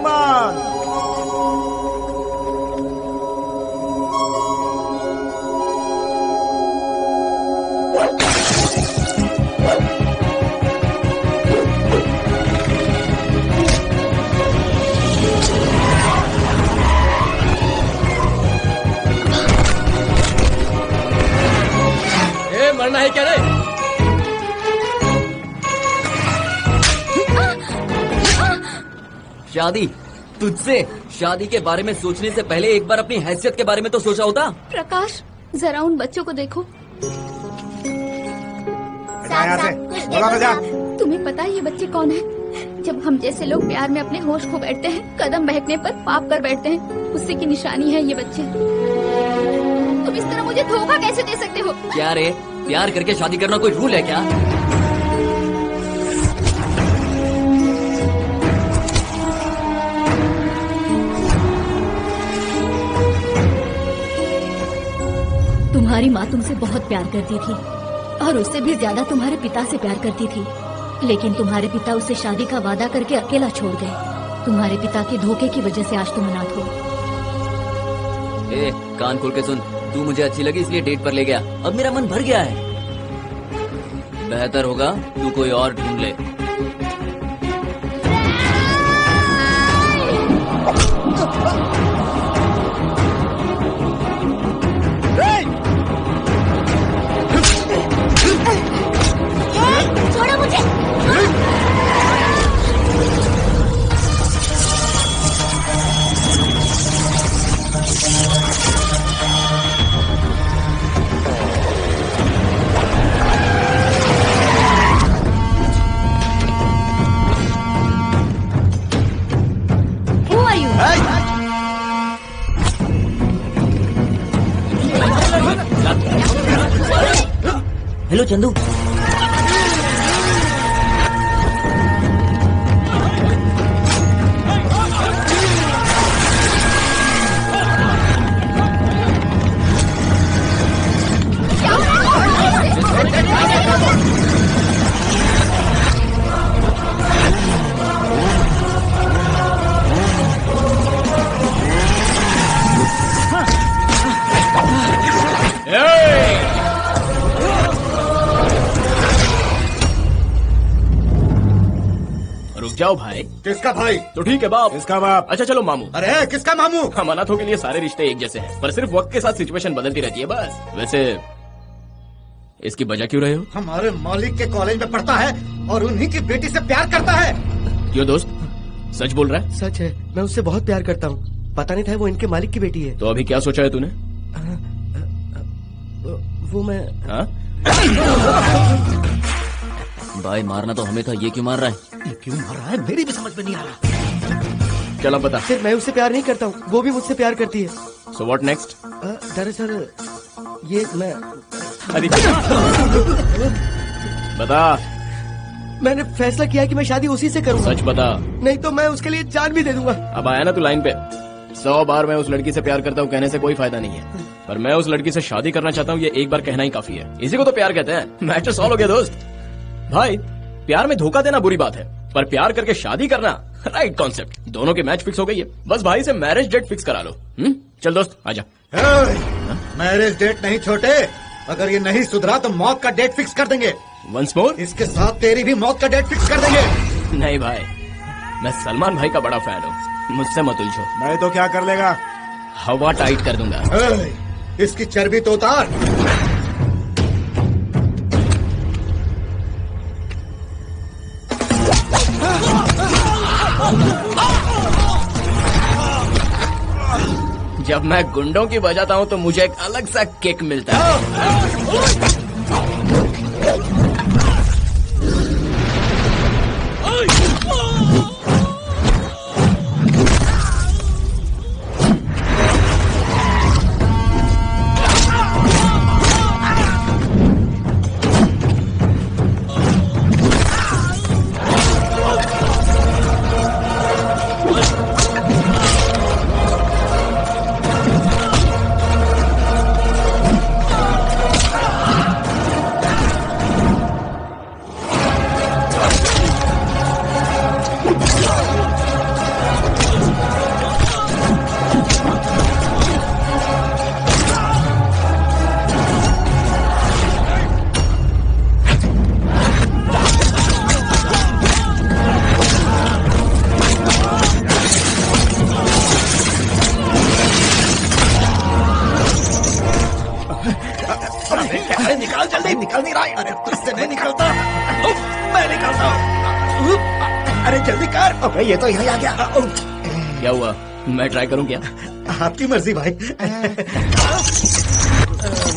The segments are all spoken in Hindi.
सलमान। मरना है क्या रे? शादी तुझसे, शादी के बारे में सोचने से पहले एक बार अपनी हैसियत के बारे में तो सोचा होता। प्रकाश, जरा उन बच्चों को देखो। तुम्हें पता है ये बच्चे कौन है? जब हम जैसे लोग प्यार में अपने होश खो बैठते हैं, कदम बहकने पर पाप कर बैठते हैं, उसी की निशानी है ये बच्चे। तुम इस तरह मुझे धोखा कैसे दे सकते हो? क्या रे, प्यार करके शादी करना कोई रूल है क्या? तुम्हारी माँ तुमसे बहुत प्यार करती थी और उससे भी ज्यादा तुम्हारे पिता से प्यार करती थी, लेकिन तुम्हारे पिता उससे शादी का वादा करके अकेला छोड़ गए। तुम्हारे पिता के धोखे की वजह से आज तुम अनाथ हो। ए, कान खोल के सुन, तू मुझे अच्छी लगी इसलिए डेट पर ले गया, अब मेरा मन भर गया है। बेहतर होगा तू कोई और ढूंढ ले। छोड़ो मुझे। हेलो चंदू। जाओ भाई। किसका भाई? तो ठीक है बाप। किसका बाप? अच्छा चलो मामू। अरे किसका मामू? हम अनाथों के लिए सारे रिश्ते एक जैसे हैं, पर सिर्फ वक्त के साथ सिचुएशन बदलती रहती है बस। वैसे इसकी वजह क्यों रहे हो? हमारे मालिक के कॉलेज में पढ़ता है और उन्हीं की बेटी से प्यार करता है। क्यों दोस्त, सच बोल रहा है? सच है, मैं उससे बहुत प्यार करता हूँ। पता नहीं था वो इनके मालिक की बेटी है। तो अभी क्या सोचा है तूने? वो मैं भाई मारना तो हमें था, ये क्यों मार रहा है? क्यों मार रहा है मेरी भी समझ में नहीं आ रहा। चलो बता। सिर्फ मैं उससे प्यार नहीं करता हूँ, वो भी मुझसे प्यार करती है। So what next? दरअसल ये मैं बता। मैंने फैसला किया कि मैं शादी उसी से करूंगा। सच बता। नहीं तो मैं उसके लिए जान भी दे दूंगा। अब आया ना तू लाइन पे। 100 बार मैं उस लड़की से प्यार करता हूँ कहने से कोई फायदा नहीं है, पर मैं उस लड़की से शादी करना चाहता हूँ, ये एक बार कहना ही काफी है। इसी को तो प्यार कहते हैं। मैटर सॉल्व हो गया दोस्त। भाई प्यार में धोखा देना बुरी बात है, पर प्यार करके शादी करना राइट कॉन्सेप्ट। दोनों की मैच फिक्स हो गई है, बस भाई से मैरिज डेट फिक्स करा लो। चल दोस्त आजा। मैरिज डेट नहीं छोटे, अगर ये नहीं सुधरा तो मौत का डेट फिक्स कर देंगे। वंस मोर, इसके साथ तेरी भी मौत का डेट फिक्स कर देंगे। नहीं भाई, मैं सलमान भाई का बड़ा फैन हूँ, मुझसे मत उलझो। नहीं तो क्या कर लेगा? हवा टाइट कर दूंगा। इसकी चर्बी तो उतार। जब मैं गुंडों की बजाता हूँ तो मुझे एक अलग सा किक मिलता है। मैं निकलता हूँ। अरे जल्दी कर। अबे ये तो यहाँ आ गया। क्या हुआ, मैं ट्राई करूं क्या? आपकी मर्जी भाई।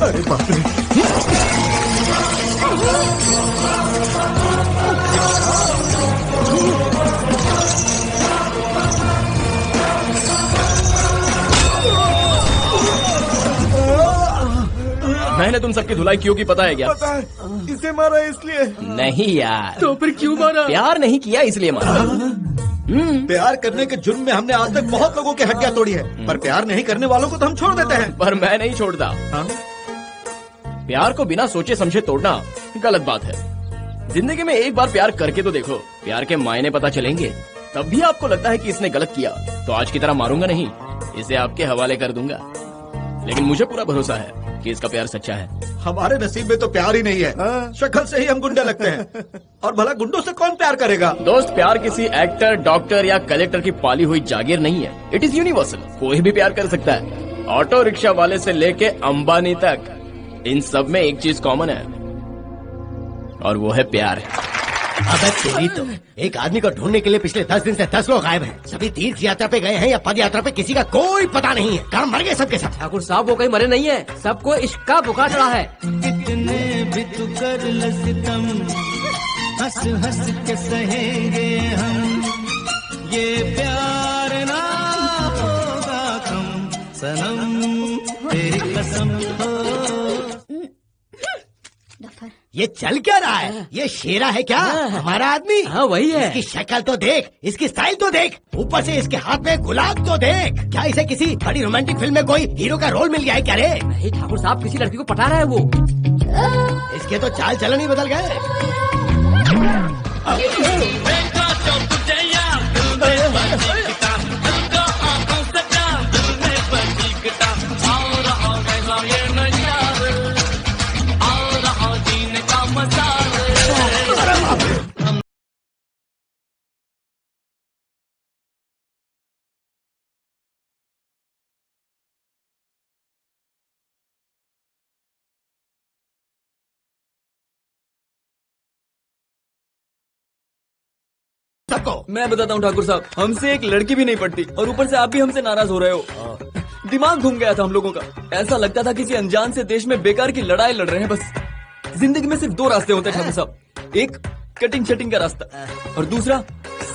अरे बाप रे। मैंने तुम सबकी धुलाई क्यों की पता है क्या? पता है, इसे मारा इसलिए। नहीं यार, तो फिर क्यों मारा? प्यार नहीं किया इसलिए मारा। प्यार करने के जुर्म में हमने आज तक बहुत लोगों की हड्डियां तोड़ी है, पर प्यार नहीं करने वालों को तो हम छोड़ देते हैं। पर मैं नहीं छोड़ता। हाँ? प्यार को बिना सोचे समझे तोड़ना गलत बात है। जिंदगी में एक बार प्यार करके तो देखो, प्यार के मायने पता चलेंगे। तब भी आपको लगता है कि इसने गलत किया तो आज की तरह मारूंगा नहीं, इसे आपके हवाले कर दूंगा। लेकिन मुझे पूरा भरोसा है कि इसका प्यार सच्चा है। हमारे नसीब में तो प्यार ही नहीं है। शक्ल से ही हम गुंडे लगते हैं, और भला गुंडों से कौन प्यार करेगा? दोस्त, प्यार किसी एक्टर, डॉक्टर या कलेक्टर की पाली हुई जागीर नहीं है। It is universal. कोई भी प्यार कर सकता है। ऑटो रिक्शा वाले से लेके अंबानी तक, इन सब में एक चीज कॉमन है, और वो है प्यार। अबे तेरी तो, एक आदमी को ढूंढने के लिए पिछले 10 दिन से 10 लोग गायब हैं। सभी तीर्थ यात्रा पे गए हैं या पद यात्रा पे, किसी का कोई पता नहीं है। कहाँ मर गए सबके सब? ठाकुर साहब वो कहीं मरे नहीं है, सबको इश्क का बुखार चढ़ा है। कितने भी तू कर ल सितम, हंस हंस के सहेंगे हम, ये प्यार ना होगा कम, सनम तेरी कसम हो। ये चल क्या रहा है? ये शेरा है क्या? हमारा आदमी? हाँ वही है। इसकी शक्ल तो देख, इसकी स्टाइल तो देख, ऊपर से इसके हाथ में गुलाब तो देख। क्या इसे किसी बड़ी रोमांटिक फिल्म में कोई हीरो का रोल मिल गया है क्या रे? नहीं ठाकुर साहब, किसी लड़की को पटा रहा है वो। इसके तो चाल चलन ही बदल गए। मैं बताता हूँ ठाकुर साहब, हमसे एक लड़की भी नहीं पड़ती, और ऊपर से आप भी हमसे नाराज हो रहे हो। दिमाग घूम गया था हम लोगों का। ऐसा लगता था किसी अनजान से देश में बेकार की लड़ाई लड़ रहे हैं। बस जिंदगी में सिर्फ 2 रास्ते होते हैं ठाकुर साहब, एक कटिंग शटिंग का रास्ता, और दूसरा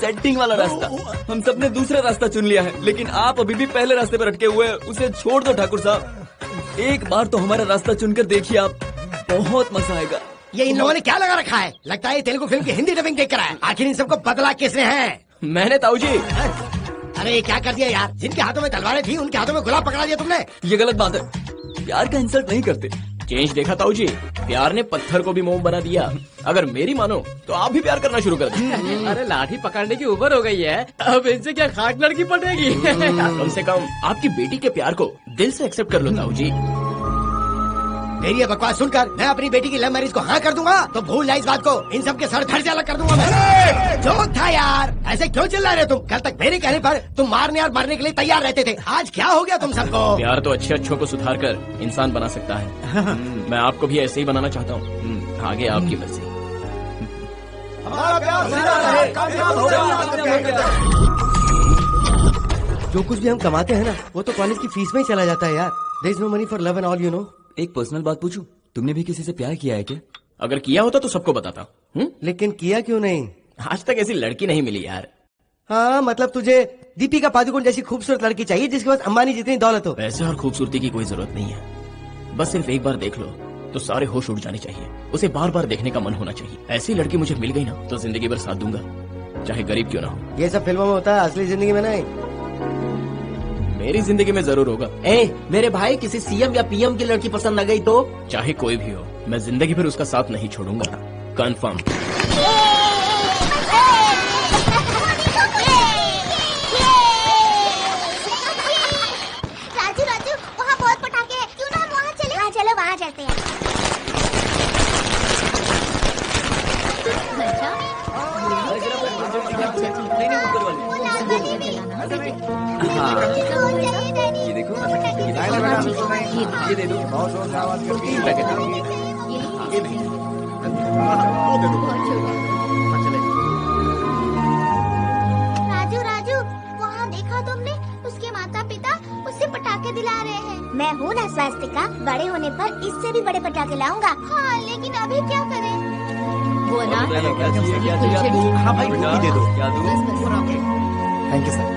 सेटिंग वाला रास्ता। हम सबने दूसरा रास्ता चुन लिया है, लेकिन आप अभी भी पहले रास्ते पर अटके हुए हैं। उसे छोड़ दो ठाकुर साहब। एक बार तो हमारा रास्ता चुनकर देखिए आप, बहुत मजा आएगा। ये इन लोगों ने क्या लगा रखा है? लगता है तेलुगु फिल्म की हिंदी डबिंग देख कर आया। आखिर इन सबको बदला किसने है? मैंने ताऊ जी। अरे ये क्या कर दिया यार? जिनके हाथों में तलवारें थी उनके हाथों में गुलाब पकड़ा दिया तुमने। ये गलत बात है, प्यार का इंसल्ट नहीं करते। चेंज देखा ताऊ जी, प्यार ने पत्थर को भी मोम बना दिया। अगर मेरी मानो तो आप भी प्यार करना शुरू कर दें। अरे लाठी पकड़ने की उम्र हो गई है, अब इनसे क्या खाट लड़की पटेगी? कम से कम आपकी बेटी के प्यार को दिल से एक्सेप्ट कर लो ताऊ जी। मेरी ये बकवास सुनकर मैं अपनी बेटी की लव मैरिज को हाँ कर दूंगा तो भूल जाए इस बात को। इन सब के सर धड़ से अलग कर दूंगा मैं। जोक था यार, ऐसे क्यों चिल्ला रहे तुम? कल तक मेरे कहने पर तुम मारने और मरने के लिए तैयार रहते थे, आज क्या हो गया तुम सबको? प्यार तो अच्छे अच्छों को सुधार कर इंसान बना सकता है। मैं आपको भी ऐसे ही बनाना चाहता हूँ। आगे आपकी मर्जी। जो कुछ भी हम कमाते हैं ना, वो तो कॉलेज की फीस में ही चला जाता है यार। There is no money for love and all, you know. एक पर्सनल बात पूछूं, तुमने भी किसी से प्यार किया है क्या? अगर किया होता तो सबको बताता। लेकिन किया क्यों नहीं? आज तक ऐसी लड़की नहीं मिली यार। हाँ मतलब तुझे दीपिका पादुकोण जैसी खूबसूरत लड़की चाहिए जिसके पास अंबानी जितनी दौलत हो। पैसे और खूबसूरती की कोई जरूरत नहीं है, बस सिर्फ एक बार देख लो तो सारे होश उड़ जाने चाहिए। उसे बार बार देखने का मन होना चाहिए। ऐसी लड़की मुझे मिल गई ना तो जिंदगी भर साथ दूंगा, चाहे गरीब क्यों ना हो। ये सब फिल्मों में होता है, असली जिंदगी में नहीं। मेरी जिंदगी में जरूर होगा। मेरे भाई किसी सीएम या पीएम की लड़की पसंद आ गई तो? चाहे कोई भी हो, मैं जिंदगी भर उसका साथ नहीं छोड़ूंगा, कंफर्म। राजू राजू, वहाँ बहुत पटाखे हैं, क्यों ना हम वहाँ चले? हाँ चलो वहाँ चलते हैं। ये देखो, ये दे दो। ये स्वास्तिका, बड़े होने पर इससे भी बड़े पटाखे लाऊंगा। हाँ, लेकिन अभी क्या करें? वो अनार क्या चाहिए? हाँ भाई, वो भी दे दो। क्या दूं? बस बस। Thank you sir.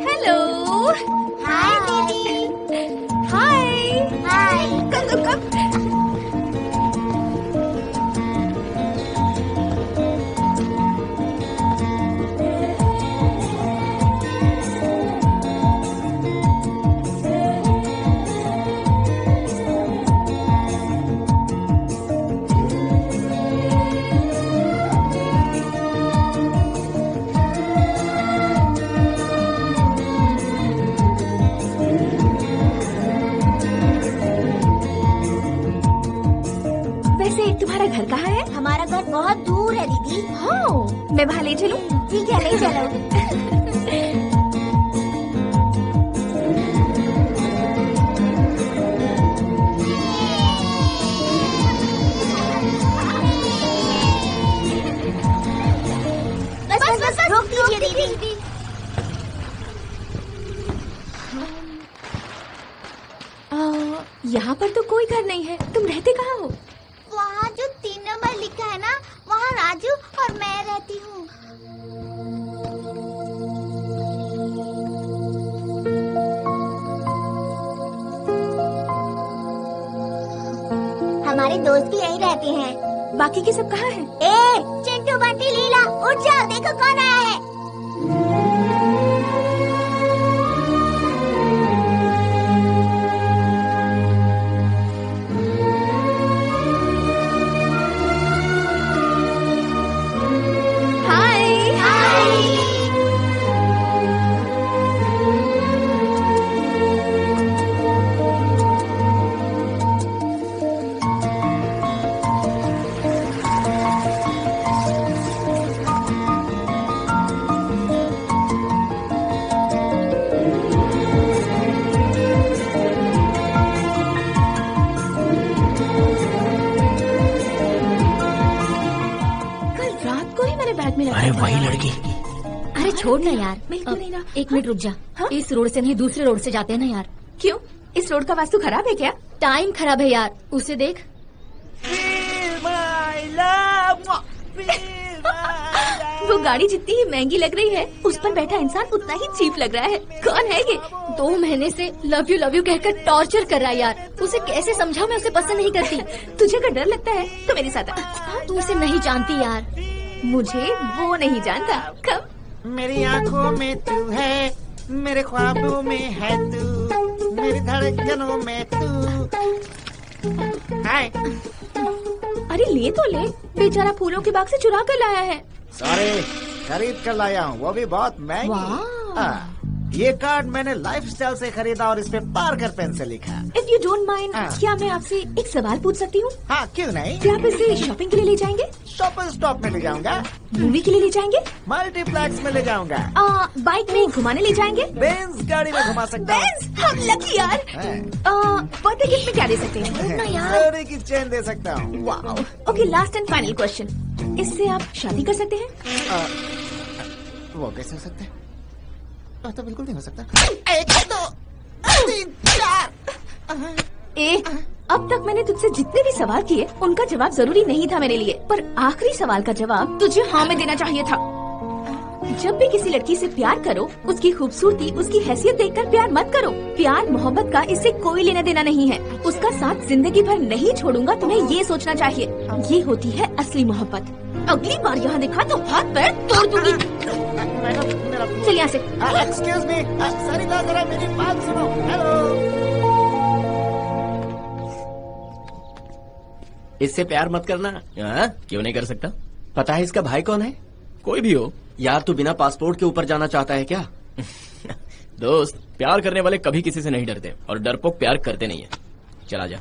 हेलो। हाय दीदी। हाय। हाय। कब वैसे तुम्हारा घर कहाँ है? हमारा घर बहुत दूर है दीदी। हाँ, मैं वहाँ ले चलूं? ठीक है, ले चलो। बस रोक दीजिए दीदी। यहाँ पर तो कोई घर नहीं है। तुम रहते कहाँ हो? वहाँ जो 3 नंबर लिखा है ना, वहाँ राजू और मैं रहती हूँ। हमारे दोस्त भी यहीं रहते हैं। बाकी के सब कहाँ हैं? चिंटू, बंटी, लीला, उठ जाओ, देखो कौन आया है। हाय। कल रात को ही मैंने बैग में अरे रखा वही था। लड़की। अरे छोड़ ना यार। बिल्कुल नहीं ना। एक मिनट रुक जा। हाँ? इस रोड से नहीं दूसरे रोड से जाते हैं ना यार। क्यों? इस रोड का वास्तु खराब है क्या? टाइम खराब है यार, उसे देख। वो गाड़ी जितनी ही महंगी लग रही है, उस पर बैठा इंसान उतना ही चीप लग रहा है। कौन है ये? 2 महीने से लव यू कहकर टॉर्चर कर रहा है यार। उसे कैसे समझाऊं, मैं उसे पसंद नहीं करती। तुझे अगर डर लगता है तो मेरे साथ आ। तू उसे नहीं जानती यार। मुझे वो नहीं जानता। कब? मेरी आंखों में तू है, मेरे ख्वाबों में है तू, मेरी धड़कनों में तू। हाय। अरे ले तो ले, बेचारा फूलों के बाग से चुरा कर लाया है। सॉरी, खरीद कर लाया हूँ, वो भी बहुत महंगी। वाह। ये कार्ड मैंने लाइफस्टाइल से खरीदा और इस पे पार्कर पेन से लिखा। इफ यू डोंट माइंड, हाँ। क्या मैं आपसे एक सवाल पूछ सकती हूँ? हाँ, क्यों नहीं? क्या आप इसे शॉपिंग के लिए ले जाएंगे? शॉपिंग स्टॉप में ले जाऊंगा, मूवी के लिए ले जाएंगे? मल्टीप्लेक्स में ले जाऊंगा, बाइक में घुमाने ले जाएंगे? बेंज गाड़ी में घुमा सकता हूँ। बेंज, हम लकी यार। बर्थडे गिफ्ट में क्या दे सकते हैं? सोने की चेन दे सकता हूँ। Wow. Okay, last and final question, इससे आप शादी कर सकते हैं? वो कैसे हो सकता है? तो बिल्कुल नहीं हो सकता। 1 2 3 4। अब तक मैंने तुझसे जितने भी सवाल किए, उनका जवाब जरूरी नहीं था मेरे लिए, पर आखिरी सवाल का जवाब तुझे हाँ में देना चाहिए था। जब भी किसी लड़की से प्यार करो, उसकी खूबसूरती, उसकी हैसियत देखकर प्यार मत करो। प्यार मोहब्बत का इससे कोई लेना देना नहीं है। उसका साथ जिंदगी भर नहीं छोड़ूंगा, तुम्हें ये सोचना चाहिए। ये होती है असली मोहब्बत। अगली बार यहाँ देखा तो हाथ पैर तोड़ दूंगी। चल यहाँ से। एक्सक्यूज मी, सरिता, जरा मेरी बात सुनो। हेलो। इससे प्यार मत करना। क्यों नहीं कर सकता? पता है इसका भाई कौन है? कोई भी हो यार, तू बिना पासपोर्ट के ऊपर जाना चाहता है क्या? दोस्त, प्यार करने वाले कभी किसी से नहीं डरते और डरपोक प्यार करते नहीं है। चला जा।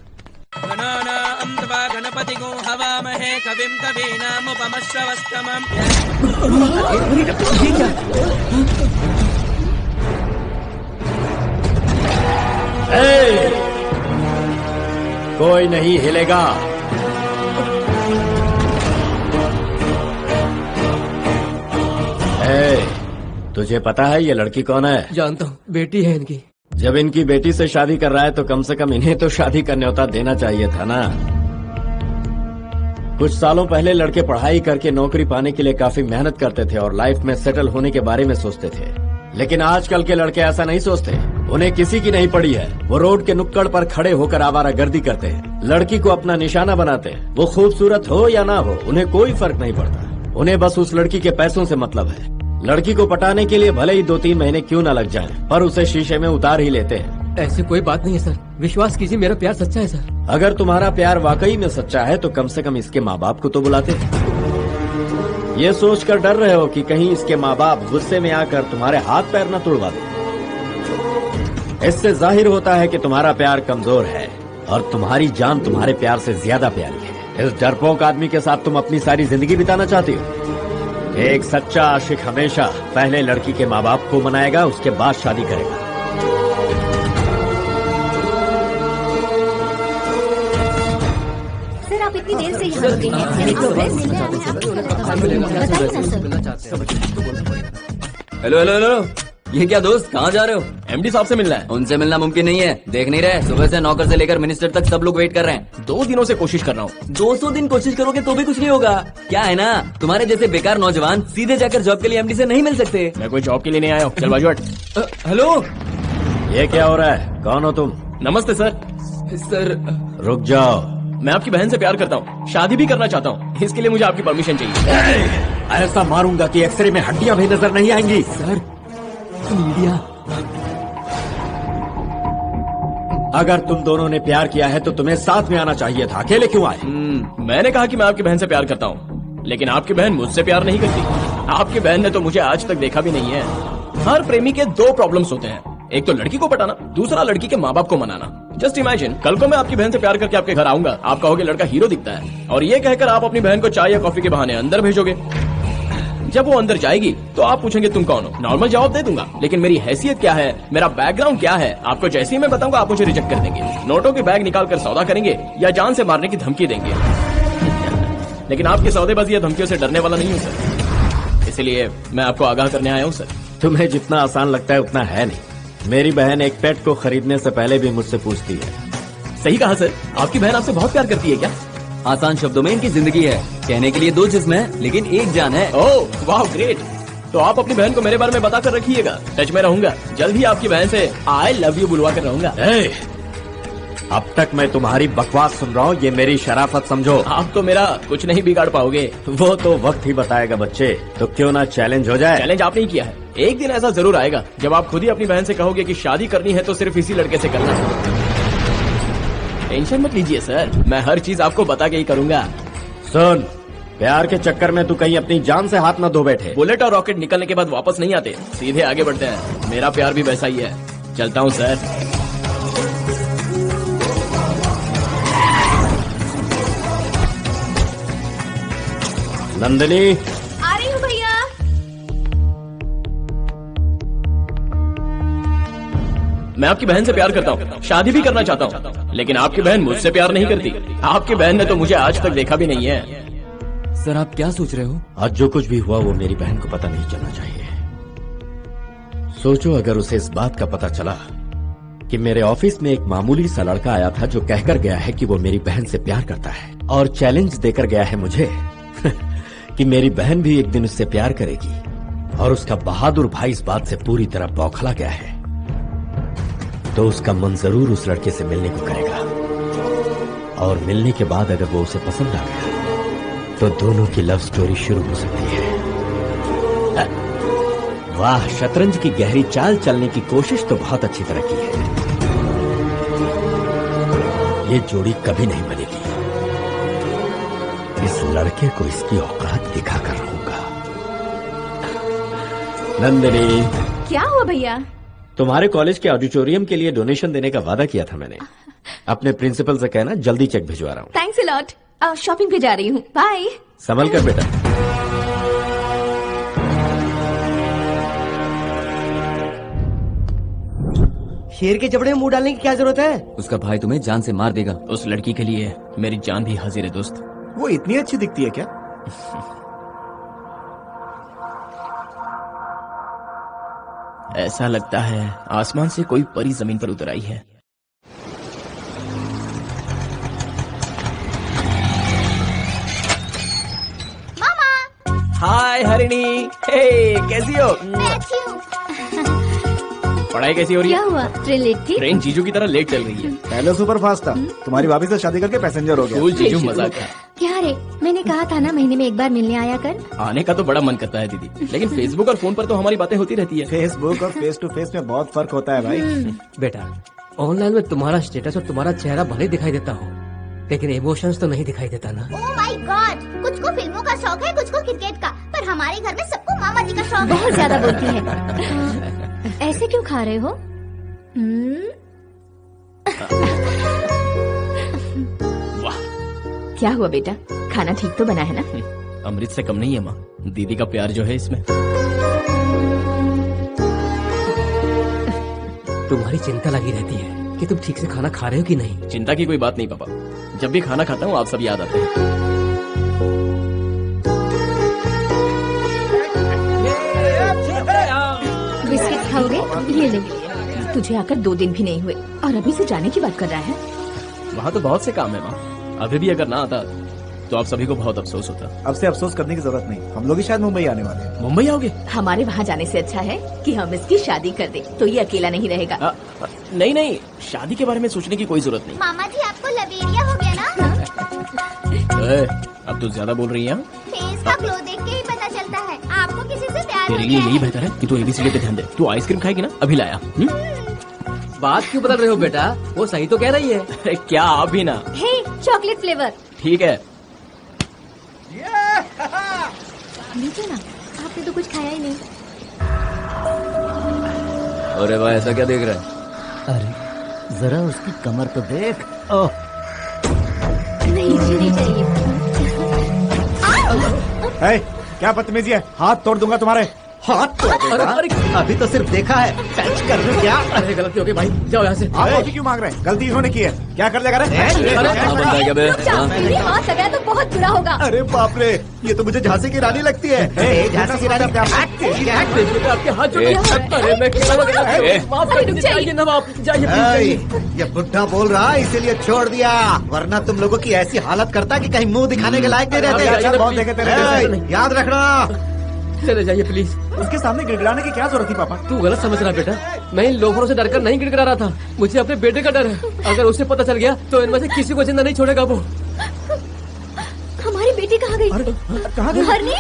गणपति को हवामहे कविं कवीनामुपमश्रवस्तमम्। कोई नहीं हिलेगा। तुझे पता है ये लड़की कौन है? जानता हूँ, बेटी है इनकी। जब इनकी बेटी से शादी कर रहा है तो कम से कम इन्हें तो शादी का न्योता देना चाहिए था ना। कुछ सालों पहले लड़के पढ़ाई करके नौकरी पाने के लिए काफी मेहनत करते थे और लाइफ में सेटल होने के बारे में सोचते थे, लेकिन आजकल के लड़के ऐसा नहीं सोचते। उन्हें किसी की नहीं पड़ी है। वो रोड के नुक्कड़ पर खड़े होकर आवारागर्दी करते हैं, लड़की को अपना निशाना बनाते हैं। वो खूबसूरत हो या ना हो उन्हें कोई फर्क नहीं पड़ता। उन्हें बस उस लड़की के पैसों से मतलब है। लड़की को पटाने के लिए भले ही 2-3 महीने क्यों न लग जाएं, पर उसे शीशे में उतार ही लेते हैं। ऐसी कोई बात नहीं है सर, विश्वास कीजिए मेरा प्यार सच्चा है सर। अगर तुम्हारा प्यार वाकई में सच्चा है तो कम से कम इसके माँ बाप को तो बुलाते। ये सोचकर डर रहे हो कि कहीं इसके माँ बाप गुस्से में आकर तुम्हारे हाथ पैर न तोड़वा दे। इससे जाहिर होता है कि तुम्हारा प्यार कमजोर है और तुम्हारी जान तुम्हारे प्यार से ज्यादा प्यारी है। इस डरपोक आदमी के साथ तुम अपनी सारी जिंदगी बिताना चाहती हो। एक सच्चा आशिक हमेशा पहले लड़की के माँ बाप को मनाएगा, उसके बाद शादी करेगा। सर आप इतनी देर से यहाँ रुके हैं, मेरी प्रोग्रेस हेलो हेलो हेलो, ये क्या दोस्त, कहाँ जा रहे हो? एमडी साहब से मिलना है। उनसे मिलना मुमकिन नहीं है, देख नहीं रहे सुबह से नौकर से लेकर मिनिस्टर तक सब लोग वेट कर रहे हैं। 2 दिनों से कोशिश कर रहा हूँ। 200 दिन कोशिश करोगे तो भी कुछ नहीं होगा। क्या है ना, तुम्हारे जैसे बेकार नौजवान सीधे जाकर जॉब के लिए एमडी से नहीं मिल सकते। मैं कोई जॉब के लिए नहीं आया हूँ, चल बाजू हट। हेलो, ये क्या हो रहा है? कौन हो तुम? नमस्ते सर। सर रुक जाओ, मैं आपकी बहन से प्यार करता हूँ, शादी भी करना चाहता हूँ। इसके लिए मुझे आपकी परमिशन चाहिए। ऐसा मारूंगा कि एक्सरे में हड्डियां भी नजर नहीं आएंगी। सर मीडिया, अगर तुम दोनों ने प्यार किया है तो तुम्हें साथ में आना चाहिए था, अकेले क्यों आए? मैंने कहा कि मैं आपकी बहन से प्यार करता हूँ, लेकिन आपकी बहन मुझसे प्यार नहीं करती। आपकी बहन ने तो मुझे आज तक देखा भी नहीं है। हर प्रेमी के 2 प्रॉब्लम्स होते हैं, एक तो लड़की को पटाना, दूसरा लड़की के माँ बाप को मनाना। जस्ट इमेजिन, कल को मैं आपकी बहन से प्यार करके आपके घर आऊंगा, आप कहोगे लड़का हीरो दिखता है, और ये कहकर आप अपनी बहन को चाय या कॉफी के बहाने अंदर भेजोगे। जब वो अंदर जाएगी तो आप पूछेंगे तुम कौन हो। नॉर्मल जवाब दे दूंगा, लेकिन मेरी हैसियत क्या है, मेरा बैकग्राउंड क्या है, आपको जैसे ही मैं बताऊंगा आप मुझे रिजेक्ट कर देंगे। नोटों के बैग निकाल कर सौदा करेंगे या जान से मारने की धमकी देंगे। लेकिन आपके सौदेबाजी या धमकियों से डरने वाला नहीं हूँ सर, इसलिए मैं आपको आगाह करने आया हूँ सर। तुम्हें जितना आसान लगता है उतना है नहीं। मेरी बहन एक पेट को खरीदने से पहले भी मुझसे पूछती है। सही कहा सर, आपकी बहन आपसे बहुत प्यार करती है क्या? आसान शब्दों में इनकी जिंदगी है, कहने के लिए 2 जिस्म है लेकिन एक जान है। ओह वाह ग्रेट। तो आप अपनी बहन को मेरे बारे में बताकर रखिएगा, टच में रहूंगा। जल्द ही आपकी बहन से आई लव यू बुलवा कर रहूंगा। अब तक मैं तुम्हारी बकवास सुन रहा हूँ, ये मेरी शराफत समझो। आप तो मेरा कुछ नहीं बिगाड़ पाओगे। वो तो वक्त ही बताएगा बच्चे, तो क्यों ना चैलेंज हो जाए। चैलेंज आपने ही किया है, एक दिन ऐसा जरूर आएगा जब आप खुद ही अपनी बहन से कहोगे कि शादी करनी है तो सिर्फ इसी लड़के से करना है। टेंशन मत लीजिए सर, मैं हर चीज आपको बता के ही करूंगा। सुन, प्यार के चक्कर में तू कहीं अपनी जान से हाथ न धो बैठे। बुलेट और रॉकेट निकलने के बाद वापस नहीं आते, सीधे आगे बढ़ते हैं। मेरा प्यार भी वैसा ही है। चलता हूँ सर। नंदिनी, आ रही हूँ भैया। मैं आपकी बहन से प्यार करता हूँ, शादी भी करना चाहता हूँ, लेकिन आपकी बहन मुझसे प्यार नहीं करती। आपकी बहन ने तो मुझे आज तक देखा भी नहीं है। सर आप क्या सोच रहे हो? आज जो कुछ भी हुआ वो मेरी बहन को पता नहीं चलना चाहिए। सोचो अगर उसे इस बात का पता चला कि मेरे ऑफिस में एक मामूली सा लड़का आया था जो कहकर गया है कि वो मेरी बहन से प्यार करता है और चैलेंज देकर गया है मुझे कि मेरी बहन भी एक दिन उससे प्यार करेगी, और उसका बहादुर भाई इस बात से पूरी तरह बौखला गया है, तो उसका मन जरूर उस लड़के से मिलने को करेगा। और मिलने के बाद अगर वो उसे पसंद आ गया तो दोनों की लव स्टोरी शुरू हो सकती है। वाह, शतरंज की गहरी चाल चलने की कोशिश तो बहुत अच्छी तरह की है। ये जोड़ी कभी नहीं बनेगी। इस लड़के को इसकी औकात दिखाकर रहूंगा। नंदिनी, क्या हुआ भैया? तुम्हारे कॉलेज के ऑडिटोरियम के लिए डोनेशन देने का वादा किया था मैंने। अपने प्रिंसिपल से कहना जल्दी चेक भिजवा रहा हूँ। Thanks a lot. शॉपिंग पे जा रही हूँ, बाय। संभल कर बेटा। शेर के जबड़े में मुंह डालने की क्या जरूरत है? उसका भाई तुम्हें जान से मार देगा। उस लड़की के लिए मेरी जान भी हाजिर है दोस्त। वो इतनी अच्छी दिखती है क्या? ऐसा लगता है आसमान से कोई परी जमीन पर उतर आई है। मामा। हाय हरिणी। हे कैसी हो? मैं अच्छी हूँ। पढ़ाई कैसी हो रही क्या है? हुआ? ट्रेन लेट थी? ट्रेन जीजू की तरह लेट चल रही है। पहले सुपर फास्ट था, तुम्हारी भाभी से शादी करके पैसेंजर हो गया। फूल जीजू मजाक है। क्या रे, मैंने कहा था ना महीने में एक बार मिलने आया कर। आने का तो बड़ा मन करता है दीदी, लेकिन फेसबुक और फोन पर तो हमारी बातें होती रहती है। फेसबुक और फेस टू फेस में बहुत फर्क होता है भाई। बेटा, ऑनलाइन में तुम्हारा स्टेटस और तुम्हारा चेहरा भले दिखाई देता हो, लेकिन इमोशंस तो नहीं दिखाई देता ना। ओह माय गॉड, कुछ को फिल्मों का शौक है, कुछ को क्रिकेट का, पर हमारे घर में सबको मामा जी का शौक है। बहुत ज्यादा बोलती है। ऐसे क्यों खा रहे हो? वाह, क्या हुआ बेटा, खाना ठीक तो बना है ना? अमृत से कम नहीं है माँ, दीदी का प्यार जो है इसमें। तुम्हारी चिंता लगी रहती है कि तुम ठीक से खाना खा रहे हो कि नहीं। चिंता की कोई बात नहीं पापा, जब भी खाना खाता हूँ आप सब याद आते हैं। बिस्किट खाओगे? ये ले। तुझे आकर 2 दिन भी नहीं हुए और अभी से जाने की बात कर रहा है। वहाँ तो बहुत से काम है माँ, अभी भी अगर ना आता तो आप सभी को बहुत अफसोस होता। अब से अफसोस करने की जरूरत नहीं, हम लोग ही शायद मुंबई आने वाले हैं। मुंबई आओगे? हमारे वहाँ जाने से अच्छा है कि हम इसकी शादी कर दे, तो ये अकेला नहीं रहेगा। नहीं नहीं, शादी के बारे में सोचने की कोई जरूरत नहीं। मामा जी आपको लवेरिया हो गया ना? अब तो ज्यादा बोल रही है। फेस का ग्लो देख के ही पता चलता है आपको किसी से प्यार हो तेरे लिए गया यही है। बेहतर है कि तू एबीसीडी पे ध्यान दे। तू आइसक्रीम खाएगी ना? अभी लाया। बात क्यों बदल रहे हो बेटा, वो सही तो कह रही है। अरे क्या अभी ना। हे, चॉकलेट फ्लेवर। ठीक है। लीजिए ना, आपने तो कुछ खाया ही नहीं। अरे भाई ऐसा क्या देख रहा है? अरे जरा उसकी कमर तो देख। ओह नहीं, मुझे नहीं चाहिए। है, क्या बदतमीजी है, हाथ तोड़ दूंगा तुम्हारे। हाथ तोड़ देगा? अभी तो सिर्फ देखा है, टच कर लो क्या? अरे गलती हो गई भाई, जाओ यहाँ से। आप माफी क्यों मांग रहे हैं? गलती इन्होंने की है, क्या कर देगा रे? हाँ, बनता है क्या बे? हाँ? मेरी हाथ लगाया तो बहुत बुरा होगा। अरे बाप रे, ये तो मुझे झांसी की रानी लगती है। झांसी की रानी आपके हाथ जोड़ ए, अरे मैं क्या ए, माफ कर दीजिए, जाइए नवाब, जाइए please, जाइए। ये बुढ़ा बोल रहा है इसीलिए छोड़ दिया, वरना तुम लोगों की ऐसी हालत करता कि कहीं मुंह दिखाने के लायक नहीं रहते। बहुत देखे तेरे जैसे। याद रखना। चले जाइए प्लीज। उसके सामने गिड़गिड़ाने की क्या जरूरत थी पापा? तू गलत समझ रहा बेटा, मैं इन लोफरों से डरकर नहीं गिड़गिड़ा रहा था, मुझे अपने बेटे का डर है। अगर उसे पता चल गया तो इनमें से किसी को जिंदा नहीं छोड़ेगा वो। हमारी बेटी कहाँ गई? कहाँ गई? हरनी?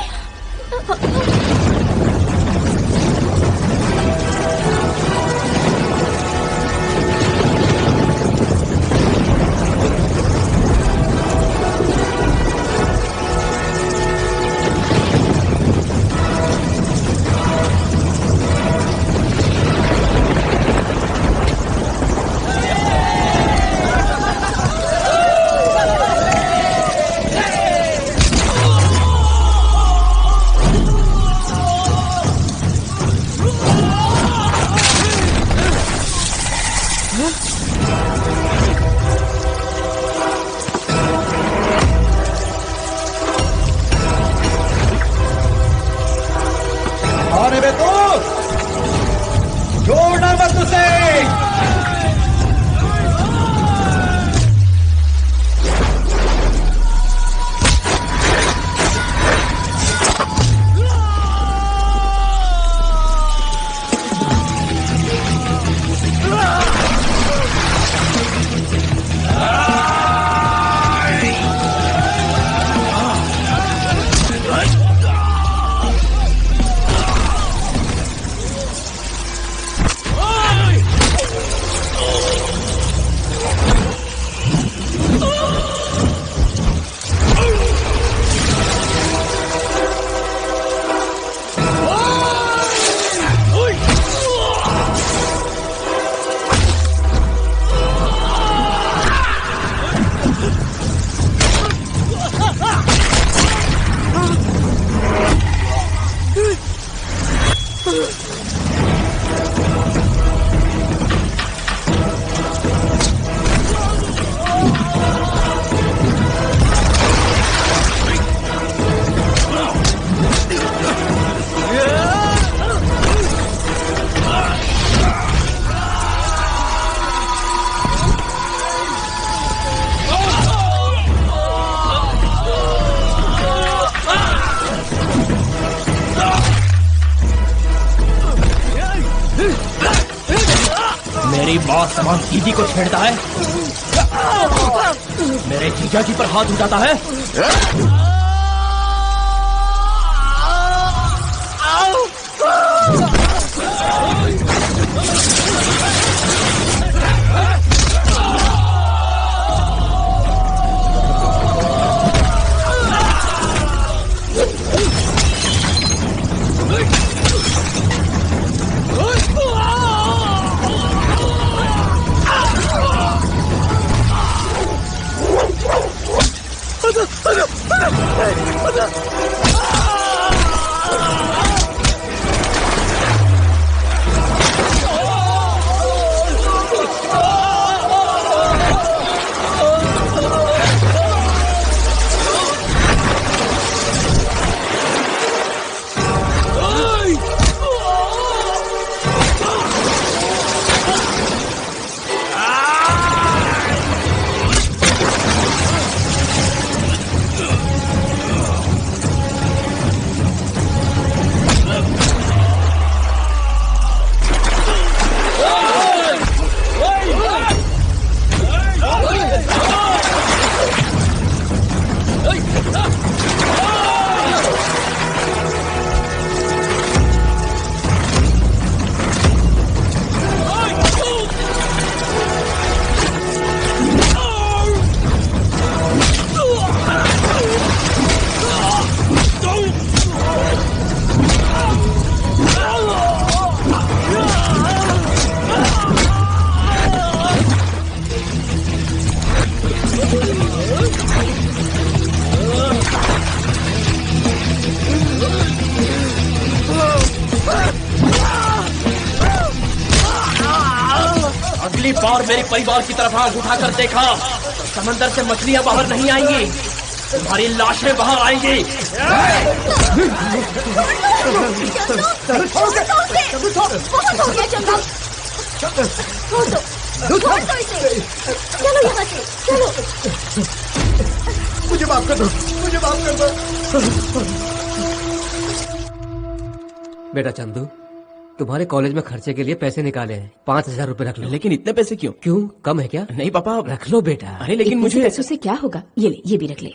मेरी माँ समान दीदी को छेड़ता है, मेरे जीजा जी पर हाथ उठाता है। अगली बार मेरे परिवार की तरफ आंख उठाकर देखा तो समंदर से मछलियां बाहर नहीं आएंगी, तुम्हारी लाशें बाहर आएंगी। चलो यहाँ से, चलो। मुझे माफ कर दो, मुझे माफ कर दो। बेटा चंदू, तुम्हारे कॉलेज में खर्चे के लिए पैसे निकाले हैं, 5,000 रुपए रख लो। लेकिन इतने पैसे क्यों? क्यों, कम है क्या? नहीं पापा, रख लो बेटा। अरे लेकिन इतने मुझे पैसों से क्या होगा? ये ले, ये भी रख ले।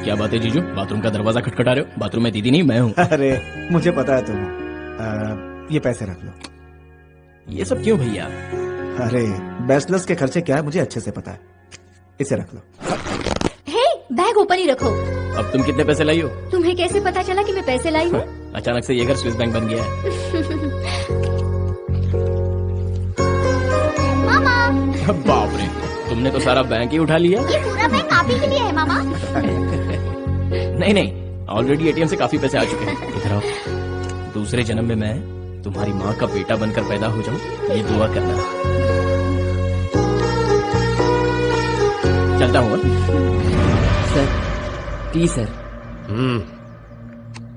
क्या बात है जीजू, बाथरूम का दरवाजा खटखटा रहे हो? बाथरूम में दीदी नहीं, मैं हूँ। अरे मुझे पता है तुम, ये पैसे रख लो। ये सब क्यों भैया? अरे बैचलर्स के खर्चे क्या है मुझे अच्छे से पता है, इसे रख लो। हे, बैग ऊपर ही रखो। अब तुम कितने पैसे लाई हो? तुम्हें कैसे पता चला कि मैं पैसे लाई हूँ? अचानक से ये घर स्विस बैंक बन गया है। मामा, बाप रे, तुमने तो सारा बैंक ही उठा लिया। ये पूरा बैंक आप ही के लिए है मामा। नहीं नहीं, ऑलरेडी एटीएम से काफी पैसे आ चुके हैं। इधर आओ, दूसरे जन्म में मैं तुम्हारी माँ का बेटा बनकर पैदा हो जाऊं, ये दुआ करना। चलता हूँ। Sir, please sir.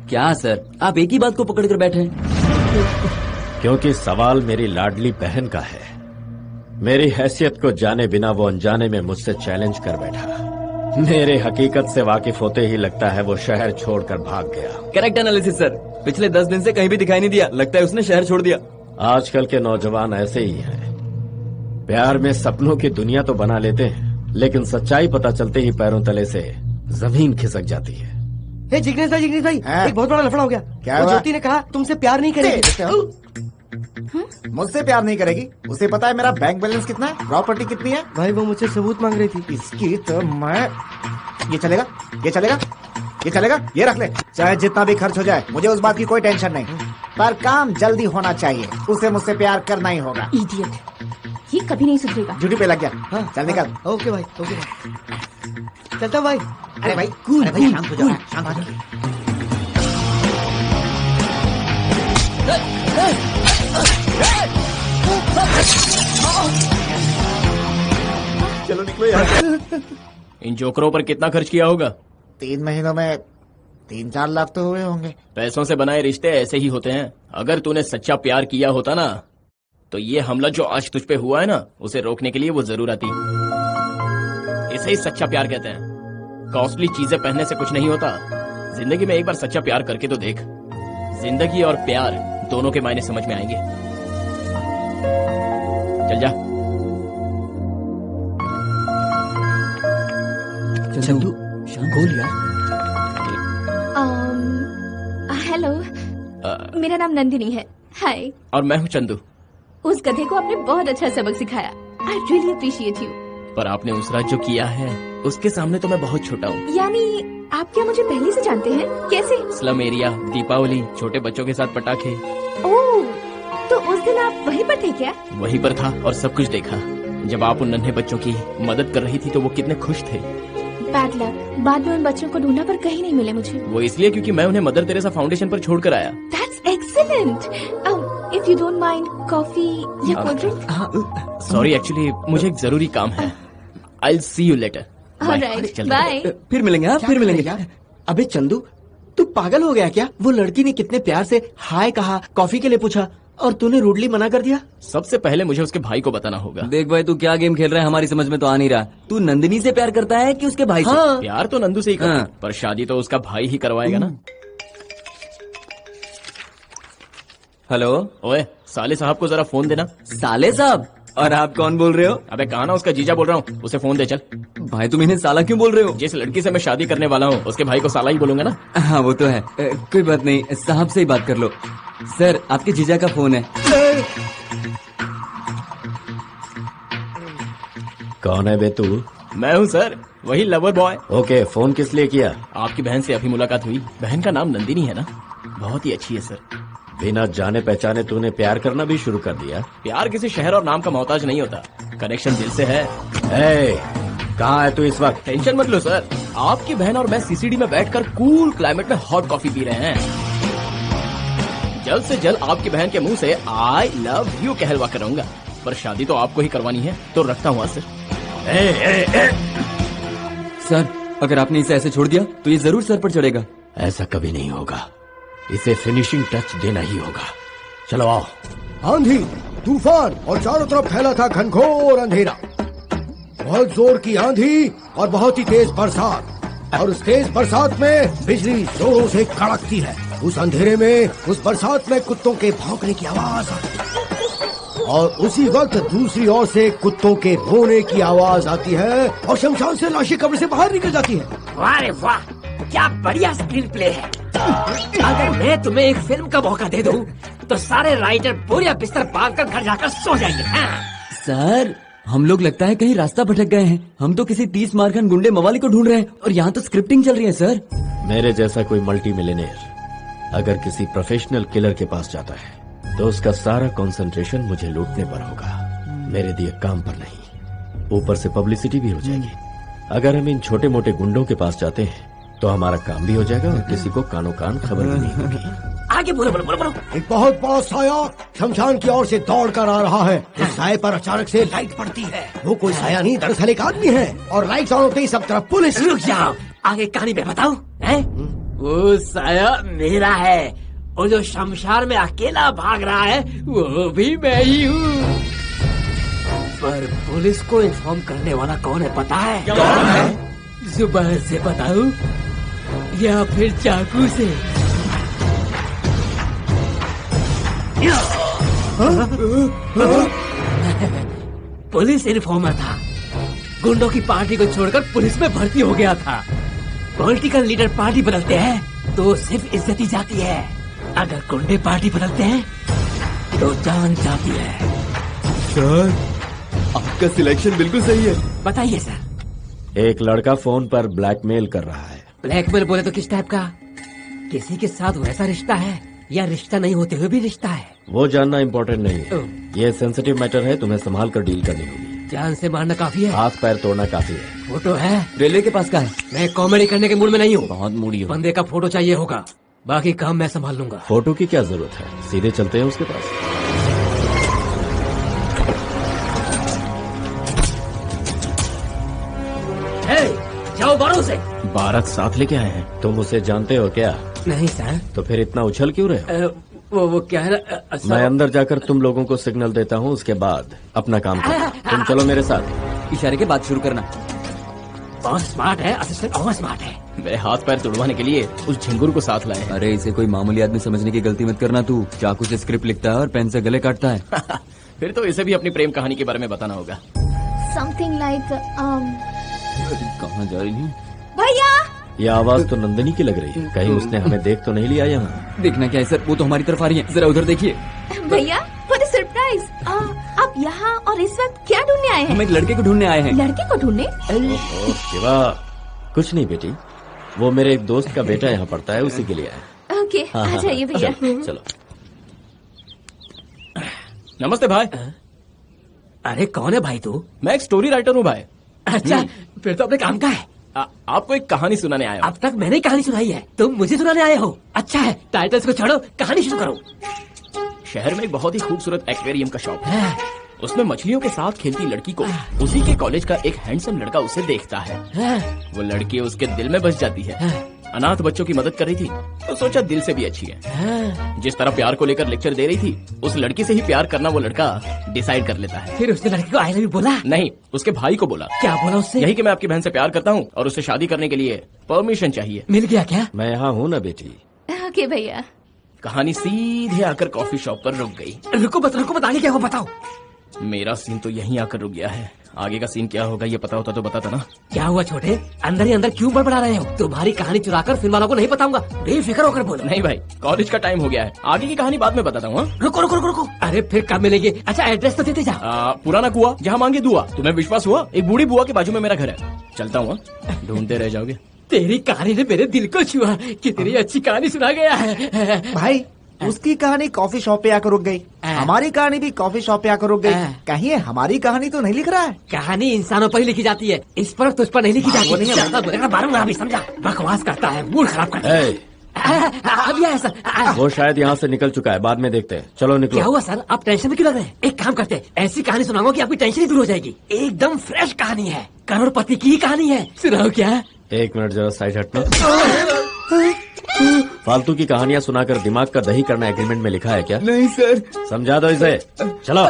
क्या सर, आप एक ही बात को पकड़ कर बैठे हैं? क्योंकि सवाल मेरी लाडली बहन का है। मेरी हैसियत को जाने बिना वो अनजाने में मुझसे चैलेंज कर बैठा। मेरे हकीकत से वाकिफ होते ही लगता है वो शहर छोड़कर भाग गया। करेक्ट एनालिसिस सर, पिछले 10 दिन से कहीं भी दिखाई नहीं दिया, लगता है उसने शहर छोड़ दिया। आजकल के नौजवान ऐसे ही हैं। प्यार में सपनों की दुनिया तो बना लेते हैं, लेकिन सच्चाई पता चलते ही पैरों तले से जमीन खिसक जाती है। जिग्नेश भाई, एक बहुत बड़ा लफड़ा हो गया। क्या वो हुआ? ज्योति ने कहा तुमसे प्यार नहीं करेगी। मुझसे प्यार नहीं करेगी? उसे पता है मेरा बैंक बैलेंस कितना है, प्रॉपर्टी कितनी है? भाई वो मुझसे सबूत मांग रही थी। इसकी तो मैं, ये चलेगा, ये चलेगा, ये चलेगा, ये रख ले। चाहे जितना भी खर्च हो जाए, मुझे उस बात की कोई टेंशन नहीं, पर काम जल्दी होना चाहिए। उसे मुझसे प्यार करना ही होगा। इडियट, ये कभी नहीं सुधरेगा। ड्यूटी पे लग गया। हाँ, चल निकल। ओके भाई, ओके भाई। चलता भाई। अरे भाई, अरे भाई, शांत हो जाओ, शांत हो जाओ। चलो निकलो यार। इन जोकरों पर कितना खर्च किया होगा? 3 महीनों में 3-4 लाख तो हुए होंगे। पैसों से बनाए रिश्ते ऐसे ही होते हैं। अगर तूने सच्चा प्यार किया होता ना, तो ये हमला जो आज तुझ पे हुआ है ना, उसे रोकने के लिए वो जरूर आती। इसे ही सच्चा प्यार कहते हैं। कॉस्टली चीजें पहनने से कुछ नहीं होता। जिंदगी में एक बार सच्चा प्यार करके तो देख। जिंदगी और प्यार दोनों के मायने समझ में आएंगे। चल जा। चंदू बोल यार। हेलो, मेरा नाम नंदिनी है। हाय। और मैं हूँ चंदू। उस गधे को आपने बहुत अच्छा सबक सिखाया। I really appreciate you. पर आपने उस रात जो किया है उसके सामने तो मैं बहुत छोटा हूँ। यानी आप क्या मुझे पहले से जानते हैं? कैसे? स्लम एरिया, दीपावली, छोटे बच्चों के साथ पटाखे। ओह, तो उस दिन आप वहीं पर थे क्या? वहीं पर था और सब कुछ देखा। जब आप उन नन्हे बच्चों की मदद कर रही थी तो वो कितने खुश थे। बैड लक, बाद में उन बच्चों को ढूंढा पर कहीं नहीं मिले मुझे। वो इसलिए क्योंकि मैं उन्हें मदर तेरेसा फाउंडेशन पर छोड़कर आया। That's excellent. If you don't mind, coffee या कोल्ड ड्रिंक? सॉरी, एक्चुअली मुझे एक जरूरी काम है। I'll see you later. Alright, bye. फिर मिलेंगे। हाँ, फिर मिलेंगे। अबे चंदू, तू पागल हो गया क्या? वो लड़की ने कितने प्यार से हाय कहा, कॉफी के लिए पूछा और तूने रूडली मना कर दिया। सबसे पहले मुझे उसके भाई को बताना होगा। देख भाई, तू क्या गेम खेल रहा है हमारी समझ में तो आ नहीं रहा। तू नंदिनी से प्यार करता है कि उसके भाई से? हाँ। प्यार तो नंदू से ही करता, हाँ। पर शादी तो उसका भाई ही करवाएगा ना। हेलो। ओए, साले साहब को जरा फोन देना। साले साहब? और आप कौन बोल रहे हो? अबे कहा ना, उसका जीजा बोल रहा हूँ, उसे फोन दे चल। भाई तुम इन्हें साला क्यों बोल रहे हो? जिस लड़की से मैं शादी करने वाला हूँ उसके भाई को साला ही बोलूंगा ना। हाँ वो तो है। कोई बात नहीं, साहब से ही बात कर लो। सर, आपके जीजा का फोन है। कौन है बे तू? मैं हूँ सर, वही लवर बॉय। ओके, फोन किस लिए किया? आपकी बहन से अभी मुलाकात हुई। बहन का नाम नंदिनी है ना? बहुत ही अच्छी है सर। बिना जाने पहचाने तूने प्यार करना भी शुरू कर दिया? प्यार किसी शहर और नाम का मोहताज नहीं होता, कनेक्शन दिल से है। कहाँ है तू इस वक्त? टेंशन मत लो सर, आपकी बहन और मैं सीसीडी में बैठकर कूल क्लाइमेट में हॉट कॉफी पी रहे हैं। जल्द से जल्द आपकी बहन के मुंह से आई लव यू कहलवा करूंगा। पर शादी तो आपको ही करवानी है, तो रखता हूँ सर। सर, अगर आपने इसे ऐसे छोड़ दिया तो ये जरूर सर पर चढ़ेगा। ऐसा कभी नहीं होगा, इसे फिनिशिंग टच देना ही होगा। चलो आओ। आंधी, तूफान और चारों तरफ फैला था घनघोर अंधेरा। बहुत जोर की आंधी और बहुत ही तेज बरसात, और उस तेज बरसात में बिजली जोरों से कड़कती है। उस अंधेरे में, उस बरसात में कुत्तों के भौंकने की आवाज आती है, और उसी वक्त दूसरी ओर से कुत्तों के रोने की आवाज आती है, और शमशान से लाशें कब्र से बाहर निकल जाती है। वाह रे वाह, क्या बढ़िया स्क्रीन प्ले है। अगर मैं तुम्हें एक फिल्म का मौका दे दूं, तो सारे राइटर बोरिया बिस्तर बांधकर घर जाकर सो जाएंगे। सर, हम लोग लगता है कहीं रास्ता भटक गए हैं। हम तो किसी 30 मारखंड गुंडे मवाली को ढूंढ रहे हैं और यहाँ तो स्क्रिप्टिंग चल रही है सर। मेरे जैसा कोई मल्टी मिलियनेयर अगर किसी प्रोफेशनल किलर के पास जाता है तो उसका सारा कंसंट्रेशन मुझे लूटने पर होगा, मेरे दिए काम पर नहीं। ऊपर से पब्लिसिटी भी हो जाएगी। अगर हम इन छोटे मोटे गुंडों के पास जाते हैं तो हमारा काम भी हो जाएगा और किसी को कानो कान खबर भी नहीं होगी। आगे बोलो बोलो बोलो बोलो। एक बहुत बड़ा साया शमशान की ओर से दौड़ कर आ रहा है। उस साये पर अचानक से लाइट पड़ती है। वो कोई साया नहीं, दरअसल एक आदमी है, और लाइट ऑन होते ही सब तरफ पुलिस। रुक जाओ, आगे कहानी में बताऊं? वो साया मेरा है, और जो शमशान में अकेला भाग रहा है वो भी मैं ही हूँ। पर पुलिस को इन्फॉर्म करने वाला कौन है पता है? कौन है? जुबान से बताऊं या फिर चाकू से? पुलिस इन्फॉर्मर था, गुंडों की पार्टी को छोड़कर पुलिस में भर्ती हो गया था। पॉलिटिकल लीडर पार्टी बदलते हैं तो सिर्फ इज्जत ही जाती है, अगर गुंडे पार्टी बदलते हैं तो जान जाती है। सर, आपका सिलेक्शन बिल्कुल सही है। बताइए सर। एक लड़का फोन पर ब्लैकमेल कर रहा है। ब्लैकमेल बोले तो किस टाइप का? किसी के साथ वैसा रिश्ता है या रिश्ता नहीं होते हुए भी रिश्ता है? वो जानना इम्पोर्टेंट नहीं है। ये सेंसिटिव मैटर है, तुम्हें संभाल कर डील करनी होगी। जान से मारना काफी है, हाथ पैर तोड़ना काफी है। फोटो है रेलवे के पास का है। मैं कॉमेडी करने के मूड में नहीं हूँ। बहुत मूडी हो। बंदे का फोटो चाहिए होगा, बाकी काम मैं संभाल लूंगा। फोटो की क्या जरूरत है, सीधे चलते हैं उसके पास। जाओ बारों से। बारात साथ लेके आए हैं। तुम उसे जानते हो क्या? नहीं सर। तो फिर इतना उछल क्यों रहे हो? वो क्या है? मैं अंदर जाकर तुम लोगों को सिग्नल देता हूँ, उसके बाद अपना काम करो। तुम चलो मेरे साथ। इशारे के बाद शुरू करना। बहुत स्मार्ट है असिस्टेंट, और स्मार्ट है। मेरे हाथ पैर तुड़वाने के लिए उस झिंगुर को साथ लाए। अरे इसे कोई मामूली आदमी समझने की गलती मत करना तू। चाकू से स्क्रिप्ट लिखता है और पेन से गले काटता है। फिर तो इसे भी अपनी प्रेम कहानी के बारे में बताना होगा। Something like कहाँ जा रही हूँ भैया। ये आवाज तो नंदिनी की लग रही है। कहीं उसने हमें देख तो नहीं लिया यहाँ? देखना क्या है सर, वो तो हमारी तरफ आ रही है। जरा उधर देखिए। भैया what a surprise! आप यहाँ और इस वक्त क्या ढूंढने आए हैं? हम एक लड़के को ढूंढने आए हैं। लड़के को ढूंढने? शिवा, कुछ नहीं बेटी, वो मेरे एक दोस्त का बेटा यहाँ पढ़ता है, उसी के लिए आया। ओके, आ जाइए भैया। चलो। नमस्ते भाई। अरे कौन है भाई तू? मैं एक स्टोरी राइटर हूँ भाई। अच्छा, फिर तो अपने काम का है। आपको एक कहानी सुनाने आया हूँ। अब तक मैंने कहानी सुनाई है, तुम मुझे सुनाने आए हो। अच्छा है, टाइटल्स को छोड़ो, कहानी शुरू करो। शहर में एक बहुत ही खूबसूरत एक्वेरियम का शॉप है। उसमें मछलियों के साथ खेलती लड़की को उसी के कॉलेज का एक हैंडसम लड़का उसे देखता है। वो लड़की उसके दिल में बस जाती है। अनाथ बच्चों की मदद कर रही थी तो सोचा दिल से भी अच्छी है। जिस तरह प्यार को लेकर लेक्चर दे रही थी, उस लड़की से ही प्यार करना वो लड़का डिसाइड कर लेता है। फिर उसने लड़की को आई लव यू बोला? नहीं, उसके भाई को बोला। क्या बोला उससे? यही कि मैं आपकी बहन से प्यार करता हूँ और उससे शादी करने के लिए परमिशन चाहिए। मिल गया क्या? मैं यहाँ हूँ ना बेटी। ओके भैया। कहानी सीधे आकर कॉफी शॉप पर रुक गई। रुको मत आगे क्या हो बताओ। मेरा सीन तो यहीं आकर रुक गया है। आगे का सीन क्या होगा ये पता होता तो बताता ना। क्या हुआ छोटे, अंदर ही अंदर क्यों बड़बड़ा रहे हो? तुम्हारी कहानी चुराकर फिल्म वालों को नहीं बताऊंगा, बेफिक्र होकर बोलो। नहीं भाई, कॉलेज का टाइम हो गया है, आगे की कहानी बाद में बताता हूँ। रुको। अरे फिर कब मिलेंगे? अच्छा एड्रेस तो देते जाओ। पुराना कुआं, जहाँ मांगे दुआ। तुम्हें विश्वास हुआ? एक बूढ़ी बुआ के बाजू में मेरा घर है। चलता हूँ, ढूंढते रह जाओगे। तेरी कहानी ने मेरे दिल को छुआ। कितनी अच्छी कहानी सुना गया है भाई। उसकी कहानी कॉफी शॉप पे आकर रुक गई, हमारी कहानी भी कॉफी शॉप पे आकर रुक गई। कहीं हमारी कहानी तो नहीं लिख रहा है? कहानी इंसानों पर ही लिखी जाती है, इस पर तुझ पर नहीं लिखी जाती। मारूंगा अभी, समझा? बकवास करता है, मूड खराब करता है। अभी आया सर। वो शायद यहाँ से निकल चुका है, बाद में देखते हैं। चलो निकलो। क्या हुआ सर, आप टेंशन में क्यों लग रहे हैं? एक काम करते हैं, ऐसी कहानी सुनाऊंगा कि आपकी टेंशन ही दूर हो जाएगी। एकदम फ्रेश कहानी है, करोड़पति की कहानी है। सुनाओ क्या? एक मिनट जरा साइड हटना। फालतू की कहानियाँ सुनाकर दिमाग का दही करना एग्रीमेंट में लिखा है क्या? नहीं सर। समझा दो इसे। चलो।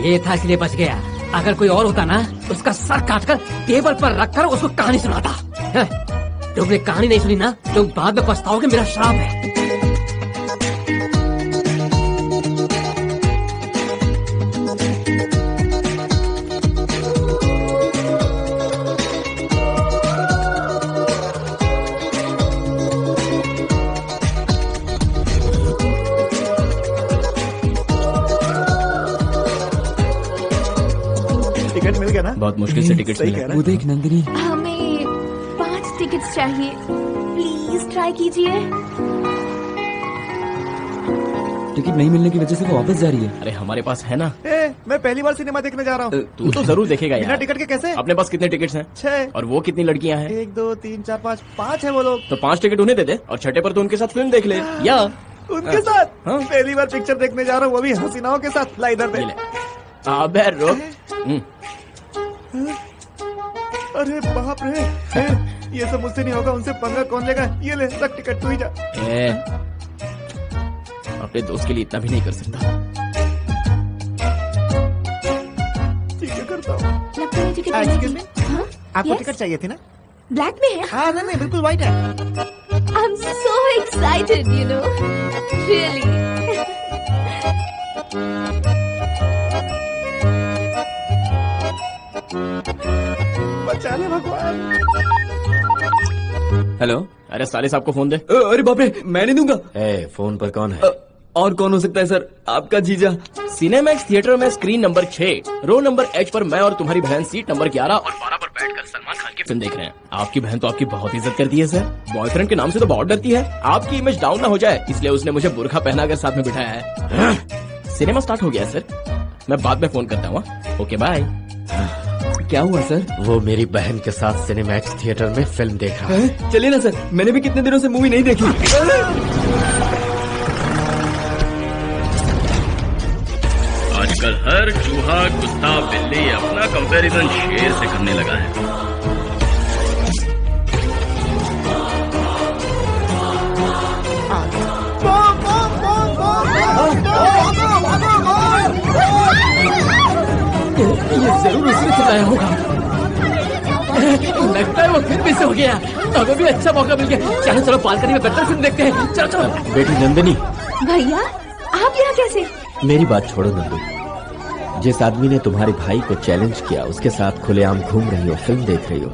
ये था इसलिए बच गया, अगर कोई और होता ना उसका सर काटकर टेबल पर रखकर उसको कहानी सुनाता। तुमने कहानी नहीं सुनी ना, तुम बाद में पछताओगे, मेरा श्राप है। टिकट मिल गया ना? बहुत मुश्किल से टिकट मिला। वो देख नंदिनी। हमें 5 टिकट्स चाहिए, प्लीज ट्राई कीजिए। टिकट नहीं मिलने की वजह से वो वापस जा रही है। अरे हमारे पास है ना। मैं पहली बार सिनेमा देखने जा रहा हूँ। तू तो जरूर देखेगा यार। बिना टिकट के कैसे? अपने पास कितने टिकट्स हैं? 6। और वो कितनी लड़कियाँ हैं? 1 2 3 4 5 5 है वो लोग। तो 5 टिकट उन्हें दे दे और छठे पर तो उनके साथ फिल्म देख ले। या उनके साथ? पहली बार पिक्चर देखने जा रहा हूँ, वो भी हसीनाओं के साथ। ला इधर दे। अबे रुक। अरे बाप रे, ये सब मुझसे नहीं होगा, उनसे पंगा कौन लेगा? ये ले, रख टिकट, तू ही जा। अपने दोस्त के लिए इतना भी नहीं कर सकता। ठीक है, करता हूँ। आपको टिकट चाहिए थी ना? ब्लैक में है? हाँ नहीं बिल्कुल व्हाइट है। I'm so excited, you know, really. बचा ले भगवान। हेलो। अरे साले साहब को फोन दे। अरे बाप रे, मैं नहीं दूंगा। फोन पर कौन है? और कौन हो सकता है सर? आपका जीजा। सिनेमैक्स थिएटर में screen number 6 row number H पर मैं और तुम्हारी बहन सीट नंबर 11 और 12 पर बैठकर सलमान खान की फिल्म देख रहे हैं। आपकी बहन तो आपकी बहुत इज्जत करती है सर, बॉयफ्रेंड के नाम से तो बहुत डरती है। आपकी इमेज डाउन ना हो जाए इसलिए उसने मुझे बुर्खा पहनाकर साथ में बिठाया है। सिनेमा स्टार्ट हो गया सर, मैं बाद में फोन करता हूँ। Okay bye. क्या हुआ सर? वो मेरी बहन के साथ सिनेमैक्स थिएटर में फिल्म देख रहा है। चलिए ना सर, मैंने भी कितने दिनों से मूवी नहीं देखी। आजकल हर चूहा कुत्ता बिल्ली अपना कंपैरिजन शेर से करने लगा है। ये जरूर उसने चलाया होगा। लगता है वो फिर मिस हो गया। हमें भी अच्छा मौका मिल गया। चलो चलो बालकनी में बेहतर फिल्म देखते हैं। चलो चलो। बेटी नंदिनी, भैया आप यहाँ कैसे? मेरी बात छोड़ो नंदू। जिस आदमी ने तुम्हारे भाई को चैलेंज किया उसके साथ खुलेआम घूम रही हो, फिल्म देख रही हो,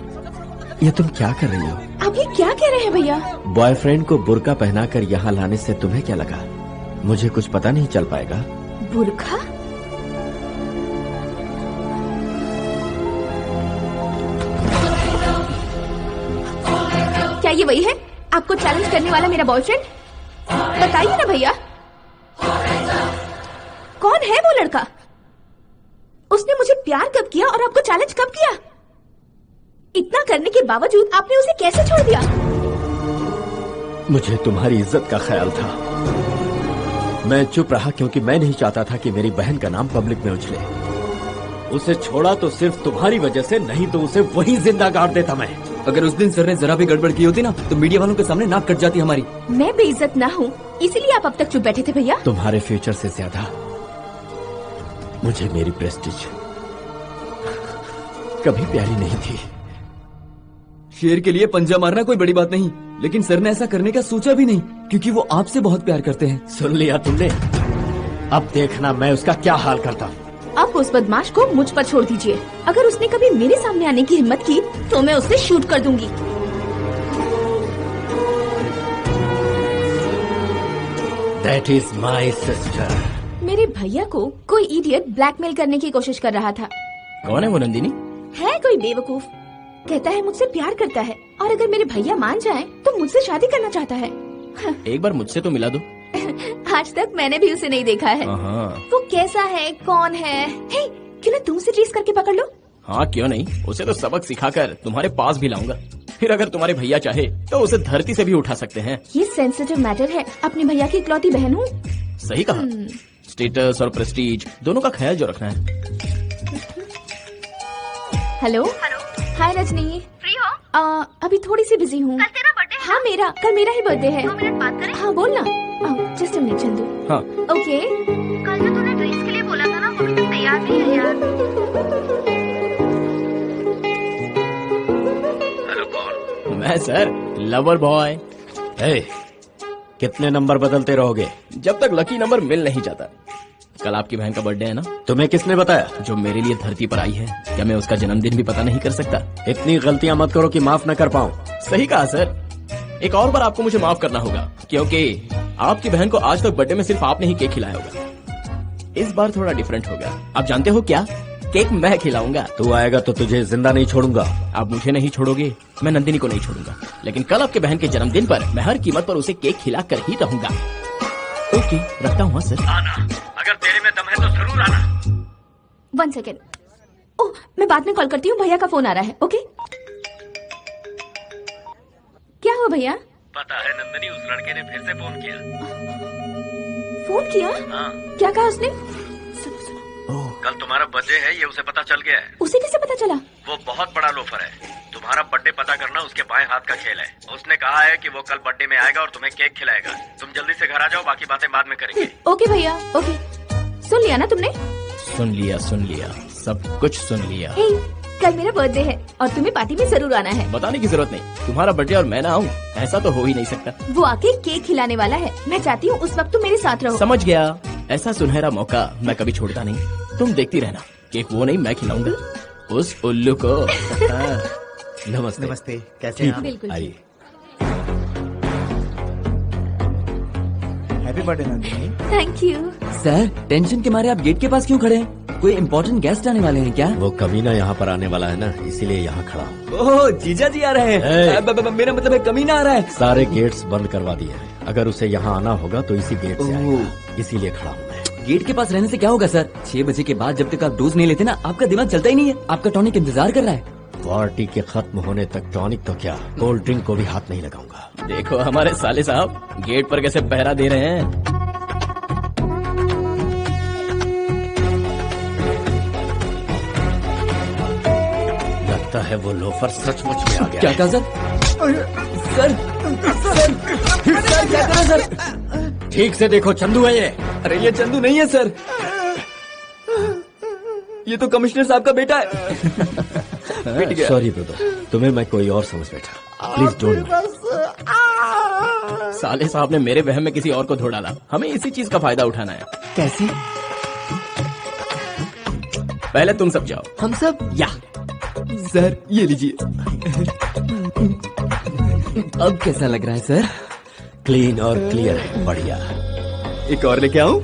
ये तुम क्या कर रही हो? आप ये क्या कह रहे हैं भैया? बॉयफ्रेंड को बुर्का पहनाकर यहाँ लाने से तुम्हें क्या लगा? मुझे कुछ पता नहीं चल पाएगा? बुर्का? क्या ये वही है आपको चैलेंज करने वाला मेरा बॉयफ्रेंड? बताइए ना भैया, कौन है वो लड़का? उसने मुझे प्यार कब किया और आपको चैलेंज कब किया? इतना करने के बावजूद आपने उसे कैसे छोड़ दिया? मुझे तुम्हारी इज्जत का ख्याल था। मैं चुप रहा क्योंकि मैं नहीं चाहता था कि मेरी बहन का नाम पब्लिक में उछले। उसे छोड़ा तो सिर्फ तुम्हारी वजह से, नहीं तो उसे वहीं जिंदा गाड़ देता मैं। अगर उस दिन सर ने जरा भी गड़बड़ की होती ना तो मीडिया वालों के सामने नाक कट जाती हमारी। मैं बेइज्जत ना हूँ इसीलिए आप अब तक चुप बैठे थे भैया? तुम्हारे फ्यूचर से ज्यादा मुझे मेरी प्रेस्टीज कभी प्यारी नहीं थी। शेर के लिए पंजा मारना कोई बड़ी बात नहीं, लेकिन सर ने ऐसा करने का सोचा भी नहीं क्योंकि वो आपसे बहुत प्यार करते हैं। सुन लिया तुमने? अब देखना मैं उसका क्या हाल करता हूँ। आप उस बदमाश को मुझ पर छोड़ दीजिए। अगर उसने कभी मेरे सामने आने की हिम्मत की तो मैं उसे शूट कर दूंगी। That is my sister. मेरे भैया को कोई इडियट ब्लैकमेल करने की कोशिश कर रहा था। कौन है वो नंदिनी? है कोई बेवकूफ, कहता है मुझसे प्यार करता है और अगर मेरे भैया मान जाएं तो मुझसे शादी करना चाहता है। एक बार मुझसे तो मिला दो। आज तक मैंने भी उसे नहीं देखा है। वो कैसा है, कौन है? हे, क्यों ना तुमसे ट्रेस करके पकड़ लो? हाँ क्यों नहीं, उसे तो सबक सिखाकर तुम्हारे पास भी लाऊंगा। फिर अगर तुम्हारे भैया चाहे तो उसे धरती से भी उठा सकते हैं। ये सेंसिटिव मैटर है, अपने भैया की इकलौती बहन हूँ। सही कहा। स्टेटस और प्रेस्टीज दोनों का ख्याल जो रखना है। हेलो हाय रजनी, फ्री हो? अभी थोड़ी सी बिजी हूँ। कल तेरा बर्थडे है? हाँ मेरा, कल मेरा ही बर्थडे है। 2 मिनट बात करें? हाँ बोल ना। Just a minute Chandu. हाँ ओके। कल जो तूने ड्रेस के लिए बोला था ना वो अभी तक तैयार नहीं है यार। हेलो कौन? मैं सर, लवर बॉय। कितने नंबर बदलते रहोगे जब तक लकी नंबर मिल नहीं जाता। कल आपकी बहन का बर्थडे है ना? तुम्हें किसने बताया? जो मेरे लिए धरती पर आई है। क्या मैं उसका जन्मदिन भी पता नहीं कर सकता? इतनी गलतियां मत करो कि माफ न कर पाऊं। सही कहा सर। एक और बार आपको मुझे माफ करना होगा क्योंकि आपकी बहन को आज तक बर्थडे में सिर्फ आपने ही केक खिलाया होगा। इस बार थोड़ा डिफरेंट होगा। आप जानते हो क्या? केक मैं खिलाऊंगा। तू आएगा तो तुझे जिंदा नहीं छोड़ूंगा। आप मुझे नहीं छोड़ोगे, मैं नंदिनी को नहीं छोड़ूंगा। लेकिन कल आपके बहन के जन्मदिन पर मैं हर कीमत पर उसे केक खिला कर ही रहूंगा। ओके, रखता हूँ सर। आना, अगर तेरे में दम है तो जरूर आना। 1 सेकेंड। ओह, मैं बाद में कॉल करती हूँ, भैया का फोन आ रहा है। ओके। क्या हुआ भैया? पता है नंदिनी, उस लड़के ने फिर से फोन किया। फोन किया? हाँ। क्या कहा उसने? कल तुम्हारा बर्थडे है ये उसे पता चल गया है। उसे कैसे पता चला? वो बहुत बड़ा लोफर है। तुम्हारा बर्थडे पता करना उसके बाएं हाथ का खेल है। उसने कहा है कि वो कल बर्थडे में आएगा और तुम्हें केक खिलाएगा। तुम जल्दी से घर आ जाओ, बाकी बातें बाद में करेंगे। ओके भैया, ओके। सुन लिया ना तुमने? सुन लिया, सब कुछ सुन लिया। हे, कल मेरा बर्थडे है और तुम्हें पार्टी में जरूर आना है। बताने की जरूरत नहीं। तुम्हारा बर्थडे और मैं ना आऊँ, ऐसा तो हो ही नहीं सकता। वो आके केक खिलाने वाला है। मैं चाहती हूँ उस वक्त तुम मेरे साथ रहो। समझ गया। ऐसा सुनहरा मौका मैं कभी छोड़ता नहीं। तुम देखती रहना। केक वो नहीं, मैं खिलाऊंगा उस उल्लू को। नमस्ते। नमस्ते, कैसे हैं आप? बिल्कुल। आइए। Happy birthday Nandini. Thank you. Sir, tension के मारे आप गेट के पास क्यों खड़े हैं? कोई इम्पोर्टेंट गेस्ट आने वाले हैं क्या? वो कमीना यहाँ पर आने वाला है ना, इसीलिए यहाँ खड़ा हूँ। ओह, जीजा जी आ रहे हैं। मेरा मतलब है कमीना आ रहा है। सारे गेट्स बंद करवा दिए हैं। अगर उसे यहाँ आना होगा तो इसी गेट से आएगा, इसीलिए खड़ा हूँ मैं। गेट के पास रहने से क्या होगा सर? 6 बजे के बाद जब तक आप डोज नहीं लेते ना, आपका दिमाग चलता ही नहीं है। आपका टॉनिक इंतजार कर रहा है। पार्टी के खत्म होने तक टॉनिक तो क्या, कोल्ड ड्रिंक को भी हाथ नहीं लगाऊंगा। देखो हमारे साले साहब गेट पर कैसे पहरा दे रहे हैं। लगता है वो लोफर सचमुच में आ गया। क्या कहा सर? सर क्या कहा सर? ठीक से देखो, चंदू है ये। अरे ये चंदू नहीं है सर, ये तो कमिश्नर साहब का बेटा है। Sorry brother. तुम्हें मैं कोई और समझ बैठा। Please don't. साले साहब ने मेरे वहम में किसी और को धो डाला। हमें इसी चीज का फायदा उठाना है। कैसे? पहले तुम सब जाओ। हम सब? या सर ये लीजिए। अब कैसा लग रहा है सर? क्लीन और क्लियर है, बढ़िया। एक और लेके आऊं?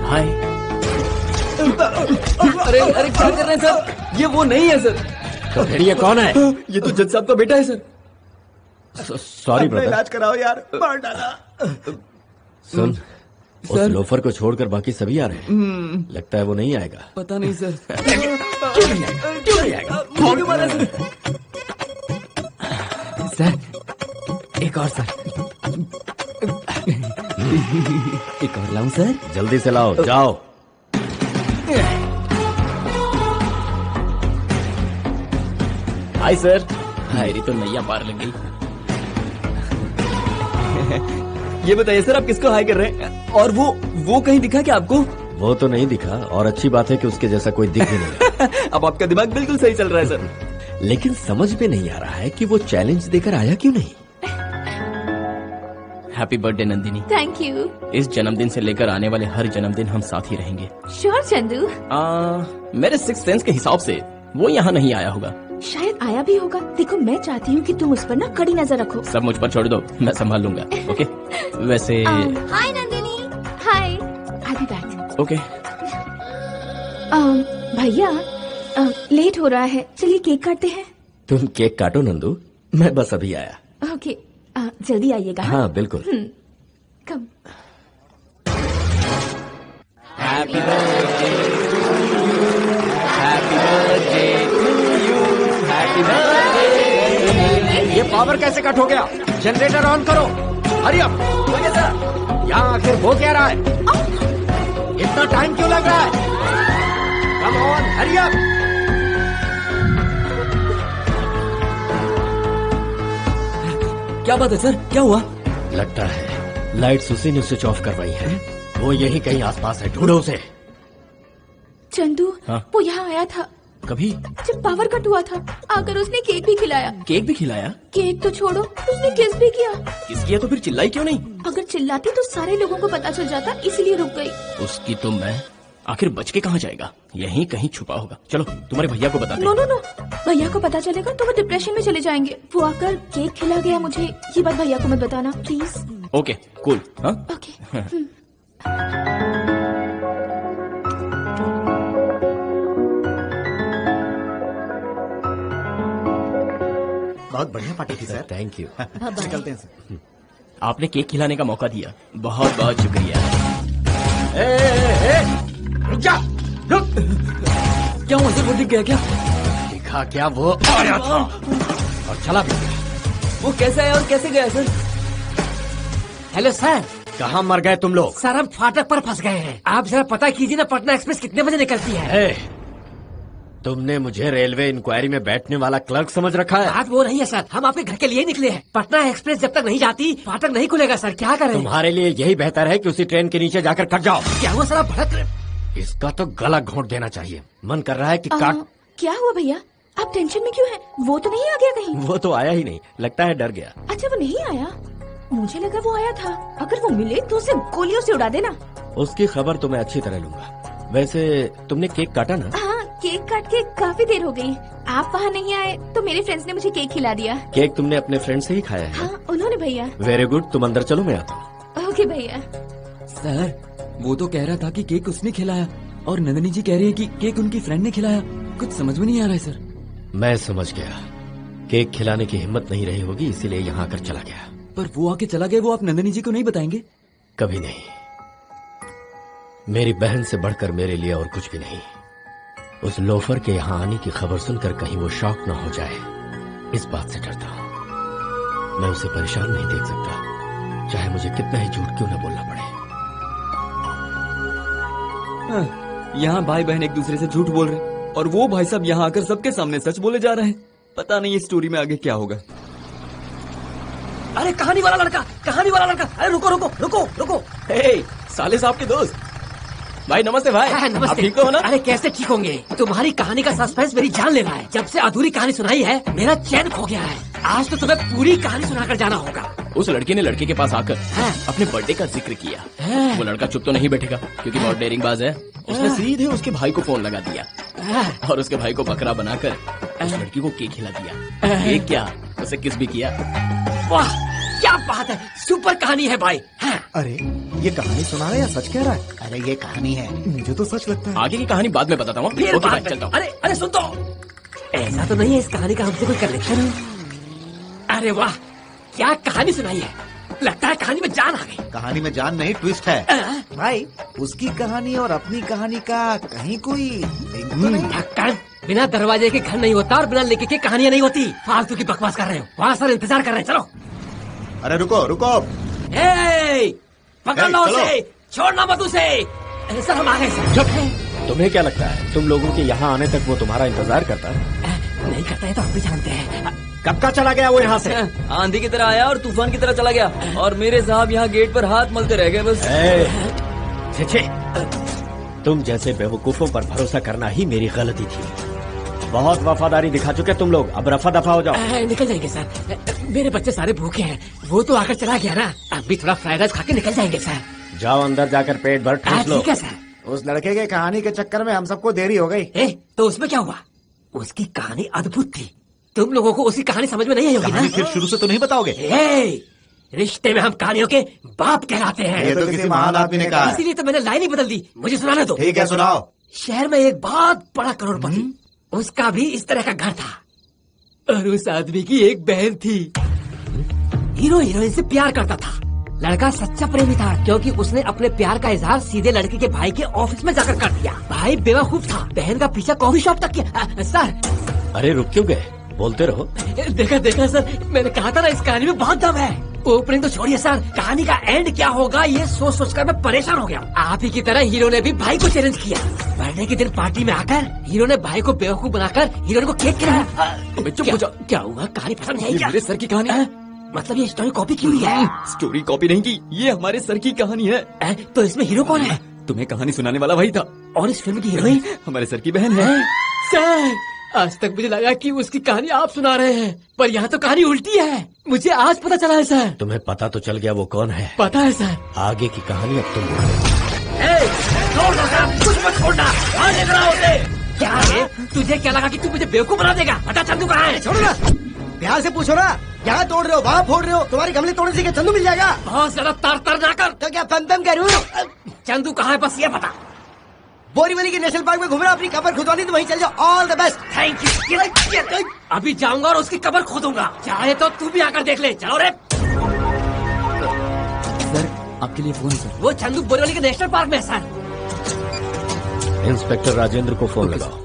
हाय। अरे अरे क्या कर रहे हैं सर? ये वो नहीं है सर। तो फिर ये कौन है? ये तो जज साहब का बेटा है सर। Sorry brother. इलाज कराओ यार, मार डाला। सुन, उस लोफर को छोड़कर बाकी सभी आ रहे हैं। लगता है वो नहीं आएगा। पता नहीं सर। क्यों नहीं आएगा? क्यों नहीं आएगा? क्यों मारा सर? सर एक और सर। एक और लाऊं सर? जल्दी से लाओ, जाओ। Hi sir. मेरी तो नैया पार लग गई। ये बताइए सर, आप किसको हाय कर रहे हैं? और वो कहीं दिखा क्या आपको? वो तो नहीं दिखा, और अच्छी बात है कि उसके जैसा कोई दिख ही नहीं। अब आपका दिमाग बिल्कुल सही चल रहा है सर। लेकिन समझ में नहीं आ रहा है कि वो चैलेंज देकर आया क्यों नहीं। Happy birthday Nandini. Thank you. इस जन्मदिन से लेकर आने वाले हर जन्मदिन हम साथ ही रहेंगे। श्योर चंदू। मेरे सिक्स सेंस के हिसाब से वो यहाँ नहीं आया होगा। शायद आया भी होगा। देखो मैं चाहती हूँ कि तुम उस पर ना कड़ी नजर रखो। सब मुझ पर छोड़ दो, मैं संभाल लूंगा। ओके? वैसे हाय नंदिनी। हाय, आई बी बैक। ओके। भैया लेट हो रहा है, चलिए केक काटते हैं। तुम केक काटो नंदू, मैं बस अभी आया। ओके, जल्दी आइएगा। हाँ बिल्कुल। Come. Happy birthday to you, happy birthday. ये पावर कैसे कट हो गया? जनरेटर ऑन करो, हरी अप। यहाँ आखिर हो क्या रहा है? इतना टाइम क्यों लग रहा है? Come on, hurry up. क्या बात है सर, क्या हुआ? लगता है लाइट्स उसी ने स्विच ऑफ करवाई है। वो यही कहीं आसपास है, ढूंढो उसे। चंदू, हाँ? वो यहाँ आया था कभी? जब पावर कट हुआ था। आकर उसने केक भी खिलाया। केक भी खिलाया? केक तो छोड़ो, उसने किस भी किया। किस किया? तो फिर चिल्लाई क्यों नहीं? अगर चिल्लाती तो सारे लोगों को पता चल जाता, इसलिए रुक गई। उसकी तो मैं आखिर बच के कहाँ जाएगा? यहीं कहीं छुपा होगा। चलो तुम्हारे भैया को बताते नो नो नो, भैया को पता चलेगा तो वो डिप्रेशन में चले जाएंगे। वो आकर केक खिला गया मुझे, ये बात भैया को मत बताना प्लीज। Okay cool. हाँ ओके। बहुत बढ़िया पार्टी थी सर। Thank you. निकलते हैं सर। आपने केक खिलाने का मौका दिया, बहुत बहुत शुक्रिया। रुक जा, रुक। क्या हुआ सर, वो दिख गया क्या? दिखा क्या? वो आया था और चला भी गया। वो कैसे आया और कैसे गया सर? Hello sir. कहाँ मर गए तुम लोग? सर हम फाटक पर फंस गए हैं। आप जरा पता कीजिए ना, पटना एक्सप्रेस कितने बजे निकलती है? तुमने मुझे रेलवे इंक्वायरी में बैठने वाला क्लर्क समझ रखा है? बात वो नहीं है सर, हम आपके घर के लिए निकले हैं। पटना एक्सप्रेस जब तक नहीं जाती फाटक नहीं खुलेगा सर, क्या करें? तुम्हारे लिए यही बेहतर है कि उसी ट्रेन के नीचे जाकर कट जाओ। क्या हुआ सर, आप भड़क रहे? इसका तो गला घोंट देना चाहिए। मन कर रहा है कि काट। क्या हुआ भैया, आप टेंशन में क्यों हैं? वो तो नहीं आ गया कहीं? वो तो आया ही नहीं, लगता है डर गया। अच्छा वो नहीं आया, मुझे लगा वो आया था। अगर वो मिले तो उसे गोलियों से उड़ा देना। उसकी खबर तो मैं अच्छी तरह लूंगा। वैसे तुमने केक काटा ना? हाँ, केक काट के काफी देर हो गई। आप वहाँ नहीं आए तो मेरे फ्रेंड्स ने मुझे केक खिला दिया। केक तुमने अपने फ्रेंड से ही खाया है? हाँ उन्होंने भैया। वेरी गुड, तुम अंदर चलो, मैं आता हूँ। ओके भैया। सर वो तो कह रहा था कि केक उसने खिलाया और नंदिनी जी कह रही है कि केक उनकी फ्रेंड ने खिलाया। कुछ समझ में नहीं आ रहा है सर। मैं समझ गया, केक खिलाने की हिम्मत नहीं रही होगी इसीलिए यहाँ आकर चला गया। पर वो आके चला गया, वो आप नंदिनी जी को नहीं बताएंगे? कभी नहीं। मेरी बहन से बढ़कर मेरे लिए और कुछ भी नहीं। उस लोफर के यहाँ आने की खबर सुनकर कहीं वो शॉक न हो जाए, इस बात से डरता हूँ। मैं उसे परेशान नहीं देख सकता, चाहे मुझे कितना ही झूठ क्यों न बोलना पड़े। यहाँ भाई बहन एक दूसरे से झूठ बोल रहे और वो भाई साहब यहाँ आकर सबके सामने सच बोले जा रहे हैं। पता नहीं इस स्टोरी में आगे क्या होगा। अरे कहानी वाला लड़का, कहानी वाला लड़का, अरे रुको रुको रुको रुको। हे, साले साहब के दोस्त, भाई नमस्ते भाई। आप नमस्ते। ठीक हो ना? अरे कैसे ठीक होंगे, तुम्हारी कहानी का सस्पेंस मेरी जान ले रहा है। जब से अधूरी कहानी सुनाई है मेरा चैन खो गया है। आज तो तुम्हें पूरी कहानी सुनाकर जाना होगा। उस लड़की ने लड़के के पास आकर अपने बर्थडे का जिक्र किया। वो लड़का चुप तो नहीं बैठेगा क्योंकि बहुत डेयरिंग बाज है। उसने सीधे उसके भाई को फोन लगा दिया और उसके भाई को बकरा बनाकर उस लड़की को केक खिला दिया। केक क्या, उसे किस भी किया। वाह क्या बात है, सुपर कहानी है भाई। अरे ये कहानी सुना रहा है या सच कह रहा है? अरे ये कहानी है, मुझे तो सच लगता है। आगे की कहानी बाद में बताता हूँ। फिर ओके बाद भाई में। चलता हूँ। अरे अरे सुन तो, ऐसा तो नहीं है इस कहानी का हमसे कोई कनेक्शन है? अरे वाह क्या कहानी सुनाई है, लगता है कहानी में जान आ गई। कहानी में जान नहीं, ट्विस्ट है भाई। उसकी कहानी और अपनी कहानी का कहीं कोई लिंक तो नहीं? ढक्कन, बिना दरवाजे के घर नहीं होता और बिना लेके के कहानियां नहीं होती। फालतू की बकवास कर रहे हो, वहाँ सर इंतजार कर रहे हैं। चलो। अरे रुको रुको, पकड़ लो उसे, छोड़ना मत उसे। अरे सर हम आ गए सर। तुम्हें क्या लगता है तुम लोगों के यहाँ आने तक वो तुम्हारा इंतजार करता है? नहीं करता है तो हम भी जानते हैं। कब का चला गया वो यहाँ से? आंधी की तरह आया और तूफान की तरह चला गया और मेरे साहब यहाँ गेट पर हाथ मलते रह गए बस। छे छे, तुम जैसे बेवकूफों पर भरोसा करना ही मेरी गलती थी। बहुत वफादारी दिखा चुके तुम लोग, अब रफा दफा हो जाओ। निकल जाएंगे सर, मेरे बच्चे सारे भूखे हैं। वो तो आकर चला गया ना, अब भी थोड़ा फ्राइड राइस खा के निकल जाएंगे सर। जाओ अंदर जाकर पेट भर ठूस लो। ठीक है सर। उस लड़के के कहानी के चक्कर में हम सबको देरी हो गई। तो उसमें क्या हुआ? उसकी कहानी अद्भुत थी। तुम लोगों को उसकी कहानी समझ में नहीं आई होगी ना? फिर शुरू से तो नहीं बताओगे? रिश्ते में हम कहानियों के बाप कहलाते हैं। ये तो किसी महान आदमी ने कहा है। इसीलिए तो मैंने लाइन ही बदल दी। मुझे सुनाने दो। ठीक है सुनाओ। शहर में एक बहुत बड़ा करोड़पति, उसका भी इस तरह का घर था और उस आदमी की एक बहन थी। हीरो हीरोइन से प्यार करता था। लड़का सच्चा प्रेमी था क्योंकि उसने अपने प्यार का इजहार सीधे लड़के के भाई के ऑफिस में जाकर कर दिया। भाई बेवकूफ था, बहन का पीछा कॉफी शॉप तक किया। सर अरे रुक क्यों गए, बोलते रहो। देखा सर, मैंने कहा था ना इस कहानी में बहुत दम है। ओपनिंग तो छोड़िए सर, कहानी का एंड क्या होगा ये सोच सोचकर मैं परेशान हो गया। आप ही की तरह हीरो ने भी भाई को चैलेंज किया। बर्थडे के दिन पार्टी में आकर हीरो ने भाई को बेवकूफ बनाकर हीरोइन को केक खिलाया। चुप हो जाओ। क्या हुआ, कहानी पसंद नहीं आई क्या? मेरे सर की कहानी है। मतलब ये स्टोरी कॉपी की हुई है? स्टोरी कॉपी नहीं की, ये हमारे सर की कहानी है। तो इसमें हीरो कौन है? तुम्हें कहानी सुनाने वाला वही था। और इस फिल्म की हीरोइन हमारे सर की बहन है। सर आज तक मुझे लगा कि उसकी कहानी आप सुना रहे हैं, पर यहाँ तो कहानी उल्टी है। मुझे आज पता चला है सर। तुम्हें पता तो चल गया वो कौन है? पता है सर। आगे की कहानी अब तुम छोड़ दो सर, कुछ मत छोड़ना। आज लेकर आओ उसे। क्या है, तुझे क्या लगा कि तू मुझे बेवकूफ बना देगा? बता चंदू कहाँ है? छोड़ो ना, प्यार से पूछो ना। यहाँ तोड़ रहे हो, वहाँ फोड़ रहे हो, तुम्हारी गमले तोड़ने से क्या चंदू मिल जाएगा? बहुत ज्यादा तर ना कर। तो क्या पम करूँ? चंदू कहाँ है बस ये बता। बोरीवली के नेशनल पार्क में घूम रहा, अपनी कब्र खुदवानी तो वहीं चल जाओ। All the best. Thank you. अभी जाऊंगा और उसकी कब्र खोदूंगा, चाहे तो तू भी आकर देख ले। चलो रे। सर आपके लिए फोन सर। वो चंदू बोरीवली के नेशनल पार्क में है सर। इंस्पेक्टर राजेंद्र को फोन लगाओ।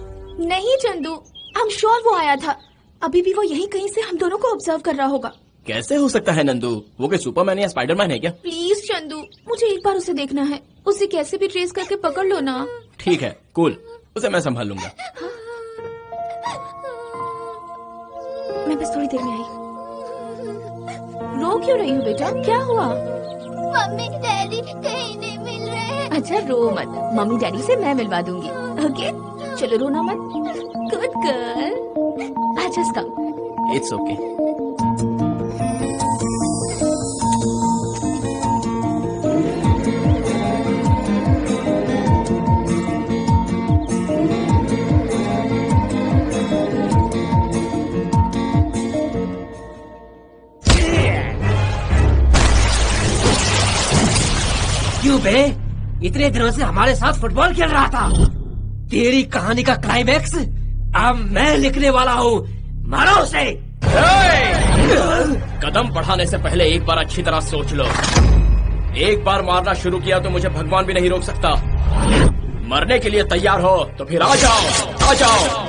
नहीं चंदू, आई एम श्योर वो आया था। अभी भी वो यहीं कहीं से हम दोनों को ऑब्जर्व कर रहा होगा। कैसे हो सकता है नंदू, वो कोई सुपरमैन या स्पाइडरमैन है क्या? प्लीज चंदू, मुझे एक बार उसे देखना है। उसे कैसे भी ट्रेस करके पकड़ लो ना। ठीक है कूल, उसे मैं संभाल लूंगा। मैं बस थोड़ी देर में आई। रो क्यों रही हो बेटा, क्या हुआ? मम्मी डैडी कहीं नहीं मिल रहे हैं। अच्छा रो मत, मम्मी डैडी से मैं मिलवा दूंगी। ओके चलो रोना मत। Good girl. Just come. It's okay. क्यों बे, इतने दिनों से हमारे साथ फुटबॉल खेल रहा था। तेरी कहानी का क्लाइमैक्स अब मैं लिखने वाला हूँ। मारो उसे। कदम बढ़ाने से पहले एक बार अच्छी तरह सोच लो। एक बार मारना शुरू किया तो मुझे भगवान भी नहीं रोक सकता। मरने के लिए तैयार हो तो फिर आ जाओ, आ जाओ।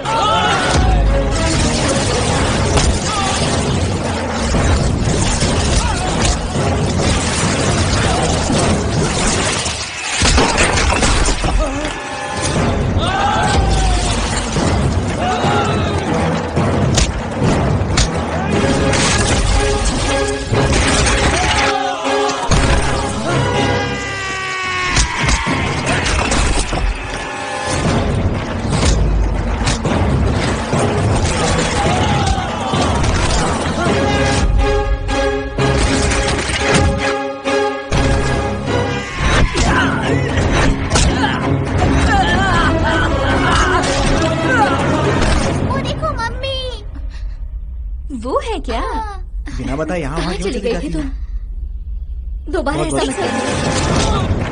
बिना बताए यहाँ वहाँ कहाँ क्यों चली चली गई थी जाती है? तुम? दोबारा बहुत ऐसा मत करना।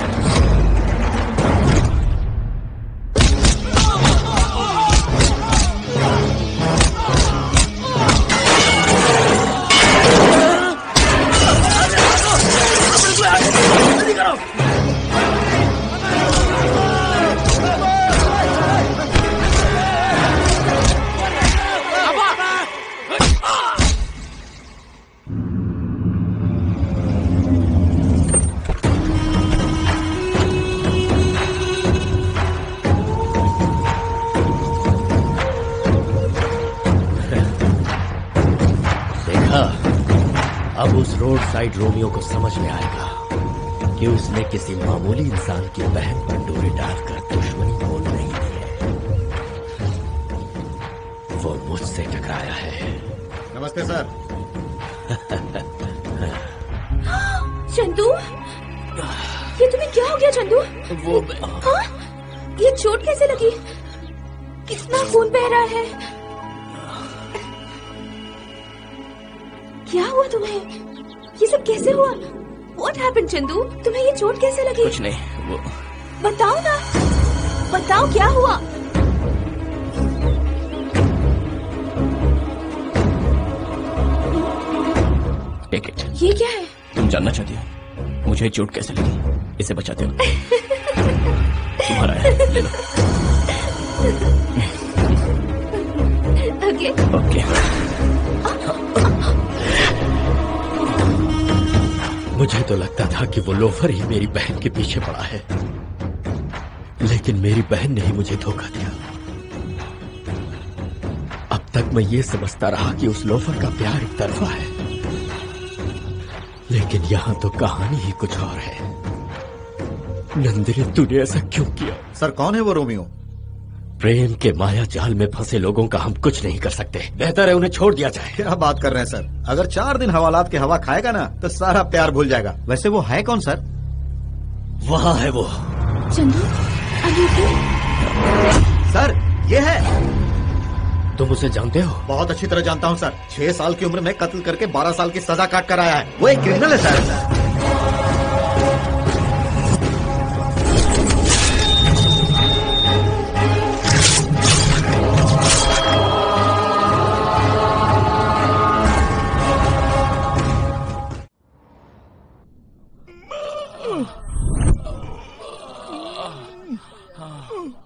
अब उस रोड साइड रोमियो को समझ में आएगा कि उसने किसी मामूली इंसान की बहन पर डोरे डालकर दुश्मनी मोल नहीं दी है, वो मुझसे टकराया है। नमस्ते सर। चंदू, ये तुम्हें क्या हो गया चंदू? वो हाँ? ये चोट कैसे लगी? कितना खून बह रहा है? क्या हुआ तुम्हें? ये सब कैसे हुआ? What happened Chandu? तुम्हें ये चोट कैसे लगी? कुछ नहीं, वो बताओ ना, बताओ क्या हुआ? Take it. ये क्या है? तुम जानना चाहती हो मुझे चोट कैसे लगी? इसे बचाते हो। तुम्हारा है, ले लो। Okay okay. मुझे तो लगता था कि वो लोफर ही मेरी बहन के पीछे पड़ा है, लेकिन मेरी बहन ने ही मुझे धोखा दिया। अब तक मैं ये समझता रहा कि उस लोफर का प्यार एक तरफा है, लेकिन यहां तो कहानी ही कुछ और है। नंदिनी, तूने ऐसा क्यों किया? सर कौन है वो रोमियो? प्रेम के माया जाल में फंसे लोगों का हम कुछ नहीं कर सकते। बेहतर है उन्हें छोड़ दिया जाए। क्या बात कर रहे हैं सर? अगर 4 दिन हवालात के हवा खाएगा ना तो सारा प्यार भूल जाएगा। वैसे वो है कौन सर? वहाँ है वो। चंदू, सर ये है। तुम उसे जानते हो? बहुत अच्छी तरह जानता हूँ सर। 6 साल की उम्र में कत्ल करके 12 साल की सजा काट कर आया है। वो एक क्रिमिनल है सर।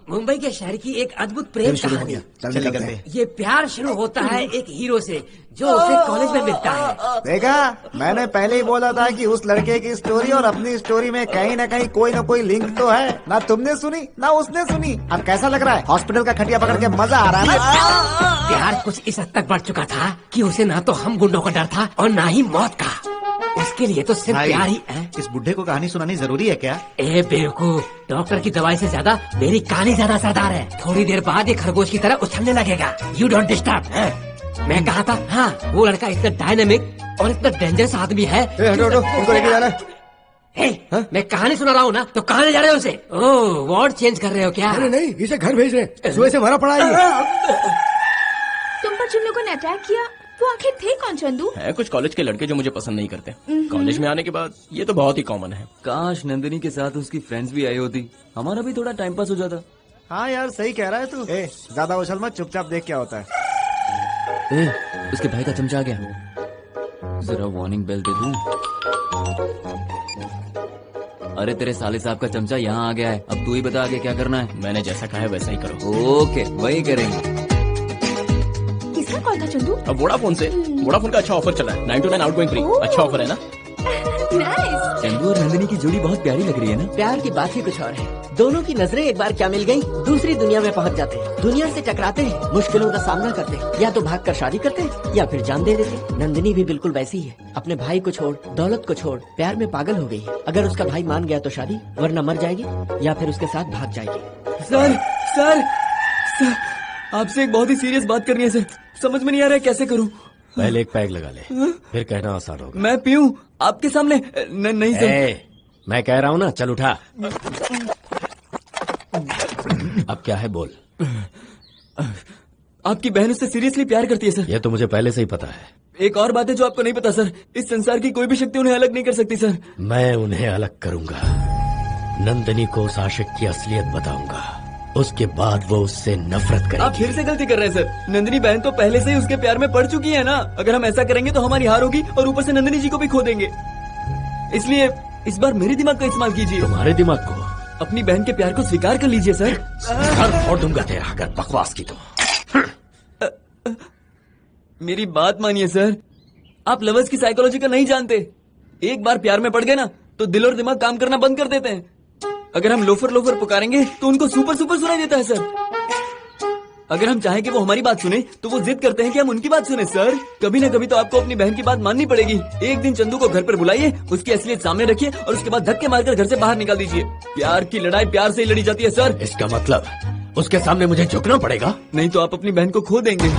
मुंबई के शहर की एक अद्भुत प्रेम कहानी। ये प्यार शुरू होता है एक हीरो से जो उसे कॉलेज में मिलता है। देखा, मैंने पहले ही बोला था कि उस लड़के की स्टोरी और अपनी स्टोरी में कहीं न कहीं कोई न कोई लिंक तो है। ना तुमने सुनी ना उसने सुनी। अब कैसा लग रहा है? हॉस्पिटल का खटिया पकड़ के मजा आ रहा है ना? प्यार कुछ इस हद तक बढ़ चुका था कि उसे ना तो हम गुंडों का डर था और ना ही मौत का। उसके लिए तो सिर्फ प्यार ही है। इस बुढ़े को कहानी सुनानी जरूरी है क्या? ए बेवकूफ, डॉक्टर की दवाई से ज्यादा मेरी कहानी ज्यादा असरदार है। थोड़ी देर बाद ये खरगोश की तरह उछलने लगेगा। You don't disturb. मैं कहा था, हाँ वो लड़का इतना डायनेमिक और इतना डेंजरस आदमी है। हटो हटो, इनको लेके जाना। मैं कहानी सुना रहा हूँ ना, तो कहाँ ले जा रहे हो उसे? ओह, वार्ड चेंज कर रहे हो क्या? अरे नहीं, इसे घर भेज रहे हैं। सुबह से मारा पड़ा है। तुम पर जिन लोगों ने अटैक किया वो आखिर थे कौन चंदू? है कुछ कॉलेज के लड़के जो मुझे पसंद नहीं करते। कॉलेज में आने के बाद ये तो बहुत ही कॉमन है। काश नंदिनी के साथ उसकी फ्रेंड्स भी आई होती, हमारा भी थोड़ा टाइम पास हो जाता। हाँ यार, सही कह रहा है तू। ज्यादा उछल मत, चुपचाप देख क्या होता है। उसके भाई का चमचा आ गया। जरा वार्निंग बेल दे दूं। अरे तेरे साले साहब का चमचा यहाँ आ गया है। अब तू ही बता आगे क्या करना है। मैंने जैसा कहा है वैसा ही करो। ओके, वही करेंगे। किसका कॉल था चंदू? अब वोडाफोन से। वोडाफोन का अच्छा ऑफर चला है, 9 to 9 आउटगोइंग फ्री। अच्छा ऑफर है ना? नाइस। चंदू और नंदिनी की जोड़ी बहुत प्यारी लग रही है ना? प्यार की बात ही कुछ और है। दोनों की नजरें एक बार क्या मिल गई, दूसरी दुनिया में पहुंच जाते हैं। दुनिया से टकराते हैं, मुश्किलों का सामना करते हैं, या तो भागकर शादी करते हैं या फिर जान दे देते। नंदिनी भी बिल्कुल वैसी ही है। अपने भाई को छोड़, दौलत को छोड़, प्यार में पागल हो गई है। अगर उसका भाई मान गया तो शादी, वरना मर जाएगी या फिर उसके साथ भाग जाएगी। सर सर सर, आपसे एक बहुत ही सीरियस बात करनी है सर। समझ में नहीं आ रहा है कैसे करूं। पहले एक पैग लगा ले, फिर कहना आसान होगा। मैं पीऊं आपके सामने? नहीं सर। मैं कह रहा हूँ ना, चल उठा। अब क्या है बोल। आपकी बहन उससे सीरियसली प्यार करती है सर। ये तो मुझे पहले से ही पता है। एक और बात है जो आपको नहीं पता सर, इस संसार की कोई भी शक्ति उन्हें अलग नहीं कर सकती सर। मैं उन्हें अलग करूंगा। नंदिनी को उस आशिक की असलियत बताऊंगा, उसके बाद वो उससे नफरत करेगी। आप फिर से गलती कर रहे हैं सर। नंदिनी बहन तो पहले से ही उसके प्यार में पड़ चुकी है ना। अगर हम ऐसा करेंगे तो हमारी हार होगी और ऊपर से नंदिनी जी को भी खो देंगे। इसलिए इस बार मेरे दिमाग का इस्तेमाल कीजिए। तुम्हारे दिमाग को? अपनी बहन के प्यार को स्वीकार कर लीजिए सर। घर फोड़ दूंगा तेरा अगर बकवास की तो। मेरी बात मानिए सर, आप लवर्स की साइकोलॉजी का नहीं जानते। एक बार प्यार में पड़ गए ना तो दिल और दिमाग काम करना बंद कर देते हैं। अगर हम लोफर लोफर पुकारेंगे तो उनको सुपर सुपर सुनाई देता है सर। अगर हम चाहें कि वो हमारी बात सुने तो वो जिद करते हैं कि हम उनकी बात सुने सर। कभी ना कभी तो आपको अपनी बहन की बात माननी पड़ेगी। एक दिन चंदू को घर पर बुलाइए, उसकी असलियत सामने रखिए और उसके बाद धक्के मारकर घर से बाहर निकाल दीजिए। प्यार की लड़ाई प्यार से ही लड़ी जाती है सर। इसका मतलब उसके सामने मुझे झुकना पड़ेगा? नहीं तो आप अपनी बहन को खो देंगे।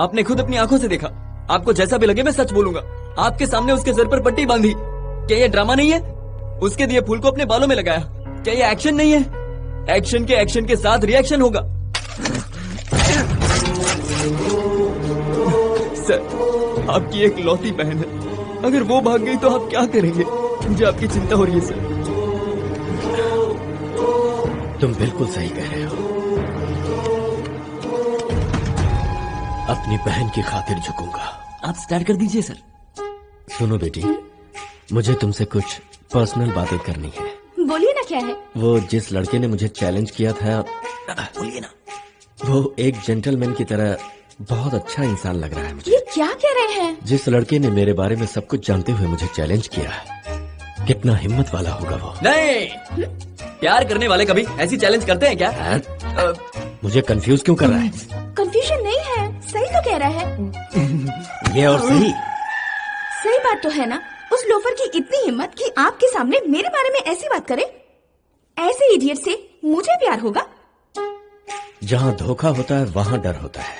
आपने खुद अपनी आंखों से देखा। आपको जैसा भी लगे मैं सच बोलूंगा। आपके सामने उसके सर पर पट्टी बांधी। क्या ये ड्रामा नहीं है? उसके दिए फूल को अपने बालों में लगाया। क्या ये एक्शन नहीं है? एक्शन के साथ रिएक्शन होगा। सर, आपकी एक लौती बहन है, अगर वो भाग गई तो आप क्या करेंगे? मुझे आपकी चिंता हो रही है सर। तुम बिल्कुल सही कह रहे हो। अपनी बहन की खातिर झुकूंगा। आप स्टार्ट कर दीजिए सर। सुनो बेटी, मुझे तुमसे कुछ पर्सनल बातें करनी है। बोलिए ना, क्या है? वो जिस लड़के ने मुझे चैलेंज किया था, बोलिए ना। वो एक जेंटलमैन की तरह बहुत अच्छा इंसान लग रहा है मुझे। ये क्या कह रहे हैं? जिस लड़के ने मेरे बारे में सब कुछ जानते हुए मुझे चैलेंज किया, कितना हिम्मत वाला होगा वो। नहीं, प्यार करने वाले कभी ऐसी चैलेंज करते हैं क्या? मुझे कंफ्यूज क्यों कर रहा है? कंफ्यूजन नहीं है, सही तो कह रहा है। ये और सही बात तो है ना। उस लोफर की इतनी हिम्मत कि आपके सामने मेरे बारे में ऐसी बात करे। ऐसे इडियट से मुझे प्यार होगा? जहाँ धोखा होता है वहाँ डर होता है,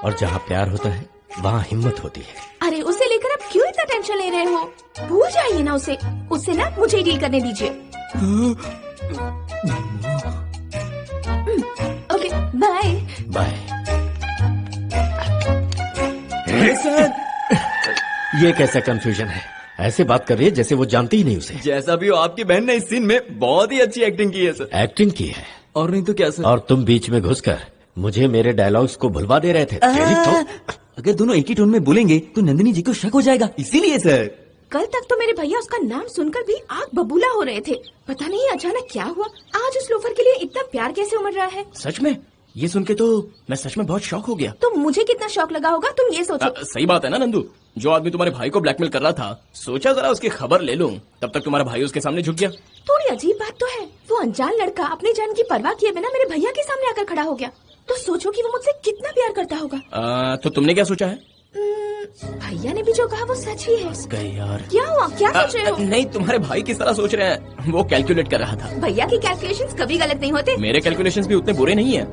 और जहाँ प्यार होता है वहाँ हिम्मत होती है। अरे उसे लेकर आप क्यों इतना टेंशन ले रहे हो? भूल जाइए ना उसे। उससे ना मुझे डील करने दीजिए। Okay, bye bye. सर, ये कैसा कंफ्यूजन है? ऐसे बात कर रही है जैसे वो जानती ही नहीं उसे। जैसा भी हो, आपकी बहन ने इस सीन में बहुत ही अच्छी एक्टिंग की है सर। एक्टिंग की है? और नहीं तो क्या सर। और तुम बीच में घुसकर मुझे मेरे डायलॉग्स को भुलवा दे रहे थे। तो अगर दोनों एक ही टोन में बोलेंगे तो नंदिनी जी को शक हो जाएगा, इसीलिए सर। कल तक तो मेरे भैया उसका नाम सुनकर भी आग बबूला हो रहे थे। पता नहीं अचानक क्या हुआ, आज उस लोफर के लिए इतना प्यार कैसे उमड़ रहा है? सच में? ये सुन के तो मैं सच में बहुत शॉक हो गया। तो मुझे कितना शौक लगा होगा, तुम ये सोचो। सही बात है ना नंदू, जो आदमी तुम्हारे भाई को ब्लैकमेल कर रहा था, सोचा जरा उसकी खबर ले लूं, तब तक तुम्हारा भाई उसके सामने झुक गया। थोड़ी अजीब बात तो है। वो अनजान लड़का अपनी जान की परवाह किए बिना मेरे भैया के सामने आकर खड़ा हो गया। तो सोचो कि वो मुझसे कितना प्यार करता होगा। तो तुमने क्या सोचा है? भैया ने भी जो कहा वो सच ही है। गए यार। क्या हुआ, क्या सोच रहे हो? नहीं, तुम्हारे भाई किस तरह सोच रहे हैं, वो कैलकुलेट कर रहा था। भैया की कैलकुलेशंस कभी गलत नहीं होते। मेरे कैलकुलेशंस भी उतने बुरे नहीं है।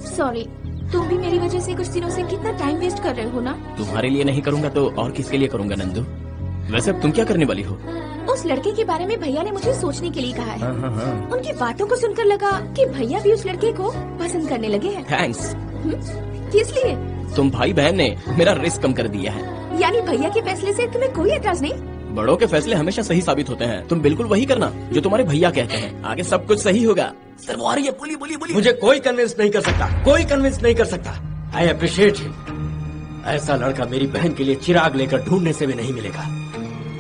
सॉरी, तुम भी मेरी वजह से कुछ दिनों से कितना टाइम वेस्ट कर रहे हो ना। तुम्हारे लिए नहीं करूंगा तो और किसके लिए करूंगा नंदू? वैसे अब तुम क्या करने वाली हो? उस लड़के के बारे में भैया ने मुझे सोचने के लिए कहा है। हाँ। उनकी बातों को सुनकर लगा कि भैया भी उस लड़के को पसंद करने लगे हैं। थैंक्स। किस लिए? तुम भाई बहन ने मेरा रिस्क कम कर दिया है। यानी भैया के फैसले से तुम्हें कोई एतराज नहीं? बड़ों के फैसले हमेशा सही साबित होते हैं। तुम बिल्कुल वही करना जो तुम्हारे भैया कहते हैं, आगे सब कुछ सही होगा। सर वो आ रही है, बोलिए। मुझे कोई कन्विंस नहीं कर सकता, कोई कन्विंस नहीं कर सकता। I appreciate him. ऐसा लड़का मेरी बहन के लिए चिराग लेकर ढूंढने से भी नहीं मिलेगा।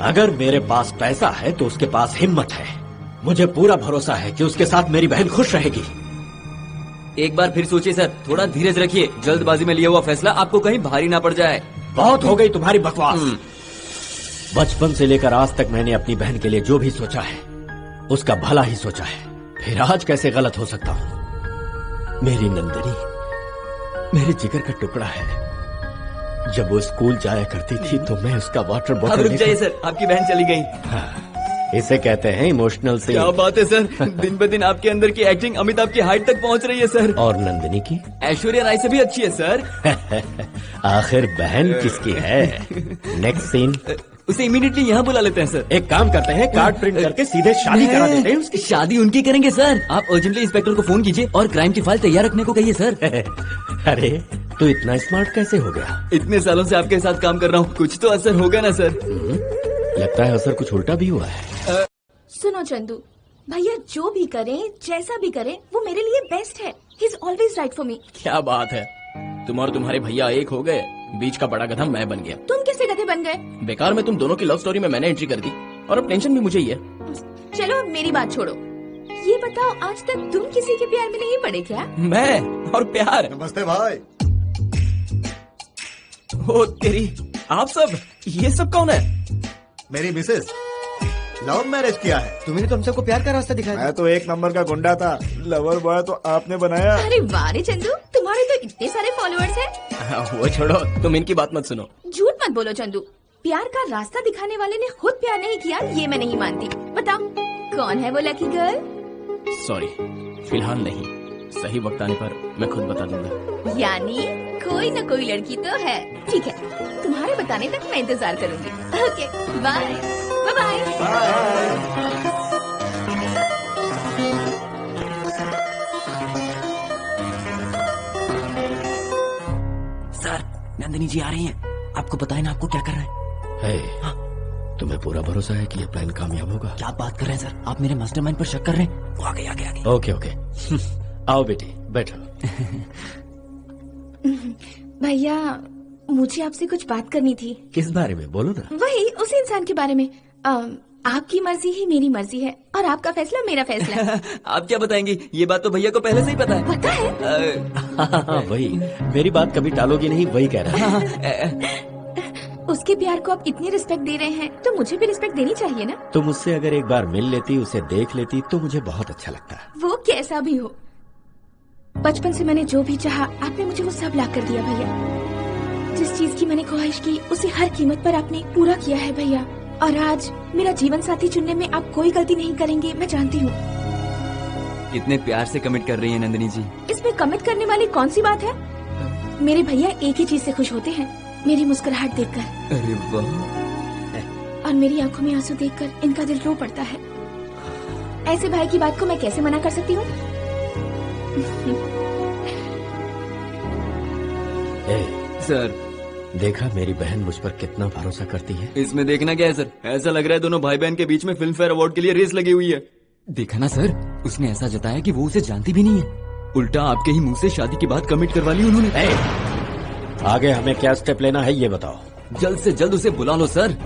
अगर मेरे पास पैसा है तो उसके पास हिम्मत है। मुझे पूरा भरोसा है कि उसके साथ मेरी बहन खुश रहेगी। एक बार फिर सोचिए सर, थोड़ा धीरज रखिए। जल्दबाजी में लिया हुआ फैसला आपको कहीं भारी ना पड़ जाए। बहुत हो गई तुम्हारी बकवास। बचपन से लेकर आज तक मैंने अपनी बहन के लिए जो भी सोचा है उसका भला ही सोचा है, फिर आज कैसे गलत हो सकता हूँ? मेरी नंदिनी मेरे जिगर का टुकड़ा है। जब वो स्कूल जाया करती थी तो मैं उसका वाटर बॉटल। रुक जाइए सर, आपकी बहन चली गई। हाँ, इसे कहते हैं इमोशनल सीन। क्या बात है सर, दिन ब दिन आपके अंदर की एक्टिंग अमिताभ की हाइट तक पहुंच रही है सर। और नंदिनी की? ऐश्वर्या राय से भी अच्छी है सर। आखिर बहन किसकी है? Next scene. उसे इमीडिएटली यहाँ बुला लेते हैं सर। एक काम करते हैं, कार्ड प्रिंट करके सीधे शादी करा देते हैं उसकी। शादी उनकी करेंगे सर। आप अर्जेंटली इंस्पेक्टर को फोन कीजिए और क्राइम की फाइल तैयार रखने को कहिए सर। अरे तू इतना स्मार्ट कैसे हो गया? इतने सालों से आपके साथ काम कर रहा हूँ, कुछ तो असर होगा ना सर। लगता है असर कुछ उल्टा भी हुआ है। सुनो चंदू, भैया जो भी करें, जैसा भी करें, वो मेरे लिए बेस्ट है। He is always right for me. क्या बात है, तुम और तुम्हारे भैया एक हो गए, बीच का बड़ा गधा मैं बन गया। तुम कैसे गधे बन गए? बेकार में तुम दोनों की लव स्टोरी में मैंने एंट्री कर दी और अब टेंशन भी मुझे ही है। चलो अब मेरी बात छोड़ो, ये बताओ आज तक तुम किसी के प्यार में नहीं पड़े क्या? मैं और प्यार? नमस्ते भाई। ओ तेरी, आप सब, ये सब कौन है? मेरी मिसेस, लव मैरिज किया है। तुमने तो हम सबको प्यार का रास्ता दिखाया। मैं तो एक नंबर का गुंडा था, लवर बॉय तो आपने बनाया। अरे वाह रे चंदू, तुम्हारे तो इतने सारे फॉलोअर्स हैं। वो छोड़ो, तुम इनकी बात मत सुनो। झूठ मत बोलो चंदू, प्यार का रास्ता दिखाने वाले ने खुद प्यार नहीं किया, ये मैं नहीं मानती। बताओ कौन है वो लकी गर्ल? सॉरी, फिलहाल नहीं, सही वक्त आने पर मैं खुद बता दूंगा। यानी कोई न कोई लड़की तो है। ठीक है, तुम्हारे बताने तक मैं इंतजार करूंगी। Okay bye bye bye. Sir, Nandini ji आ रही हैं। आपको पता है ना आपको क्या करना है? तुम्हें पूरा भरोसा है कि ये प्लान कामयाब होगा? क्या बात कर रहे हैं सर, आप मेरे मास्टरमाइंड पर शक कर रहे हैं? वो आगे आगे आगे। ओके ओके आओ बेटी बैठो। भैया मुझे आपसे कुछ बात करनी थी। किस बारे में, बोलो ना। वही उसी इंसान के बारे में। आपकी मर्जी ही मेरी मर्जी है और आपका फैसला मेरा फैसला है। आप क्या बताएंगी, ये बात तो भैया को पहले से ही पता है। पता है? वही, मेरी बात कभी टालोगी नहीं, वही कह रहा है। उसके प्यार को आप इतनी रिस्पेक्ट दे रहे हैं तो मुझे भी रिस्पेक्ट देनी चाहिए ना। तुम उससे अगर एक बार मिल लेती, उसे देख लेती तो मुझे बहुत अच्छा लगता। वो कैसा भी हो, बचपन से मैंने जो भी चाहा आपने मुझे वो सब ला कर दिया भैया। जिस चीज की मैंने ख्वाहिश की उसे हर कीमत पर आपने पूरा किया है भैया। और आज मेरा जीवन साथी चुनने में आप कोई गलती नहीं करेंगे, मैं जानती हूँ। कितने प्यार से कमिट कर रही है नंदिनी जी। इसमें कमिट करने वाली कौन सी बात है? मेरे भैया एक ही चीज से खुश होते हैं, मेरी मुस्कुराहट देखकर। अरे वाह। और मेरी आंखों में आंसू देखकर इनका दिल रो पड़ता है। ऐसे भाई की बात को मैं कैसे मना कर सकती हूँ? सर, देखा मेरी बहन मुझ पर कितना भरोसा करती है। इसमें देखना क्या है सर, ऐसा लग रहा है दोनों भाई बहन के बीच में फिल्म फेयर अवार्ड के लिए रेस लगी हुई है। देखा ना सर, उसने ऐसा जताया कि वो उसे जानती भी नहीं है, उल्टा आपके ही मुंह से शादी की बात कमिट करवा ली उन्होंने। आगे हमें क्या स्टेप लेना है ये बताओ। जल्द से जल्द उसे बुला लो सर।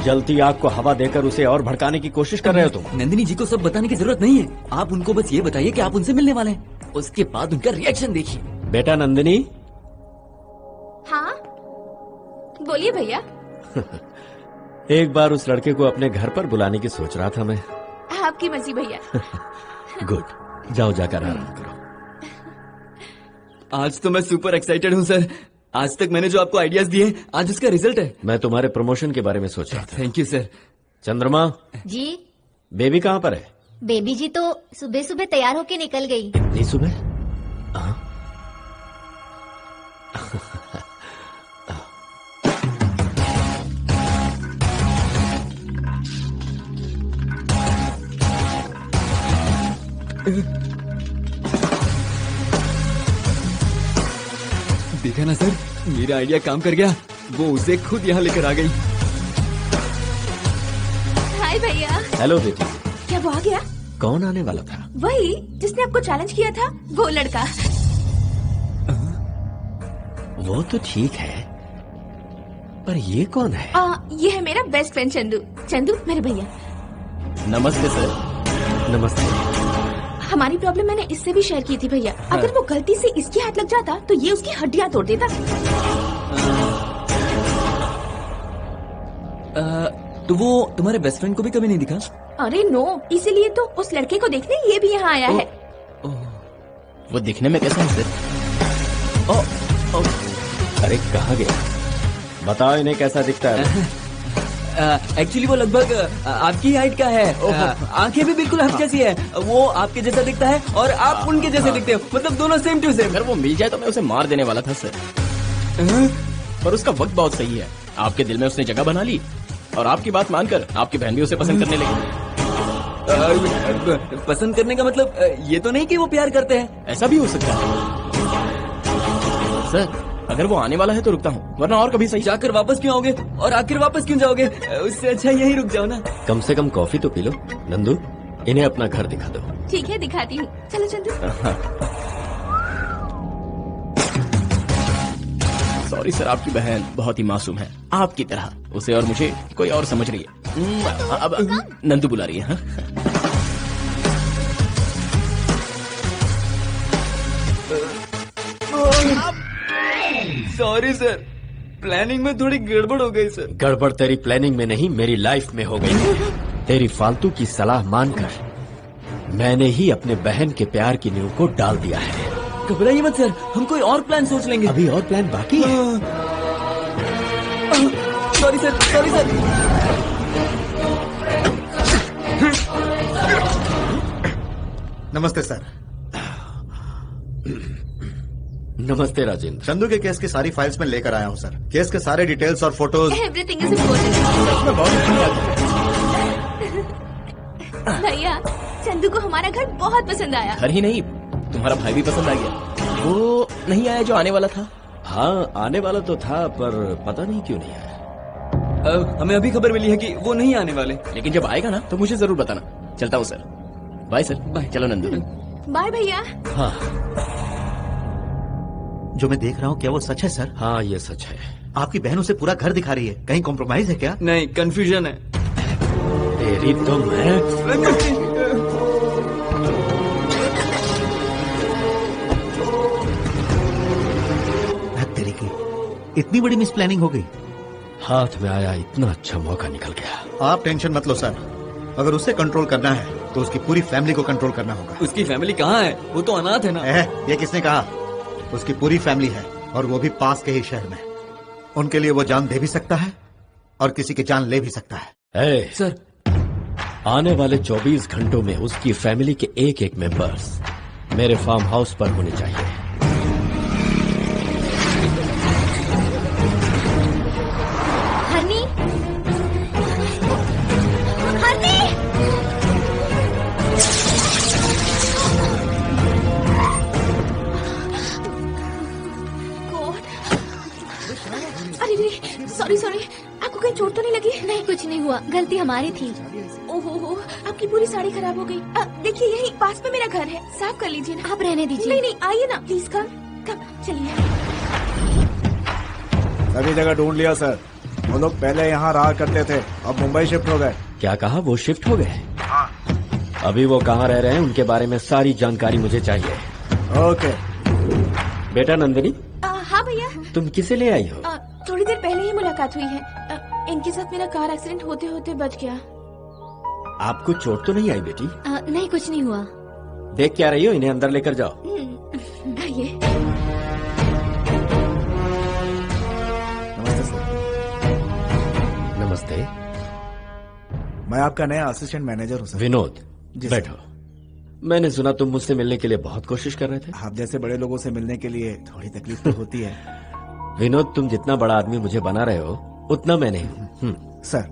जलती आग को हवा देकर उसे और भड़काने की कोशिश कर रहे हो तुम। नंदिनी जी को सब बताने की जरूरत नहीं है, आप उनको बस ये बताइए कि आप उनसे मिलने वाले हैं, उसके बाद उनका रिएक्शन देखिए। बेटा नंदिनी। हाँ बोलिए भैया। एक बार उस लड़के को अपने घर पर बुलाने की सोच रहा था मैं। आपकी मर्जी भैया। गुड, जाओ जाकर आराम करो। आज तो मैं सुपर एक्साइटेड हूँ सर। आज तक मैंने जो आपको आइडियाज दिए, आज उसका रिजल्ट है। मैं तुम्हारे प्रमोशन के बारे में सोच रहा था। Thank you sir. चंद्रमा जी। बेबी कहाँ पर है? बेबी जी तो सुबह सुबह तैयार होके निकल गई। इतनी सुबह? देखा ना सर, मेरा आइडिया काम कर गया, वो उसे खुद यहाँ लेकर आ गई। हाय भैया। हेलो बेटी। क्या वो आ गया? कौन आने वाला था? वही जिसने आपको चैलेंज किया था, वो लड़का। वो तो ठीक है, पर ये कौन है? ये है मेरा बेस्ट फ्रेंड चंदू। चंदू मेरे भैया। नमस्ते सर। नमस्ते। हमारी प्रॉब्लम मैंने इससे भी शेयर की थी भैया। अगर वो गलती से इसके हाथ लग जाता तो ये उसकी हड्डियां तोड़ देता। तो वो तुम्हारे बेस्ट फ्रेंड को भी कभी नहीं दिखा? अरे नो, इसीलिए तो उस लड़के को देखने ये भी यहाँ आया है। वो दिखने में कैसा है सर? अरे कहाँ गया? बताओ इन्हें कैसा दिखता है? एक्चुअली वो लगभग आपकी हाइट का है, आंखें भी बिल्कुल आप जैसी है, वो आपके जैसा दिखता है और आप उनके जैसे दिखते हो, मतलब दोनों सेम टू सेम। अगर वो मिल जाए तो मैं उसे मार देने वाला था सर, पर उसका वक्त बहुत सही है। आपके दिल में उसने जगह बना ली और आपकी बात मानकर आपकी बहन भी उसे पसंद करने लगी। पसंद करने का मतलब ये तो नहीं कि वो प्यार करते हैं, ऐसा भी हो सकता है। सर अगर वो आने वाला है तो रुकता हूँ, वरना और कभी सही। जाकर वापस क्यों आओगे और आखिर वापस क्यों जाओगे? उससे अच्छा यहीं रुक जाओ ना। कम से कम कॉफी तो पी लो। नंदू, इन्हें अपना घर दिखा दो। ठीक है, दिखाती हूँ। चलो चंदू। सॉरी सर, आपकी बहन बहुत ही मासूम है, आपकी तरह। उसे और मुझे कोई और समझ रही है। अब नंदू बुला रही है। हाँ? सॉरी सर, प्लानिंग में थोड़ी गड़बड़ हो गई सर। गड़बड़ तेरी प्लानिंग में नहीं, मेरी लाइफ में हो गई। तेरी फालतू की सलाह मानकर मैंने ही अपने बहन के प्यार की नींव को डाल दिया है। घबराइए मत सर, हम कोई और प्लान सोच लेंगे। अभी और प्लान बाकी है। Sorry sir, sorry sir. नमस्ते सर। नमस्ते राजेंद्र। चंदू के केस की सारी फाइल्स में लेकर आया हूँ सर। केस के सारे डिटेल्स और फोटोज। Everything is important. भैया, चंदू को हमारा घर बहुत पसंद आया। घर ही नहीं, तुम्हारा भाई भी पसंद आ गया। वो नहीं आया जो आने वाला था? हाँ, आने वाला तो था, पर पता नहीं क्यों नहीं आया। हमें अभी खबर मिली है कि वो नहीं आने वाले। लेकिन जब आएगा ना तो मुझे जरूर बताना। चलता हूँ सर। Bye sir. बाय। चलो नंदू। बाय भैया। हाँ, जो मैं देख रहा हूँ क्या वो सच है सर? हाँ ये सच है। आपकी बहन उसे पूरा घर दिखा रही है, कहीं कॉम्प्रोमाइज है क्या? नहीं, कंफ्यूजन है। तेरी तो मैं तेरी की इतनी बड़ी मिस प्लानिंग हो गई। हाथ में आया इतना अच्छा मौका निकल गया। आप टेंशन मत लो सर, अगर उसे कंट्रोल करना है तो उसकी पूरी फैमिली को कंट्रोल करना होगा। उसकी फैमिली कहाँ है? वो तो अनाथ है ना। ये किसने कहा? उसकी पूरी फैमिली है, और वो भी पास के ही शहर में। उनके लिए वो जान दे भी सकता है और किसी की जान ले भी सकता है। सर, आने वाले 24 घंटों में उसकी फैमिली के एक एक मेंबर्स मेरे फार्म हाउस पर होने चाहिए। हनी, हनी, अरे सॉरी सॉरी, आपको कहीं चोट तो नहीं लगी? नहीं, कुछ नहीं हुआ, गलती हमारी थी। ओहो, आपकी पूरी साड़ी खराब हो गई। देखिए यही पास में मेरा घर है, साफ कर लीजिए ना। आप रहने दीजिए। नहीं नहीं, आइए ना प्लीज। कम चलिए। सभी जगह ढूंढ लिया सर। वो लोग पहले यहाँ रहा करते थे, अब मुंबई शिफ्ट हो गए। क्या कहा? वो शिफ्ट हो गए? अभी वो कहाँ रह रहे हैं उनके बारे में सारी जानकारी मुझे चाहिए। ओके। बेटा नंदिनी। हाँ भैया। तुम किसे ले आई हो? थोड़ी देर पहले ही मुलाकात हुई है। इनके साथ मेरा कार एक्सीडेंट होते होते बच गया। आपको चोट तो नहीं आई बेटी? नहीं, कुछ नहीं हुआ। देख क्या रही हो? इन्हें अंदर लेकर जाओ। आइए। नमस्ते सर। नमस्ते। मैं आपका नया असिस्टेंट मैनेजर हूँ सर। विनोद, बैठो। मैंने सुना तुम मुझसे मिलने के लिए बहुत कोशिश कर रहे थे। आप जैसे बड़े लोगों से मिलने के लिए थोड़ी तकलीफ तो होती है। विनोद, तुम जितना बड़ा आदमी मुझे बना रहे हो उतना मैं नहीं हूँ। सर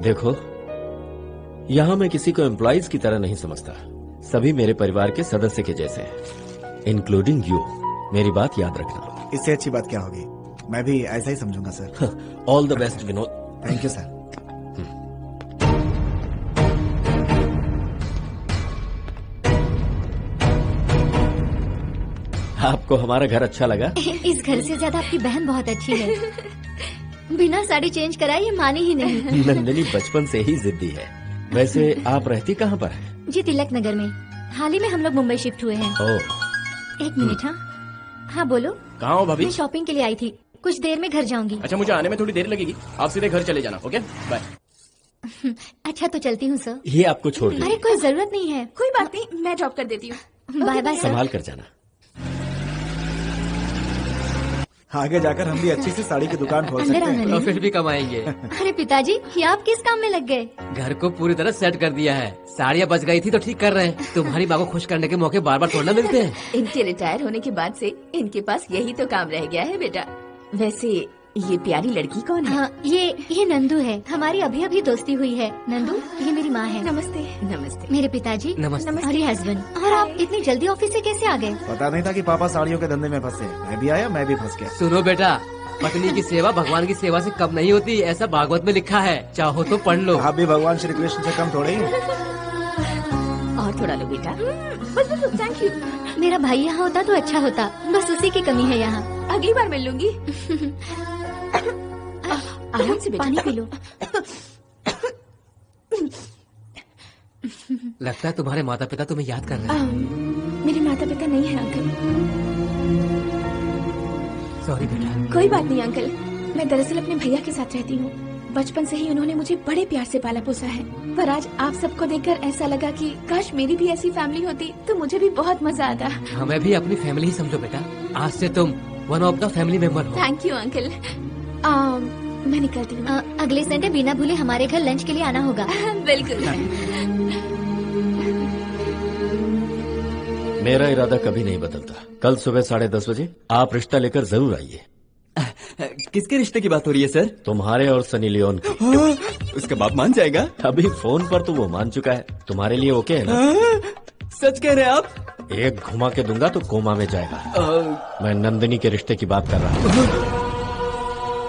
देखो, यहाँ मैं किसी को एम्प्लॉइज की तरह नहीं समझता। सभी मेरे परिवार के सदस्य के जैसे हैं, इंक्लूडिंग यू। मेरी बात याद रखना। इससे अच्छी बात क्या होगी? मैं भी ऐसा ही समझूंगा sir. All the best Vinod. Thank you sir. आपको हमारा घर अच्छा लगा? इस घर से ज्यादा आपकी बहन बहुत अच्छी है। बिना साड़ी चेंज कराए ये मानी ही नहीं। नंदिनी बचपन से ही जिद्दी है। वैसे आप रहती कहाँ पर है? जी, तिलक नगर में। हाल ही में हम लोग मुंबई शिफ्ट हुए हैं। एक मिनट। हाँ बोलो। कहाँ हो भाभी? मैं शॉपिंग के लिए आई थी, कुछ देर में घर जाऊंगी। अच्छा, मुझे आने में थोड़ी देर लगेगी, आप सीधे घर चले जाना। Okay, bye. अच्छा तो चलती हूँ सर। ये आपको छोड़ दे। अरे कोई जरूरत नहीं है। कोई बात नहीं, मैं ड्रॉप कर देती हूँ। Bye bye sir. संभाल कर जाना। आगे जाकर हम भी अच्छी सी साड़ी की दुकान खोल सकते हैं। प्रॉफिट भी कमाएंगे। अरे पिताजी, ये आप किस काम में लग गए? घर को पूरी तरह सेट कर दिया है। साड़ियाँ बच गई थी तो ठीक कर रहे हैं। तुम्हारी माँ को खुश करने के मौके बार बार थोड़ा मिलते हैं। इनके रिटायर होने के बाद से इनके पास यही तो काम रह गया है बेटा। वैसे ये प्यारी लड़की कौन है? हाँ, ये नंदू है। हमारी अभी अभी दोस्ती हुई है। नंदू, ये मेरी माँ है। नमस्ते। नमस्ते। मेरे पिताजी। नमस्ते। और ये हस्बैंड। और आप इतनी जल्दी ऑफिस से कैसे आ गए? पता नहीं था कि पापा साड़ियों के धंधे में फंसे। मैं भी आया, मैं भी फंस गया। सुनो बेटा, पत्नी की सेवा भगवान की सेवा से कम नहीं होती, ऐसा भागवत में लिखा है। चाहो तो पढ़ लो। आप भी भगवान श्री कृष्ण से कम थोड़े ही। और थोड़ा लो बेटा। Thank you. मेरा भाई यहाँ होता तो अच्छा होता, बस उसी की कमी है यहाँ। अगली बार मिल लूंगी। आराम से बेटा। पानी पी लो। लगता है तुम्हारे माता पिता तुम्हें याद कर रहे हैं। मेरे माता पिता नहीं है अंकल। सॉरी बेटा। कोई बात नहीं अंकल, मैं दरअसल अपने भैया के साथ रहती हूँ। बचपन से ही उन्होंने मुझे बड़े प्यार से पाला पोसा है, पर आज आप सबको देखकर ऐसा लगा कि काश मेरी भी ऐसी फैमिली होती तो मुझे भी बहुत मजा आता। हमें भी अपनी फैमिली ही समझो बेटा। आज से तुम one of the family member हो। Thank you uncle. मैं निकलती हूँ। अगले संडे बिना भूले हमारे घर लंच के लिए आना होगा। बिल्कुल। मेरा इरादा कभी नहीं बदलता। कल सुबह 10:30 बजे आप रिश्ता लेकर जरूर आइए। किसके रिश्ते की बात हो रही है सर? तुम्हारे और सनी लियोन की। उसका बाप मान जाएगा? अभी फोन पर तो वो मान चुका है। तुम्हारे लिए ओके है ना? सच कह रहे हैं आप? एक घुमा के दूंगा तो कोमा में जाएगा। मैं नंदिनी के रिश्ते की बात कर रहा हूँ।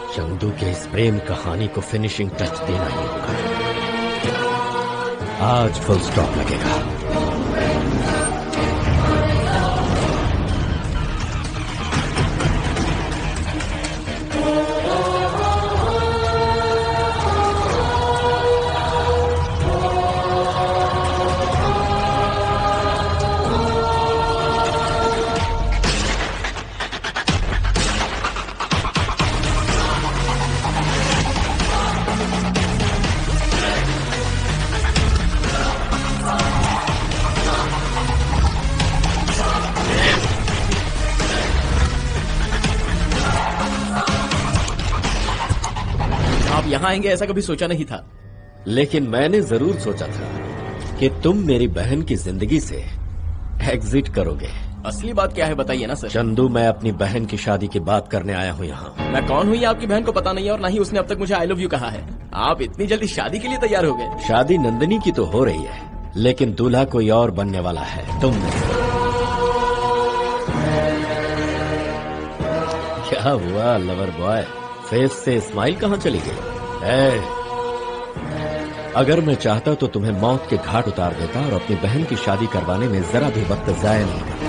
चंदू के इस प्रेम कहानी को फिनिशिंग टच देना ही होगा। आज फुल स्टॉप लगेगा। यहाँ आएंगे ऐसा कभी सोचा नहीं था। लेकिन मैंने जरूर सोचा था कि तुम मेरी बहन की जिंदगी से एग्जिट करोगे। असली बात क्या है बताइए ना सर। चंदू, मैं अपनी बहन की शादी की बात करने आया हूँ यहाँ। मैं कौन हूँ ये आपकी बहन को पता नहीं है और ना ही उसने अब तक मुझे आई लव यू कहा है। आप इतनी जल्दी शादी के लिए तैयार हो गए? शादी नंदिनी की तो हो रही है, लेकिन दूल्हा कोई और बनने वाला है। तुम नहीं। क्या हुआ लवर बॉय? फेस से स्माइल कहाँ चली गई? अगर मैं चाहता तो तुम्हें मौत के घाट उतार देता और अपनी बहन की शादी करवाने में जरा भी वक्त जाया नहीं करता।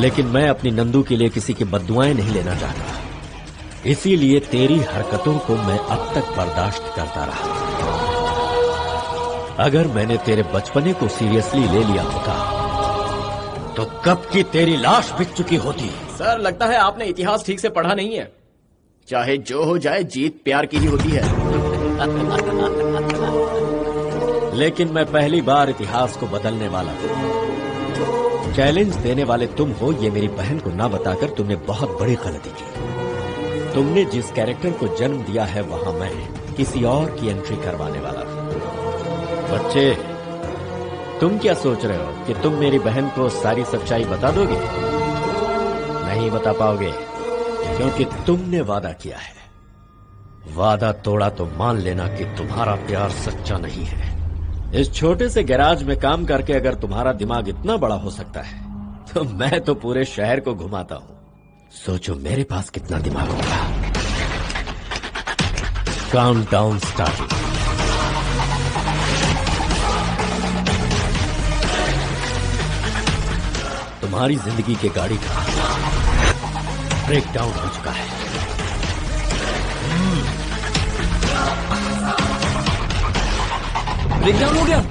लेकिन मैं अपनी नंदू के लिए किसी की बद्दुआएं नहीं लेना चाहता, इसीलिए तेरी हरकतों को मैं अब तक बर्दाश्त करता रहा। अगर मैंने तेरे बचपने को सीरियसली ले लिया होता तो कब की तेरी लाश बिक चुकी होती। सर, लगता है आपने इतिहास ठीक से पढ़ा नहीं है। चाहे जो हो जाए, जीत प्यार की ही होती है। लेकिन मैं पहली बार इतिहास को बदलने वाला हूँ। चैलेंज देने वाले तुम हो, ये मेरी बहन को ना बताकर तुमने बहुत बड़ी गलती की। तुमने जिस कैरेक्टर को जन्म दिया है वहां मैं किसी और की एंट्री करवाने वाला हूँ। बच्चे, तुम क्या सोच रहे हो कि तुम मेरी बहन को सारी सच्चाई बता दोगे? नहीं बता पाओगे, क्योंकि तुमने वादा किया है। वादा तोड़ा तो मान लेना कि तुम्हारा प्यार सच्चा नहीं है। इस छोटे से गैराज में काम करके अगर तुम्हारा दिमाग इतना बड़ा हो सकता है तो मैं तो पूरे शहर को घुमाता हूँ। सोचो मेरे पास कितना दिमाग होगा। Countdown starting. तुम्हारी जिंदगी के गाड़ी का ब्रेक डाउन हो चुका है। ब्रेक डाउन हो गया?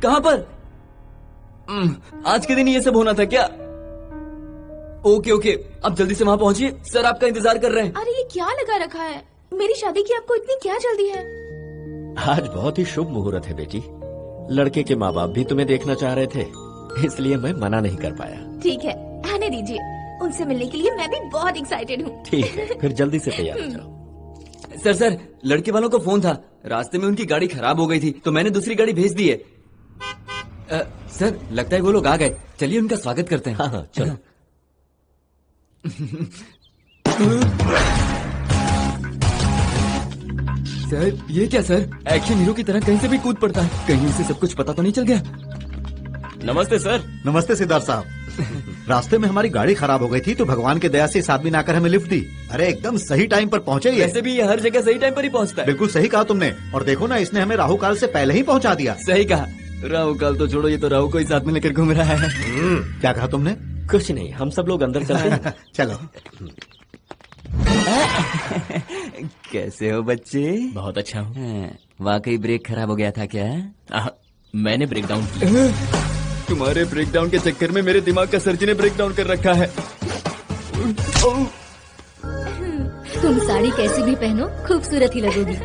कहाँ पर? आज के दिन ये सब होना था क्या? ओके ओके, अब जल्दी से वहाँ पहुँचिए, सर आपका इंतजार कर रहे हैं। अरे ये क्या लगा रखा है? मेरी शादी की आपको इतनी क्या जल्दी है? आज बहुत ही शुभ मुहूर्त है बेटी। लड़के के माँ बाप भी तुम्हें देखना चाह रहे थे, इसलिए मैं मना नहीं कर पाया। ठीक है, आने दीजिए। उनसे मिलने के लिए मैं भी बहुत एक्साइटेड हूँ। ठीक है, फिर जल्दी से तैयार हो जाओ। सर, लड़के वालों का फोन था, रास्ते में उनकी गाड़ी खराब हो गई थी तो मैंने दूसरी गाड़ी भेज दी है। सर, लगता है वो लोग आ गए। चलिए उनका स्वागत करते हैं। हाँ, चलो। सर ये क्या सर, एक्शन हीरो की तरह कहीं से भी कूद पड़ता है, कहीं उसे सब कुछ पता तो नहीं चल गया? नमस्ते सर। नमस्ते सिद्धार्थ साहब। रास्ते में हमारी गाड़ी खराब हो गई थी तो भगवान की दया से इस आदमी ने आकर हमें लिफ्ट दी। अरे एकदम सही टाइम पर पहुंचे ये। वैसे भी ये हर जगह सही टाइम पर ही पहुंचता है। बिल्कुल सही कहा तुमने। और देखो ना, इसने हमें राहु काल से पहले ही पहुंचा दिया। सही कहा। राहु काल तो छोड़ो, ये तो राहु को ही साथ में लेकर घूम रहा है। क्या कहा तुमने? कुछ नहीं, हम सब लोग अंदर चलते हैं। चलो। कैसे हो बच्चे? बहुत अच्छा हूँ। वाकई ब्रेक खराब हो गया था क्या? मैंने ब्रेक डाउन किया। तुम्हारे ब्रेकडाउन के चक्कर में मेरे दिमाग का सर्जन ने ब्रेकडाउन कर रखा है। तुम साड़ी कैसी भी पहनो खूबसूरत ही लगोगी।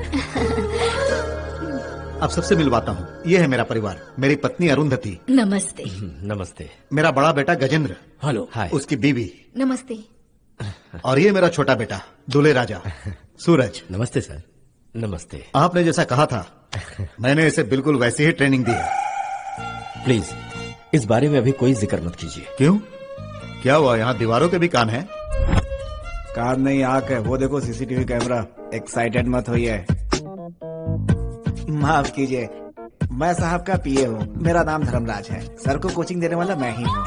अब सबसे मिलवाता हूँ। ये है मेरा परिवार, मेरी पत्नी अरुंधति। नमस्ते। नमस्ते। मेरा बड़ा बेटा गजेंद्र। हेलो। हाय। उसकी बीवी। नमस्ते। और ये मेरा छोटा बेटा दूल्हे राजा सूरज। नमस्ते सर। नमस्ते। आपने जैसा कहा था मैंने इसे बिल्कुल वैसी ही ट्रेनिंग दी है। प्लीज इस बारे में अभी कोई जिक्र मत कीजिए। क्यों? क्या हुआ? यहाँ दीवारों के भी कान हैं? कान नहीं आंख है। वो देखो सीसीटीवी कैमरा। एक्साइटेड मत होइए। माफ कीजिए, मैं साहब का पीए हूँ। मेरा नाम धर्मराज है। सर को कोचिंग देने वाला मैं ही हूँ।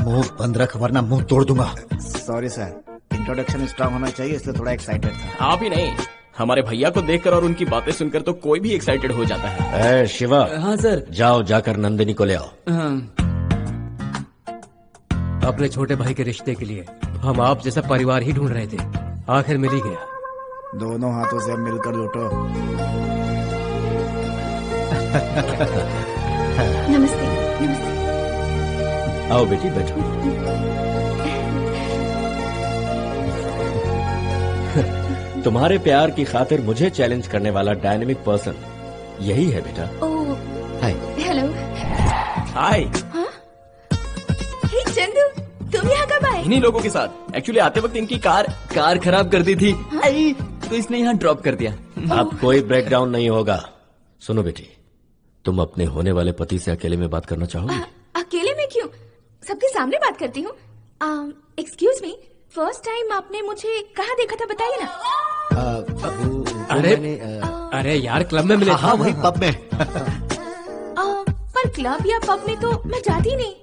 मुंह बंद रख वरना मुंह तोड़ दूंगा। सॉरी सर, इंट्रोडक्शन स्ट्रांग होना चाहिए इसलिए थोड़ा एक्साइटेड था। आप ही नहीं, हमारे भैया को देखकर और उनकी बातें सुनकर तो कोई भी एक्साइटेड हो जाता है। शिवा। हाँ सर। जाओ, जाकर नंदिनी को ले आओ। अपने छोटे भाई के रिश्ते के लिए हम आप जैसा परिवार ही ढूंढ रहे थे, आखिर मिल ही गया। दोनों हाथों से मिलकर लूटो। नमस्ते। नमस्ते। आओ बेटी, बैठो। तुम्हारे प्यार की खातिर मुझे चैलेंज करने वाला डायनेमिक पर्सन यही है बेटा। ओह, हाय। हेलो। हाय। हाँ? हे चंदू, तुम यहाँ कब आए? इन्हीं लोगों के साथ। एक्चुअली आते वक्त इनकी कार खराब कर दी थी। तो इसने यहाँ ड्रॉप कर दिया। अब कोई ब्रेकडाउन नहीं होगा। सुनो बेटी, तुम अपने होने वाले पति से अकेले में बात करना चाहोगी? अकेले में क्यों? सबके सामने बात करती हूँ। एक्सक्यूज मी, फर्स्ट टाइम आपने मुझे कहाँ देखा था बताइए ना। अरे यार, क्लब में मिले। हाँ, वही पब में। पर क्लब या पब में तो मैं जाती नहीं।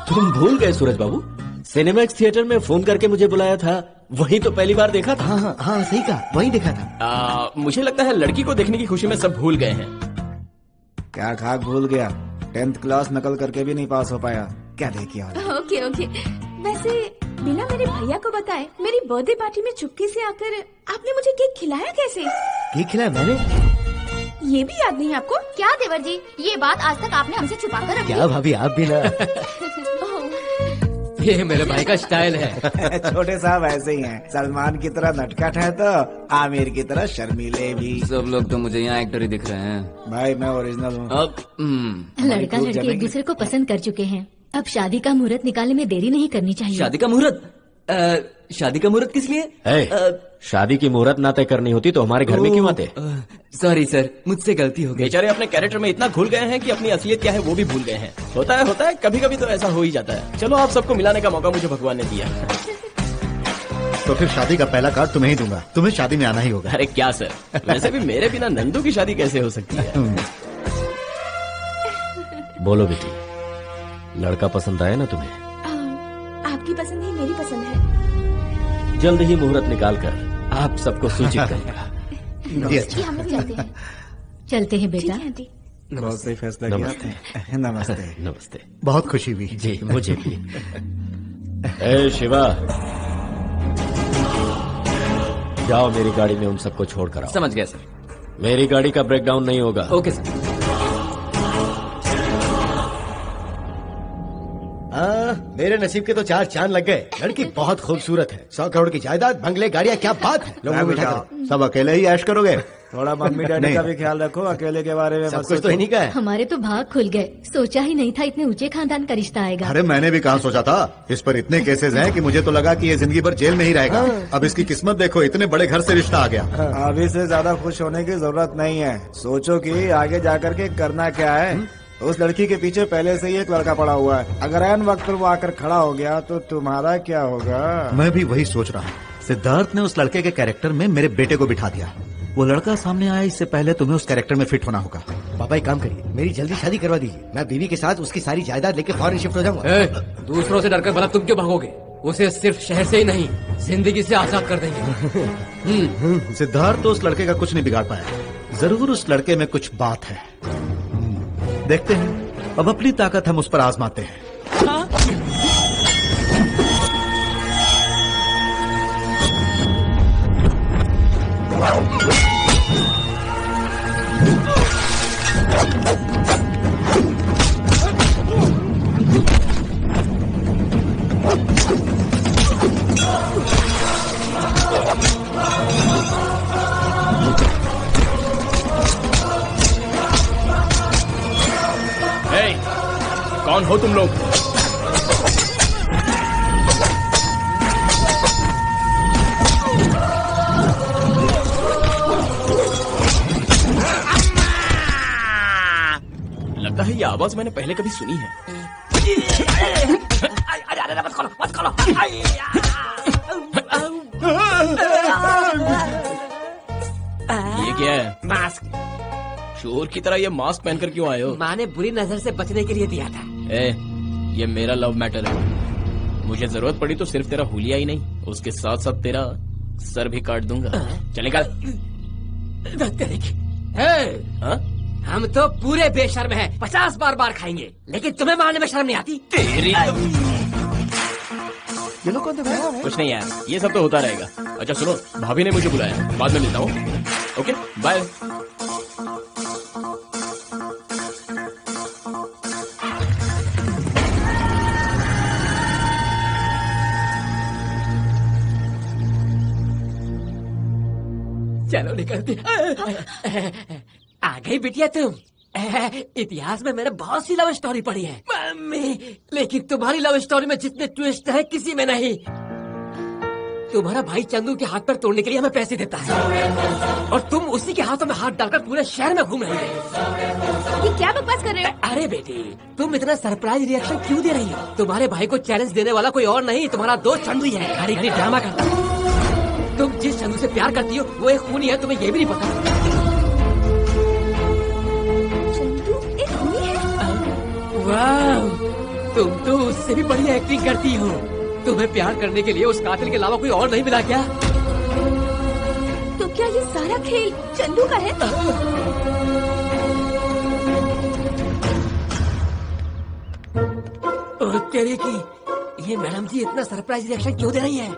तुम भूल गए सूरज बाबू, सिनेमैक्स थिएटर में फोन करके मुझे बुलाया था, वही तो पहली बार देखा था। हाँ सही कहा, वही देखा था। मुझे लगता है लड़की को देखने की खुशी में सब भूल गए हैं। क्या खाक भूल गया? 10th क्लास नकल करके भी नहीं पास हो पाया। क्या देखिए? Okay okay. वैसे बिना मेरे भैया को बताए मेरी बर्थडे पार्टी में चुपके से आकर आपने मुझे केक खिलाया कैसे? केक खिलाया मैंने? ये भी याद नहीं आपको? क्या देवर जी, ये बात आज तक आपने हमसे छुपा कर रखी। क्या भाभी, आप भी ना। ये मेरे भाई का स्टाइल है। छोटे साहब ऐसे ही हैं। सलमान की तरह नटखट है तो आमिर की तरह शर्मीले भी। सब लोग तो मुझे यहाँ एक्टर ही दिख रहे हैं। भाई मैं ओरिजिनल हूँ। अब लड़का लड़की एक दूसरे को पसंद कर चुके हैं। अब शादी का मुहूर्त निकालने में देरी नहीं करनी चाहिए। शादी का मुहूर्त? शादी का मुहूर्त किस लिए? शादी की मुहूर्त ना तय करनी होती तो हमारे घर में क्यों आते? सॉरी सर, मुझसे गलती हो गई। बेचारे अपने कैरेक्टर में इतना घुल गए हैं कि अपनी असलियत क्या है वो भी भूल गए हैं। होता है, कभी कभी तो ऐसा हो ही जाता है। चलो, आप सबको मिलाने का मौका मुझे भगवान ने दिया। तो फिर शादी का पहला कार्ड तुम्हें ही दूंगा। तुम्हें शादी में आना ही होगा। अरे क्या सर, वैसे भी मेरे बिना नंदू की शादी कैसे हो सकती है? बोलो बेटी, लड़का पसंद आया ना तुम्हें? आपकी पसंद ही मेरी पसंद है। जल्द ही मुहूर्त निकालकर आप सबको सूचित करूंगा। जी, हम लोग चलते हैं। चलते हैं बेटा। बहुत सही फैसला किया। नमस्ते। नमस्ते। बहुत खुशी हुई। जी, मुझे भी। ए शिवा, जाओ मेरी गाड़ी में उन सबको छोड़ कर आओ। समझ गया सर। मेरी गाड़ी का ब्रेकडाउन नहीं होगा। Okay sir. मेरे नसीब के तो 4 चांद लग गए। लड़की बहुत खूबसूरत है। 100 करोड़ की जायदाद, बंगले, गाड़ियाँ, क्या बात है। लोगों को बिठा कर सब अकेले ही ऐश करोगे? थोड़ा मम्मी डैडी का भी ख्याल रखो। अकेले के बारे में सब कुछ तो इन्हीं का है। हमारे तो भाग खुल गए। सोचा ही नहीं था इतने ऊंचे खानदान का रिश्ता आएगा। अरे मैंने भी कहाँ सोचा था। इस पर इतने केसेस हैं कि मुझे तो लगा कि ये जिंदगी भर जेल में ही रहेगा। अब इसकी किस्मत देखो, इतने बड़े घर से रिश्ता आ गया। अभी से ज्यादा खुश होने की जरूरत नहीं है। सोचो कि आगे जाकर के करना क्या है। उस लड़की के पीछे पहले से ही एक लड़का पड़ा हुआ है। अगर ऐन वक्त पर वो आकर खड़ा हो गया तो तुम्हारा क्या होगा? मैं भी वही सोच रहा हूँ। सिद्धार्थ ने उस लड़के के कैरेक्टर में मेरे बेटे को बिठा दिया। वो लड़का सामने आया इससे पहले तुम्हें उस कैरेक्टर में फिट होना होगा। पापा एक काम करिए, मेरी जल्दी शादी करवा दीजिए। मैं बीवी के साथ उसकी सारी जायदाद लेके फौरन शिफ्ट हो जाऊंगा। दूसरों से डरकर भला तुम क्यों भागोगे? उसे सिर्फ शहर से ही नहीं, जिंदगी से आजाद कर देंगे। सिद्धार्थ तो उस लड़के का कुछ नहीं बिगाड़ पाया। जरूर उस लड़के में कुछ बात है। देखते हैं, अब अपनी ताकत हम उस पर आजमाते हैं। कौन हो तुम लोग? लगता है ये आवाज मैंने पहले कभी सुनी है। मत खोलो। ये क्या है? मास्क। चोर की तरह ये मास्क पहनकर क्यों आए हो? माँ ने बुरी नजर से बचने के लिए दिया था। ये मेरा लव मैटर है। मुझे जरूरत पड़ी तो सिर्फ तेरा हुलिया ही नहीं, उसके साथ साथ तेरा सर भी काट दूंगा। चल निकल। हम तो पूरे बेशर्म हैं, 50 बार खाएंगे, लेकिन तुम्हें मारने में शर्म नहीं आती? तेरी ये लोग कौन थे भाई? कुछ नहीं यार, ये सब तो होता रहेगा। अच्छा सुनो, भाभी ने मुझे बुलाया, बाद में मिलता हूँ। Okay bye. चलो निकलते। आ गई बिटिया तुम। इतिहास में मैंने बहुत सी लव स्टोरी पढ़ी है मम्मी, लेकिन तुम्हारी लव स्टोरी में जितने ट्विस्ट है किसी में नहीं। तुम्हारा भाई चंदू के हाथ पर तोड़ने के लिए हमें पैसे देता है और तुम उसी के हाथों में हाथ डालकर पूरे शहर में घूम रही हो। ये क्या बकवास कर रहे हो? अरे बेटी, तुम इतना सरप्राइज रिएक्शन क्यों दे रही हो? तुम्हारे भाई को चैलेंज देने वाला कोई और नहीं, तुम्हारा दोस्त चंदू ही है। घड़ी घड़ी ड्रामा करता है। तुम जिस चंदू से प्यार करती हो वो एक खूनी है, तुम्हें ये भी नहीं पता? चंदू एक खूनी है? वाह, तुम तो उससे भी बड़ी एक्टिंग करती हो। तुम्हें प्यार करने के लिए उस कातिल के अलावा कोई और नहीं मिला क्या? तो क्या ये सारा खेल चंदू का है? तेरे की ये मैडम जी इतना सरप्राइज रिएक्शन क्यों दे रही है?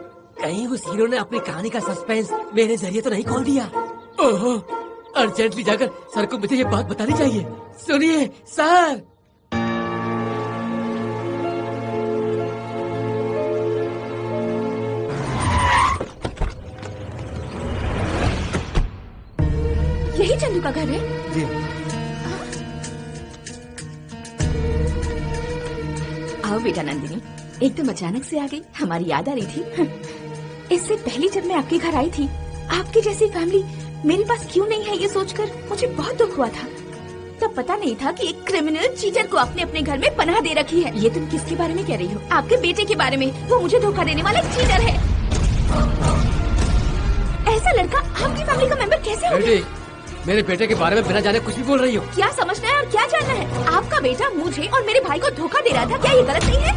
कहीं उस हीरो ने अपनी कहानी का सस्पेंस मेरे जरिए तो नहीं खोल दिया? ओहो, अर्जेंटली जाकर सर को मुझे ये बात बतानी चाहिए। सुनिए सर। यही चंदू का घर है? जी। आओ बेटा नंदिनी, एकदम अचानक से आ गई, हमारी याद आ रही थी। इससे पहले जब मैं आपके घर आई थी, आपकी जैसी फैमिली मेरे पास क्यों नहीं है ये सोचकर मुझे बहुत दुख हुआ था। तब पता नहीं था कि एक क्रिमिनल चीटर को आपने अपने घर में पनाह दे रखी है। ये तुम किसके बारे में कह रही हो? आपके बेटे के बारे में। वो मुझे धोखा देने वाला एक चीटर है। ऐसा लड़का आपकी फैमिली का मेंबर कैसे हो गया? मेरे बेटे के बारे में बिना जाने कुछ भी बोल रही हो। क्या समझना है और क्या जानना है? आपका बेटा मुझे और मेरे भाई को धोखा दे रहा था, क्या ये गलत नहीं है?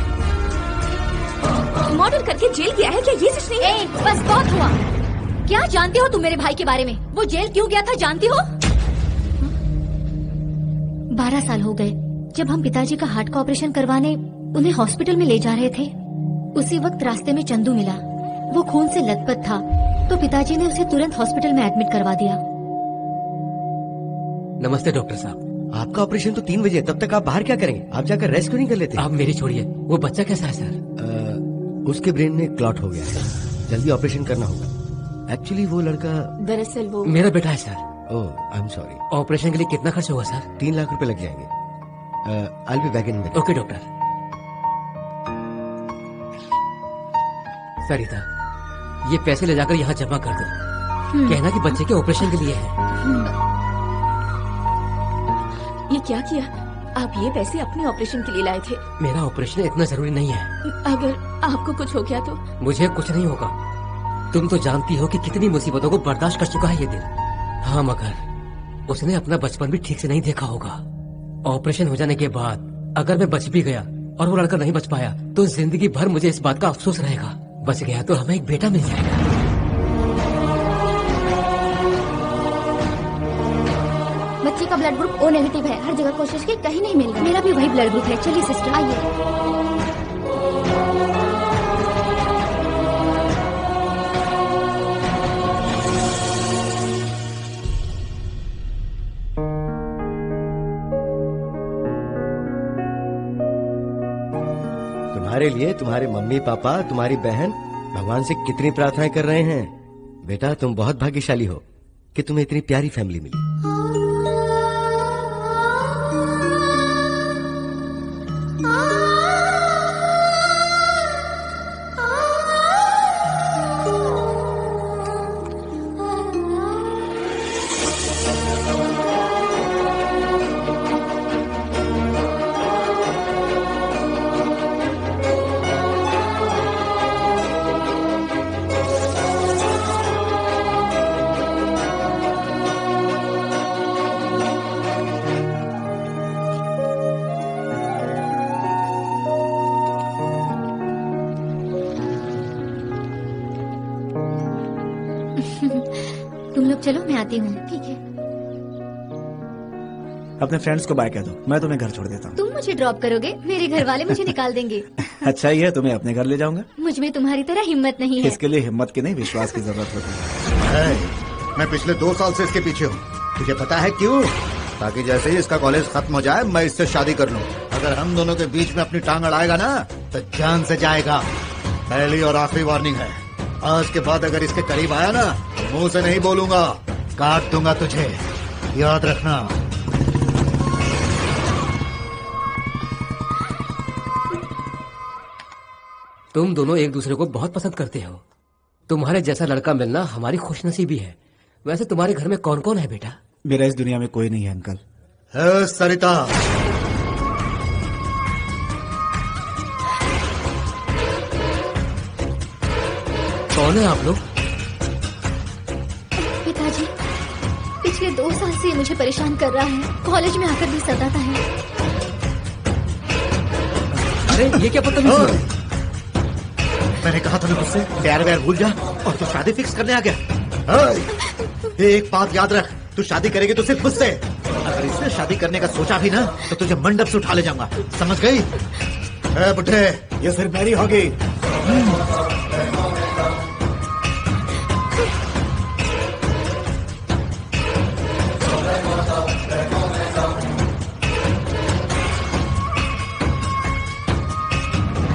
मर्डर करके जेल गया है, क्या ये सच नहीं है? बस बहुत हुआ। क्या जानते हो तुम मेरे भाई के बारे में? वो जेल क्यों गया था जानती हो? 12 साल हो गए जब हम पिताजी का हार्ट का ऑपरेशन करवाने उन्हें हॉस्पिटल में ले जा रहे थे। उसी वक्त रास्ते में चंदू मिला। वो खून से लथपथ था तो पिताजी ने उसे तुरंत हॉस्पिटल में एडमिट करवा दिया। नमस्ते डॉक्टर साहब। आपका ऑपरेशन तो 3 बजे, तब तक आप बाहर क्या करेंगे? आप जाकर रेस्ट क्यों नहीं कर लेते? आप मेरी छोड़िए, वो बच्चा कैसा है सर? उसके ब्रेन में क्लॉट हो गया है, जल्दी ऑपरेशन करना होगा। एक्चुअली वो लड़का दरअसल वो मेरा बेटा है sir. Oh I am sorry. Operation के लिए कितना खर्च होगा सर? 3 लाख रुपए लग जाएंगे। I will be back in minute. Okay doctor. Sarita, ये पैसे ले जाकर यहाँ जमा कर दो। कहना कि बच्चे के ऑपरेशन के लिए है। ये क्या किया? आप ये पैसे अपने ऑपरेशन के लिए लाए थे। मेरा ऑपरेशन इतना जरूरी नहीं है। अगर आपको कुछ हो गया तो? मुझे कुछ नहीं होगा। तुम तो जानती हो कि कितनी मुसीबतों को बर्दाश्त कर चुका है ये दिल। हाँ, मगर उसने अपना बचपन भी ठीक से नहीं देखा होगा। ऑपरेशन हो जाने के बाद अगर मैं बच भी गया और वो लड़का नहीं बच पाया तो जिंदगी भर मुझे इस बात का अफसोस रहेगा। बच गया तो हमें एक बेटा मिल जाएगा। बच्चे का ब्लड ग्रुप O नेगेटिव है। हर जगह कोशिश की, कहीं नहीं मिल रहा। मेरा भी वही ब्लड ग्रुप है। चलिए सिस्टर, आइए। तुम्हारे लिए तुम्हारे मम्मी पापा, तुम्हारी बहन भगवान से कितनी प्रार्थनाएं कर रहे हैं। बेटा, तुम बहुत भाग्यशाली हो कि तुम्हें इतनी प्यारी फैमिली मिली। तुम लोग चलो, मैं आती हूँ। ठीक है। अपने फ्रेंड्स को बाय कह दो, मैं तुम्हें घर छोड़ देता हूँ। तुम मुझे ड्रॉप करोगे? मेरे घर वाले मुझे निकाल देंगे। अच्छा ही है, तुम्हें अपने घर ले जाऊंगा। मुझ में तुम्हारी तरह हिम्मत नहीं है। इसके लिए हिम्मत की नहीं, विश्वास की जरूरत होती है। मैं पिछले 2 साल से इसके पीछे हूँ। तुझे पता है क्यों? ताकि जैसे ही इसका कॉलेज खत्म हो जाए मैं इससे शादी कर लूँ। अगर हम दोनों के बीच में अपनी टांग अड़ाएगा ना तो जान से जाएगा। पहली और आखिरी वार्निंग है, आज के बाद अगर इसके करीब आया ना मुंह से नहीं बोलूंगा, काट दूंगा तुझे, याद रखना। तुम दोनों एक दूसरे को बहुत पसंद करते हो। तुम्हारे जैसा लड़का मिलना हमारी खुशनसीबी है। वैसे तुम्हारे घर में कौन कौन है बेटा? मेरा इस दुनिया में कोई नहीं है अंकल। सरिता, कौन है आप लोग? पिताजी, पिछले 2 साल से ये मुझे परेशान कर रहा है। कॉलेज में आकर भी सताता है। अरे ये क्या बदतमीजी है? मैंने कहा था ना मुझसे प्यार व्यार भूल जा, और तू शादी फिक्स करने आ गया। एक बात याद रख, तू शादी करेगी तो सिर्फ मुझसे। अगर इसने शादी करने का सोचा भी ना तो तुझे मंडप से उठा ले जाऊंगा, समझ गई? बुढ़े, ये सिर्फ मेरी होगी।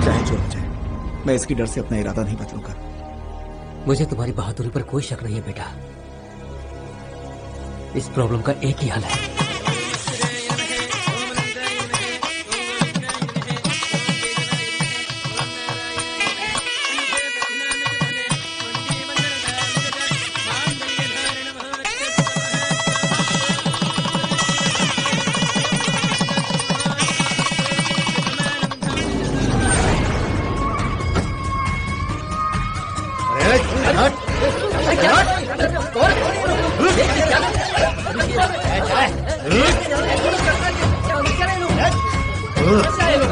चाहे जो हो जाए, मैं इसकी डर से अपना इरादा नहीं बदलूंगा। मुझे तुम्हारी बहादुरी पर कोई शक नहीं है बेटा। इस प्रॉब्लम का एक ही हल है।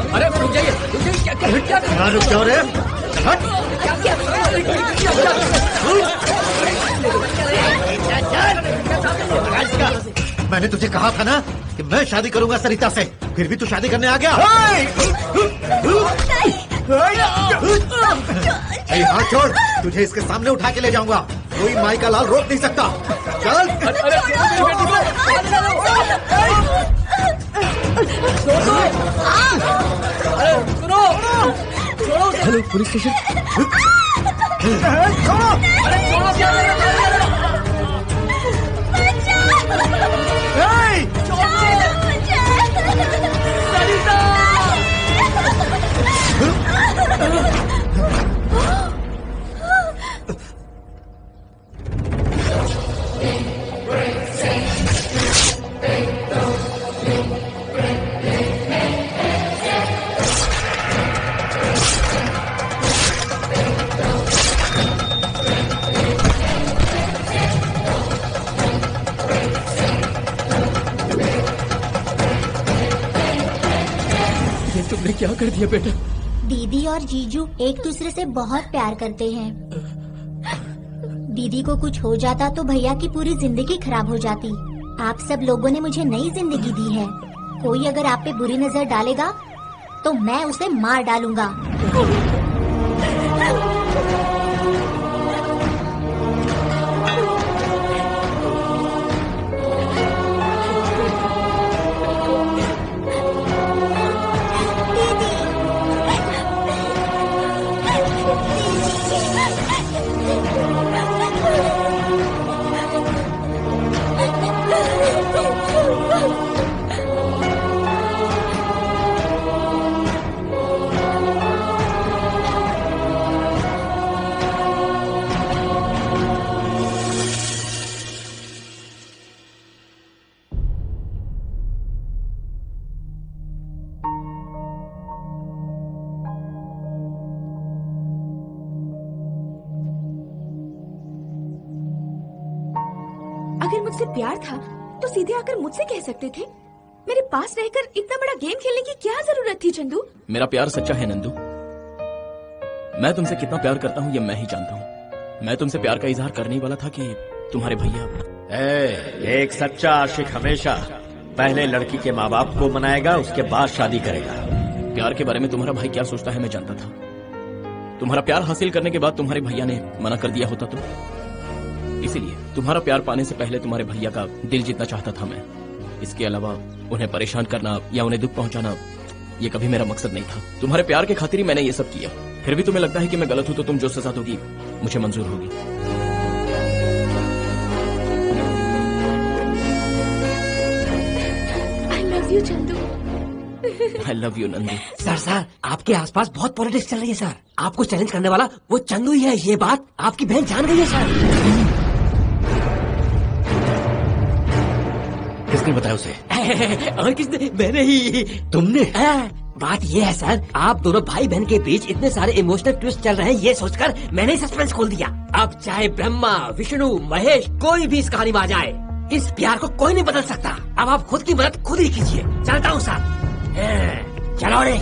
अरे रुक जाइए, क्या रुक जाओ रे। मैंने तुझे कहा था ना कि मैं शादी करूंगा सरिता से, फिर भी तू शादी करने आ गया। हाथ छोड़, तुझे इसके सामने उठा के ले जाऊंगा, कोई माई का लाल रोक नहीं सकता। चल। सुनो, हेलो पुलिस स्टेशन। ये तुमने क्या कर दिया बेटा? दीदी और जीजू एक दूसरे से बहुत प्यार करते हैं। दीदी को कुछ हो जाता तो भैया की पूरी जिंदगी खराब हो जाती। आप सब लोगों ने मुझे नई जिंदगी दी है। कोई अगर आप पे बुरी नजर डालेगा तो मैं उसे मार डालूंगा। अगर मुझसे प्यार था तो सीधे आकर मुझसे कह सकते थे। मेरे पास रहकर इतना बड़ा गेम खेलने की क्या जरूरत थी चंदू? मेरा प्यार सच्चा है नंदू। मैं तुमसे कितना प्यार करता हूँ ये मैं ही जानता हूँ। मैं तुमसे प्यार का इजहार करने ही वाला था कि तुम्हारे भैया। एक सच्चा आशिक हमेशा पहले लड़की के माँ बाप को मनाएगा, उसके बाद शादी करेगा। प्यार के बारे में तुम्हारा भाई क्या सोचता है मैं जानता था। तुम्हारा प्यार हासिल करने के बाद तुम्हारे भैया ने मना कर दिया होता तो इसीलिए तुम्हारा प्यार पाने से पहले तुम्हारे भैया का दिल जीतना चाहता था मैं। इसके अलावा उन्हें परेशान करना या उन्हें दुख पहुंचाना ये कभी मेरा मकसद नहीं था। तुम्हारे प्यार के खातिर ही मैंने ये सब किया। फिर भी तुम्हें लगता है कि मैं गलत हूं तो तुम जो सजा दोगी मुझे मंजूर होगी। I love you Chandu. I love you Nandu. Sir आपके आसपास बहुत पॉलिटिक्स चल रही है सर। आपको चैलेंज करने वाला वो चंदू ही है। ये बात आपकी बहन जान गई है सर। किसने बताया उसे? और किसने? मैंने ही। तुमने? बात ये है सर, आप दोनों भाई बहन के बीच इतने सारे इमोशनल ट्विस्ट चल रहे हैं ये सोचकर मैंने सस्पेंस खोल दिया। अब चाहे ब्रह्मा, विष्णु, महेश कोई भी इस कहानी में आ जाए, इस प्यार को कोई नहीं बदल सकता। अब आप खुद की मदद खुद ही कीजिए। चलता हूँ सर। चलो रे।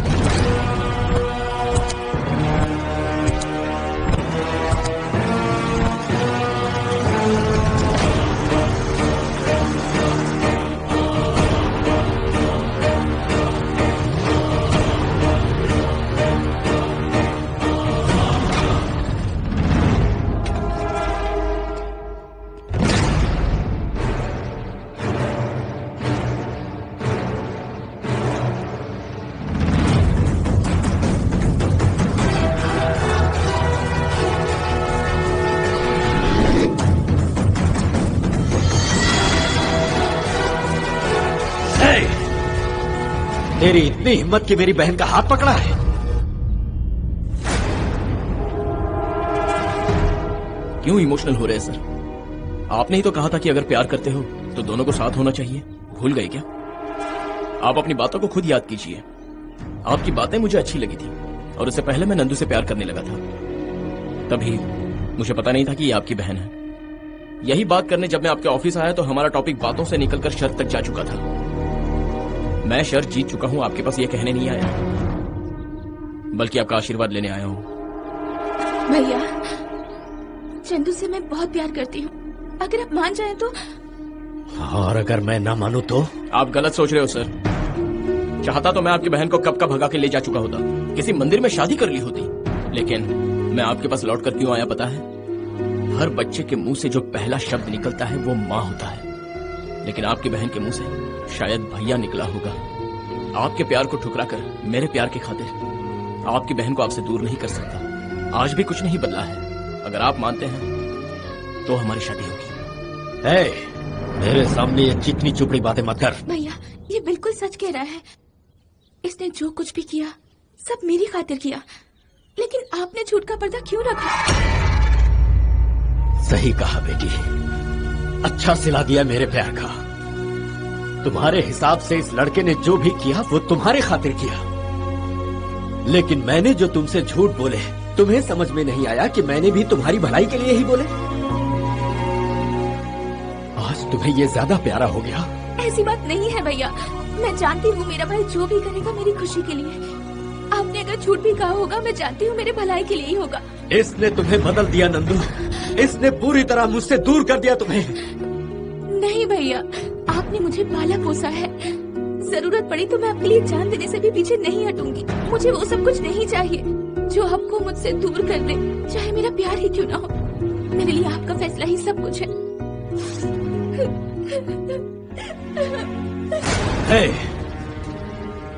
तेरी इतनी हिम्मत कि मेरी बहन का हाथ पकड़ा है? क्यों इमोशनल हो रहे हैं सर? आपने ही तो कहा था कि अगर प्यार करते हो तो दोनों को साथ होना चाहिए। भूल गए क्या? आप अपनी बातों को खुद याद कीजिए। आपकी बातें मुझे अच्छी लगी थी और उससे पहले मैं नंदू से प्यार करने लगा था। तभी मुझे पता नहीं था कि ये आपकी बहन है। यही बात करने जब मैं आपके ऑफिस आया तो हमारा टॉपिक बातों से निकलकर शर्त तक जा चुका था। मैं शर्त जीत चुका हूं, आपके पास ये कहने नहीं आया बल्कि आपका आशीर्वाद लेने आया हूं। भैया, चंदू से मैं बहुत प्यार करती हूँ। अगर आप मान जाएं तो। और अगर मैं ना मानूं तो? आप गलत सोच रहे हो सर। चाहता तो मैं आपकी बहन को कब का भगा के ले जा चुका होता, किसी मंदिर में शादी कर ली होती। लेकिन मैं आपके पास लौट कर क्यों आया पता है? हर बच्चे के मुंह से जो पहला शब्द निकलता है वो माँ होता है, लेकिन आपकी बहन के मुंह से शायद भैया निकला होगा। आपके प्यार को ठुकराकर मेरे प्यार की खातिर आपकी बहन को आपसे दूर नहीं कर सकता। आज भी कुछ नहीं बदला है। अगर आप मानते हैं तो हमारी शादी होगी। मेरे सामने ये चिकनी चुपड़ी बातें मत कर। भैया, ये बिल्कुल सच कह रहा है। इसने जो कुछ भी किया सब मेरी खातिर किया, लेकिन आपने झूठ का पर्दा क्यों रखा? सही कहा बेटी, अच्छा सिला दिया मेरे प्यार का। तुम्हारे हिसाब से इस लड़के ने जो भी किया वो तुम्हारे खातिर किया, लेकिन मैंने जो तुमसे झूठ बोले तुम्हें समझ में नहीं आया कि मैंने भी तुम्हारी भलाई के लिए ही बोले। आज तुम्हें ये ज्यादा प्यारा हो गया। ऐसी बात नहीं है भैया, मैं जानती हूँ मेरा भाई जो भी करेगा मेरी खुशी के लिए। आपने अगर झूठ भी कहा होगा, मैं जानती हूँ मेरे भलाई के लिए ही होगा। इसने तुम्हें बदल दिया नंदू, इसने पूरी तरह मुझसे दूर कर दिया तुम्हें। नहीं भैया, आपने मुझे पाला पोसा है। जरूरत पड़ी तो मैं आपके लिए जान देने से भी पीछे नहीं हटूंगी। मुझे वो सब कुछ नहीं चाहिए जो आपको मुझसे दूर कर दे, चाहे मेरा प्यार ही क्यों ना हो। मेरे लिए आपका फैसला ही सब कुछ है।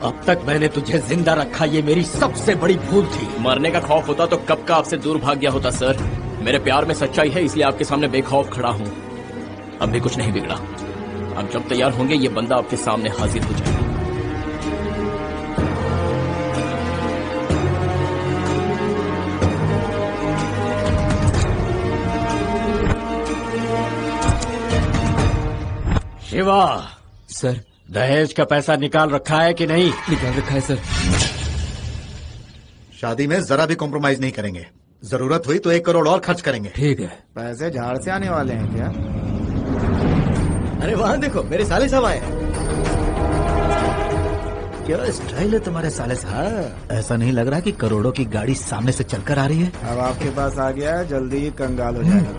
अब तक मैंने तुझे जिंदा रखा, ये मेरी सबसे बड़ी भूल थी। मरने का खौफ होता तो कब का आपसे दूर भाग गया होता सर। मेरे प्यार में सच्चाई है, इसलिए आपके सामने बेखौफ खड़ा हूँ। अब भी कुछ नहीं बिगड़ा। अब जब तैयार होंगे ये बंदा आपके सामने हाजिर हो जाएगा। शिवा सर, दहेज का पैसा निकाल रखा है कि नहीं? निकाल रखा है सर। शादी में जरा भी कॉम्प्रोमाइज नहीं करेंगे। जरूरत हुई तो 1 करोड़ और खर्च करेंगे। ठीक है। पैसे झाड़ से आने वाले हैं क्या? अरे वहाँ देखो, मेरे साले साहब आए। क्या स्टाइल है तुम्हारे साले साहब। ऐसा नहीं लग रहा कि करोड़ों की गाड़ी सामने से चलकर आ रही है। अब आपके पास आ गया है, जल्दी ही कंगाल हो जाएगा।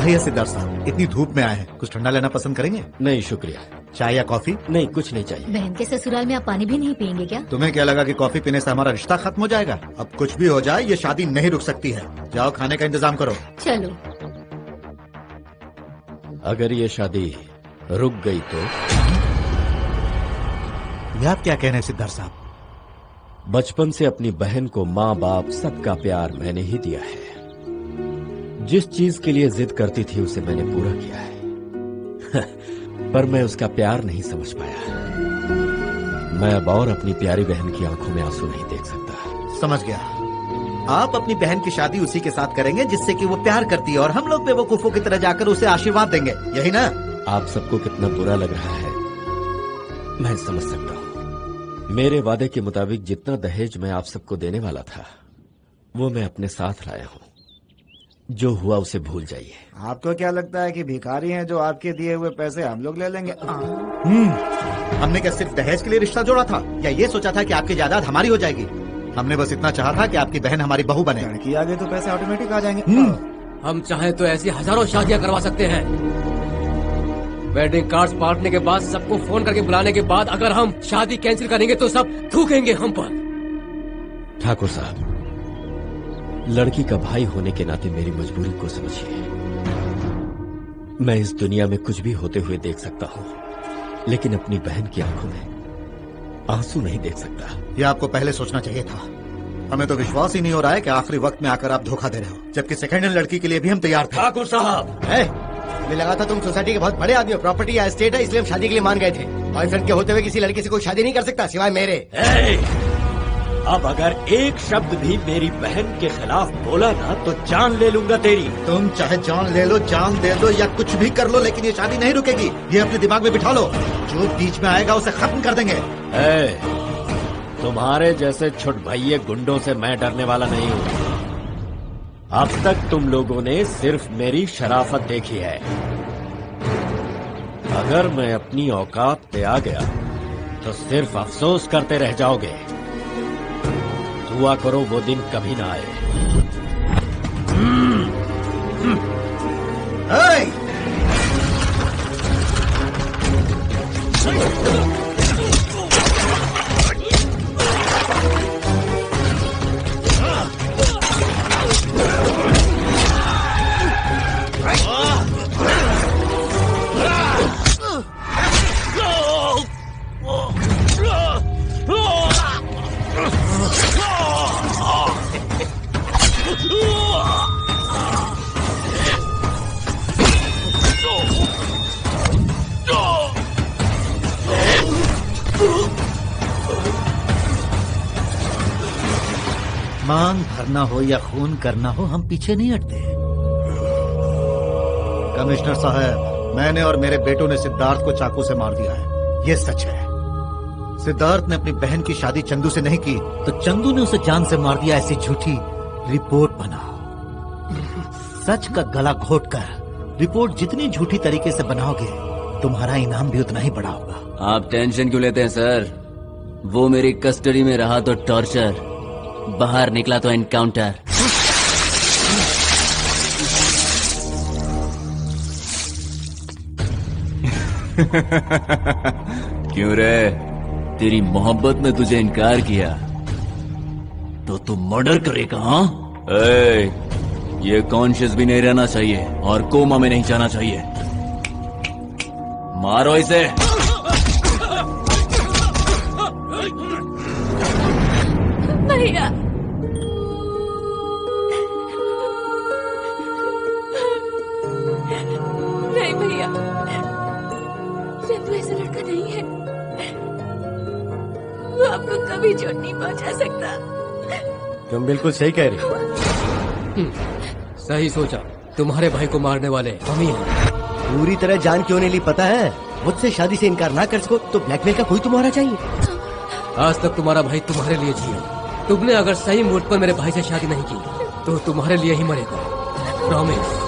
आइए सिद्धार्थ साहब, इतनी धूप में आए हैं, कुछ ठंडा लेना पसंद करेंगे? नहीं शुक्रिया। चाय या कॉफी? नहीं, कुछ नहीं चाहिए। बहन के ससुराल में आप पानी भी नहीं पियेंगे क्या? तुम्हें क्या लगा कि कॉफी पीने से हमारा रिश्ता खत्म हो जाएगा? अब कुछ भी हो जाए ये शादी नहीं रुक सकती है। जाओ खाने का इंतजाम करो। चलो। अगर ये शादी रुक गई तो? ये आप क्या कह रहे हैं सिद्धार्थ साहब? बचपन से अपनी बहन को माँ बाप सबका प्यार मैंने ही दिया है। जिस चीज के लिए जिद करती थी उसे मैंने पूरा किया है। पर मैं उसका प्यार नहीं समझ पाया। मैं अब और अपनी प्यारी बहन की आंखों में आंसू नहीं देख सकता। समझ गया। आप अपनी बहन की शादी उसी के साथ करेंगे जिससे कि वो प्यार करती है, और हम लोग बेवकूफों की तरह जाकर उसे आशीर्वाद देंगे, यही ना? आप सबको कितना बुरा लग रहा है मैं समझ सकता हूँ। मेरे वादे के मुताबिक जितना दहेज मैं आप सबको देने वाला था वो मैं अपने साथ लाया हूँ। जो हुआ उसे भूल जाइए। आपको क्या लगता है कि भिखारी हैं जो आपके दिए हुए पैसे हम लोग ले लेंगे? हमने क्या सिर्फ दहेज के लिए रिश्ता जोड़ा था, या ये सोचा था कि आपकी जायदाद हमारी हो जाएगी? हमने बस इतना चाहा था कि आपकी बहन हमारी बहू बने। लड़की आ गई तो पैसे ऑटोमेटिक आ जाएंगे। हम चाहे तो ऐसी हजारों शादियां करवा सकते हैं। वेडिंग कार्ड्स बांटने के बाद, सबको फोन करके बुलाने के बाद अगर हम शादी कैंसिल करेंगे तो सब थूकेंगे हम पर। ठाकुर साहब, लड़की का भाई होने के नाते मेरी मजबूरी को समझिए। मैं इस दुनिया में कुछ भी होते हुए देख सकता हूँ, लेकिन अपनी बहन की आंखों में आंसू नहीं देख सकता। यह आपको पहले सोचना चाहिए था। हमें तो विश्वास ही नहीं हो रहा है कि आखिरी वक्त में आकर आप धोखा दे रहे हो, जबकि सेकंड हैंड लड़की के लिए भी हम तैयार थे। ठाकुर साहब, मुझे लगा था तुम सोसाइटी के बहुत बड़े आदमी हो, प्रॉपर्टी या एस्टेट है, इसलिए हम शादी के लिए मान गए थे। बॉयफ्रेंड के होते हुए किसी लड़की से कोई शादी नहीं कर सकता सिवाय मेरे। अब अगर एक शब्द भी मेरी बहन के खिलाफ बोला ना तो जान ले लूंगा तेरी। तुम चाहे जान ले लो, जान दे दो या कुछ भी कर लो, लेकिन ये शादी नहीं रुकेगी। ये अपने दिमाग में बिठा लो। जो बीच में आएगा उसे खत्म कर देंगे। तुम्हारे जैसे छुट भैये गुंडों से मैं डरने वाला नहीं हूँ। अब तक तुम लोगों ने सिर्फ मेरी शराफत देखी है। अगर मैं अपनी औकात पे आ गया तो सिर्फ अफसोस करते रह जाओगे। दुआ करो वो दिन कभी ना आए। मांग भरना हो या खून करना हो, हम पीछे नहीं हटते। कमिश्नर साहब, मैंने और मेरे बेटों ने सिद्धार्थ को चाकू से मार दिया है, ये सच है। सिद्धार्थ ने अपनी बहन की शादी चंदू से नहीं की तो चंदू ने उसे जान से मार दिया। ऐसी झूठी रिपोर्ट बनाओ। सच का गला घोट कर रिपोर्ट जितनी झूठी तरीके से बनाओगे तुम्हारा इनाम भी उतना ही बड़ा होगा। आप टेंशन क्यों लेते हैं सर? वो मेरी कस्टडी में रहा तो टॉर्चर, बाहर निकला तो एनकाउंटर। क्यों रे? तेरी मोहब्बत में तुझे इनकार किया तो तू मर्डर करेगा? हाँ, ये कॉन्शियस भी नहीं रहना चाहिए और कोमा में नहीं जाना चाहिए। मारो इसे। भैया नहीं भैया, रेपू ऐसा लड़का नहीं है। वो आपको कभी चोट नहीं पहुंचा सकता। तुम बिल्कुल सही कह रही हो। सही सोचा, तुम्हारे भाई को मारने वाले हम ही हैं। पूरी तरह जान क्यों नहीं ली पता है? मुझसे शादी से इनकार ना कर सको तो ब्लैकमेल का कोई तुम्हारा चाहिए। आज तक तुम्हारा भाई तुम्हारे लिए जिया। तुमने अगर सही मूड पर मेरे भाई से शादी नहीं की तो तुम्हारे लिए ही मरेगा। प्रॉमिस।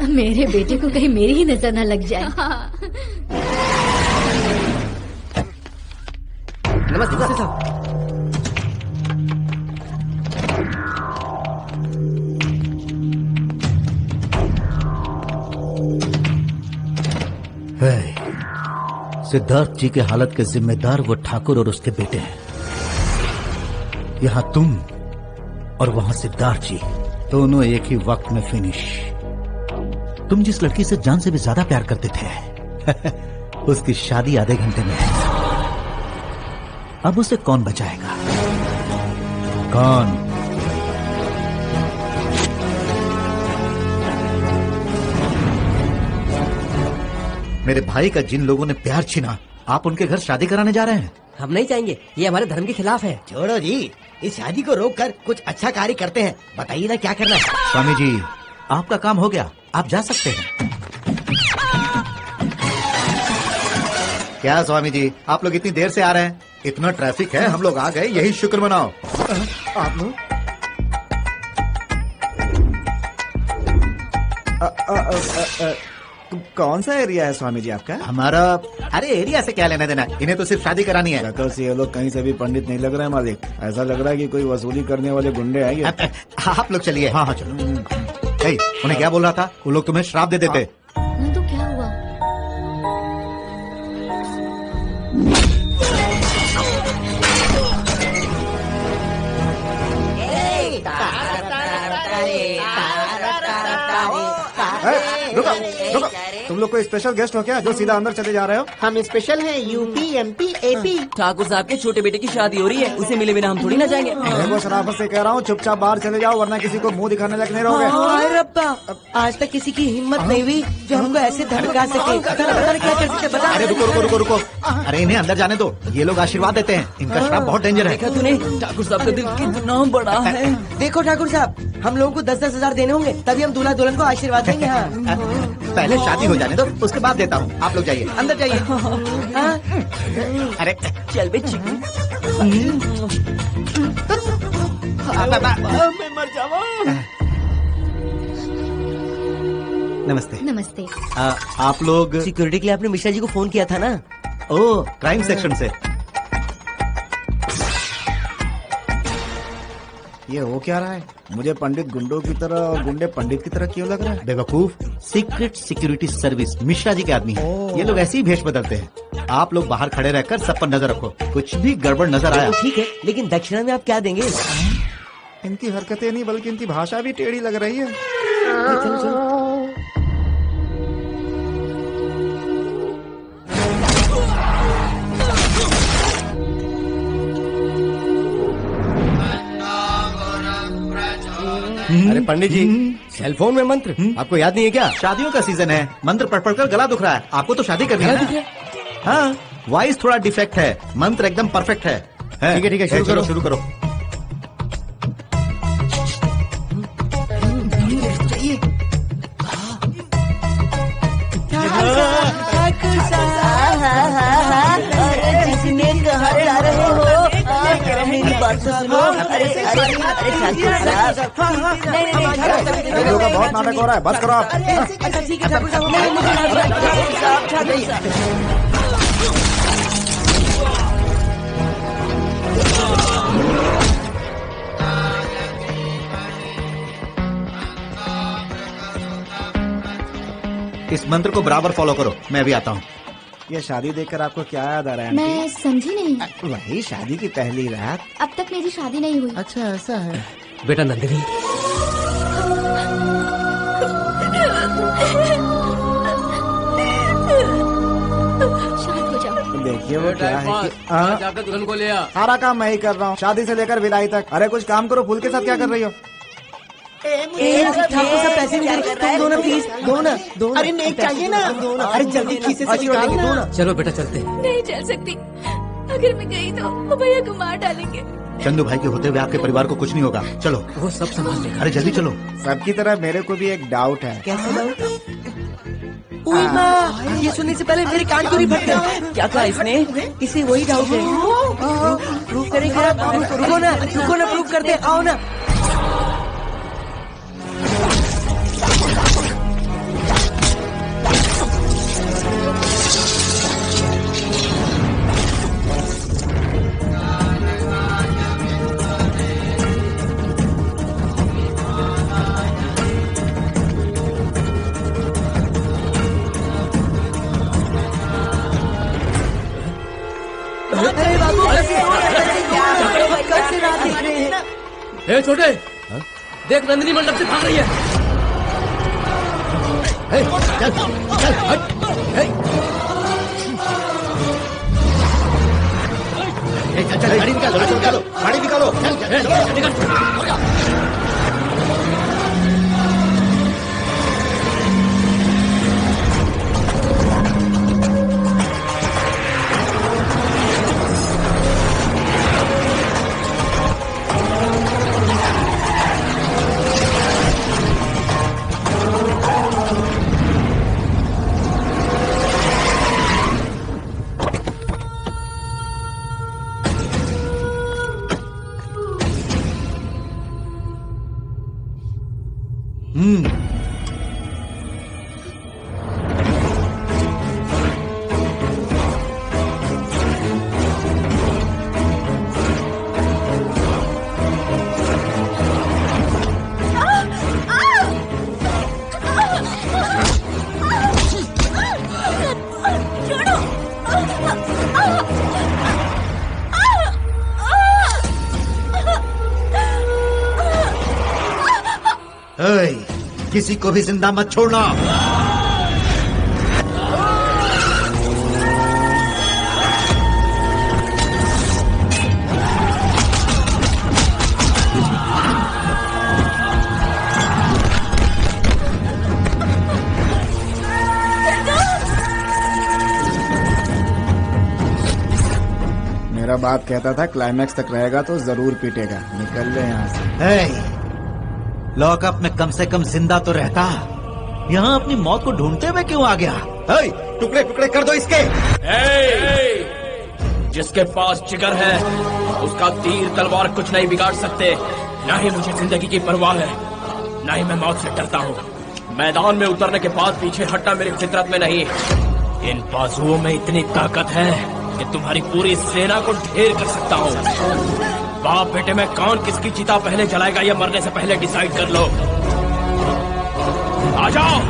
मेरे बेटे को कहीं मेरी ही नजर न लग जाए। नमस्ते साहब। सिद्धार्थ जी के हालत के जिम्मेदार वो ठाकुर और उसके बेटे हैं। यहाँ तुम और वहाँ सिद्धार्थ जी दोनों एक ही वक्त में फिनिश। तुम जिस लड़की से जान से भी ज्यादा प्यार करते थे उसकी शादी आधे घंटे में है। अब उसे कौन बचाएगा? कौन? मेरे भाई का जिन लोगों ने प्यार छीना, आप उनके घर शादी कराने जा रहे हैं? हम नहीं जाएंगे, ये हमारे धर्म के खिलाफ है। छोड़ो जी, इस शादी को रोक कर कुछ अच्छा कार्य करते हैं। बताइए ना क्या करना है। स्वामी जी, आपका काम हो गया, आप जा सकते हैं। क्या स्वामी जी, आप लोग इतनी देर से आ रहे हैं? इतना ट्रैफिक है, हम लोग आ गए, यही शुक्र मनाओ। आप लोग कौन सा एरिया है स्वामी जी आपका? हमारा? अरे एरिया से क्या लेना देना, इन्हें तो सिर्फ शादी करानी है। शक्ल से ये लोग कहीं से भी पंडित नहीं लग रहे हैं मालिक। ऐसा लग रहा है कि कोई वसूली करने वाले गुंडे आएंगे। आप लोग चलिए। हाँ हाँ चलो। उन्हें क्या बोल रहा था? वो लोग तुम्हें श्राप दे देते। तो क्या हुआ? रुको रुको, तुम लोग कोई स्पेशल गेस्ट हो क्या जो सीधा अंदर चले जा रहे हो? हम स्पेशल हैं, यूपी एमपी एपी। ठाकुर साहब के छोटे बेटे की शादी हो रही है, उसे मिले बिना हम थोड़ी ना जाएंगे। देखो शराफत से कह रहा हूँ, चुपचाप बाहर चले जाओ वरना किसी को मुंह दिखाने लायक नहीं रहोगे। हाय रब्बा, आज तक किसी की हिम्मत नहीं हुई जो हमको ऐसे धमका सके। क्या कर सकते बता। अरे रुको रुको रुको रुको, अरे इन्हें अंदर जाने दो, ये लोग आशीर्वाद देते हैं। इनका श्राप बहुत डेंजर है। देखा तूने, ठाकुर साहब का दिल कितना बड़ा है। देखो ठाकुर साहब, हम लोगों को 10-10 हजार देने होंगे, तभी हम दूल्हा दुल्हन को आशीर्वाद देंगे। हाँ, पहले शादी हो जाने दो, उसके बाद देता हूँ। आप लोग जाइए, अंदर जाइए। अरे चल बे चिकू। मैं मर जाऊँ। नमस्ते। नमस्ते। आप लोग? सिक्योरिटी के लिए आपने मिश्रा जी को फोन किया था ना? ओह, क्राइम सेक्शन से। ये हो क्या रहा है? मुझे पंडित गुंडों की तरह और गुंडे पंडित की तरह क्यों लग रहा है? बेवकूफ, secret security service Mishra ji के आदमी हैं। ये लोग ऐसे ही भेष बदलते हैं। आप लोग बाहर खड़े रहकर सब पर नजर रखो, कुछ भी गड़बड़ नजर आया। ठीक है, लेकिन दक्षिणा में आप क्या देंगे? इनकी हरकतें नहीं बल्कि इनकी भाषा भी टेढ़ी लग रही है। अरे पंडित जी, सेलफोन में मंत्र आपको याद नहीं है क्या? शादियों का सीजन है, मंत्र पढ़ पढ़ कर गला दुख रहा है। आपको तो शादी करनी है। हाँ, वॉइस थोड़ा डिफेक्ट है, मंत्र एकदम परफेक्ट है। ठीक है, शुरू करो। शुरू करो। जिसने कहा जा रहे हो लोगों का बहुत नाटक हो रहा है, बस करो आप। अच्छा ठीक है ठाकुर साहब, नहीं मुझे ठाकुर साहब। इस मंत्र को बराबर फॉलो करो, मैं भी आता हूँ। ये शादी देखकर आपको क्या याद आ रहा है? मैं समझी नहीं। वही शादी की पहली रात। अब तक मेरी शादी नहीं हुई। अच्छा ऐसा है। बेटा नंदिनी, शांत हो जाओ। देखिए वो क्या है कि जाकर दुल्हन को ले आ। सारा काम मैं ही कर रहा हूँ, शादी से लेकर विदाई तक। अरे कुछ काम करो, फूल के साथ क्या कर रही हो? ठाकुर साहब पैसे नहीं दे रहे, तुम दो ना प्लीज, दो ना। अरे नेक चाहिए ना, अरे जल्दी खीसे से निकाल ना। चलो बेटा चलते। नहीं चल सकती, अगर मैं गई तो वो भैया को मार डालेंगे। चंदू भाई के होते हुए आपके परिवार को कुछ नहीं होगा। चलो वो सब संभाल लेगा। अरे जल्दी चलो। सबकी तरह मेरे को भी एक डाउट है। कैसा डाउट? ओए माँ, ये सुनने से पहले मेरे कान क्यों नहीं फट गए? क्या कहा इसने? इसे वही डाउट है। प्रूफ करेंगे आप? रुको ना प्रूफ करते, आओ ना। ए छोटे, देख नंदिनी मंडप से भाग रही है। चल चल हट। चल गाड़ी निकालो, गाड़ी निकालो। किसी को भी जिंदा मत छोड़ना। मेरा बाप कहता था क्लाइमैक्स तक रहेगा तो जरूर पीटेगा। निकल ले यहाँ से। लॉकअप में कम से कम जिंदा तो रहता, यहाँ अपनी मौत को ढूंढते हुए क्यों आ गया? टुकड़े टुकड़े कर दो इसके। जिसके पास जिगर है उसका तीर तलवार कुछ नहीं बिगाड़ सकते। न ही मुझे जिंदगी की परवाह है, न ही मैं मौत से डरता हूँ। मैदान में उतरने के बाद पीछे हटना मेरी फितरत में नहीं। इन बाजुओं में इतनी ताकत है कि तुम्हारी पूरी सेना को ढेर कर सकता हूँ। बाप बेटे में कौन किसकी चिता पहले जलाएगा ये मरने से पहले डिसाइड कर लो। आ जाओ।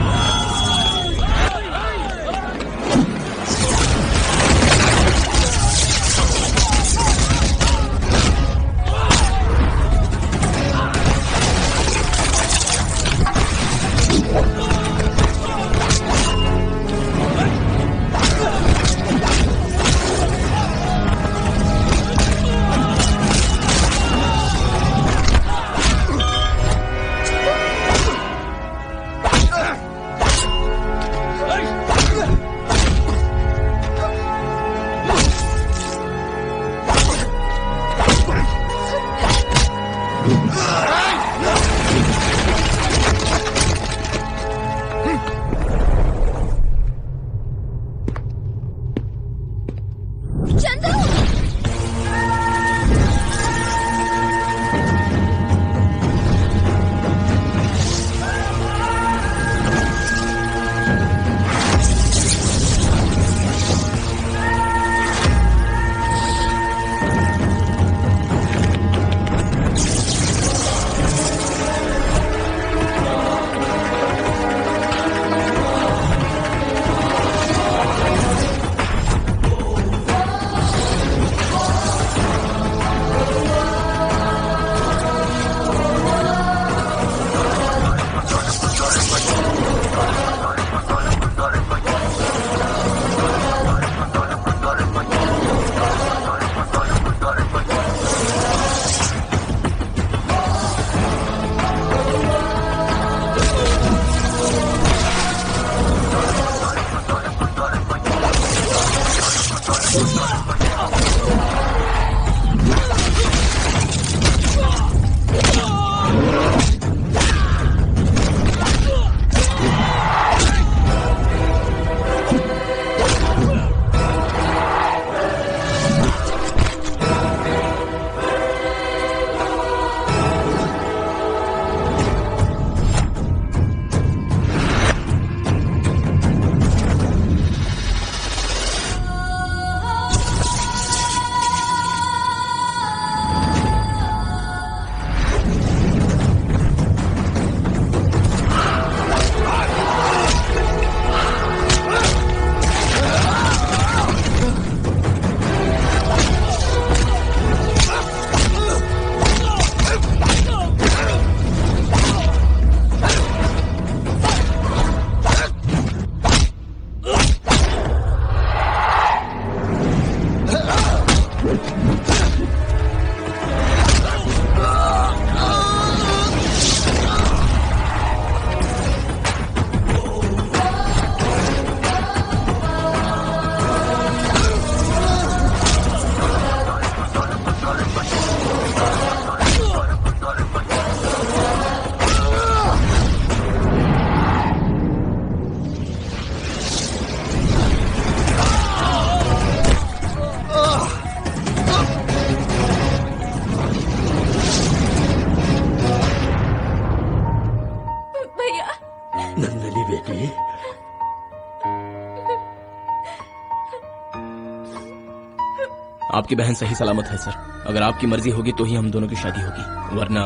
आपकी बहन सही सलामत है सर। अगर आपकी मर्जी होगी तो ही हम दोनों की शादी होगी, वरना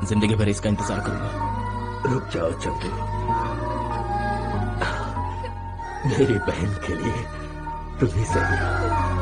जिंदगी भर इसका इंतजार करूंगा। रुक जाओ चंदू, मेरी बहन के लिए तुम ही सही हो।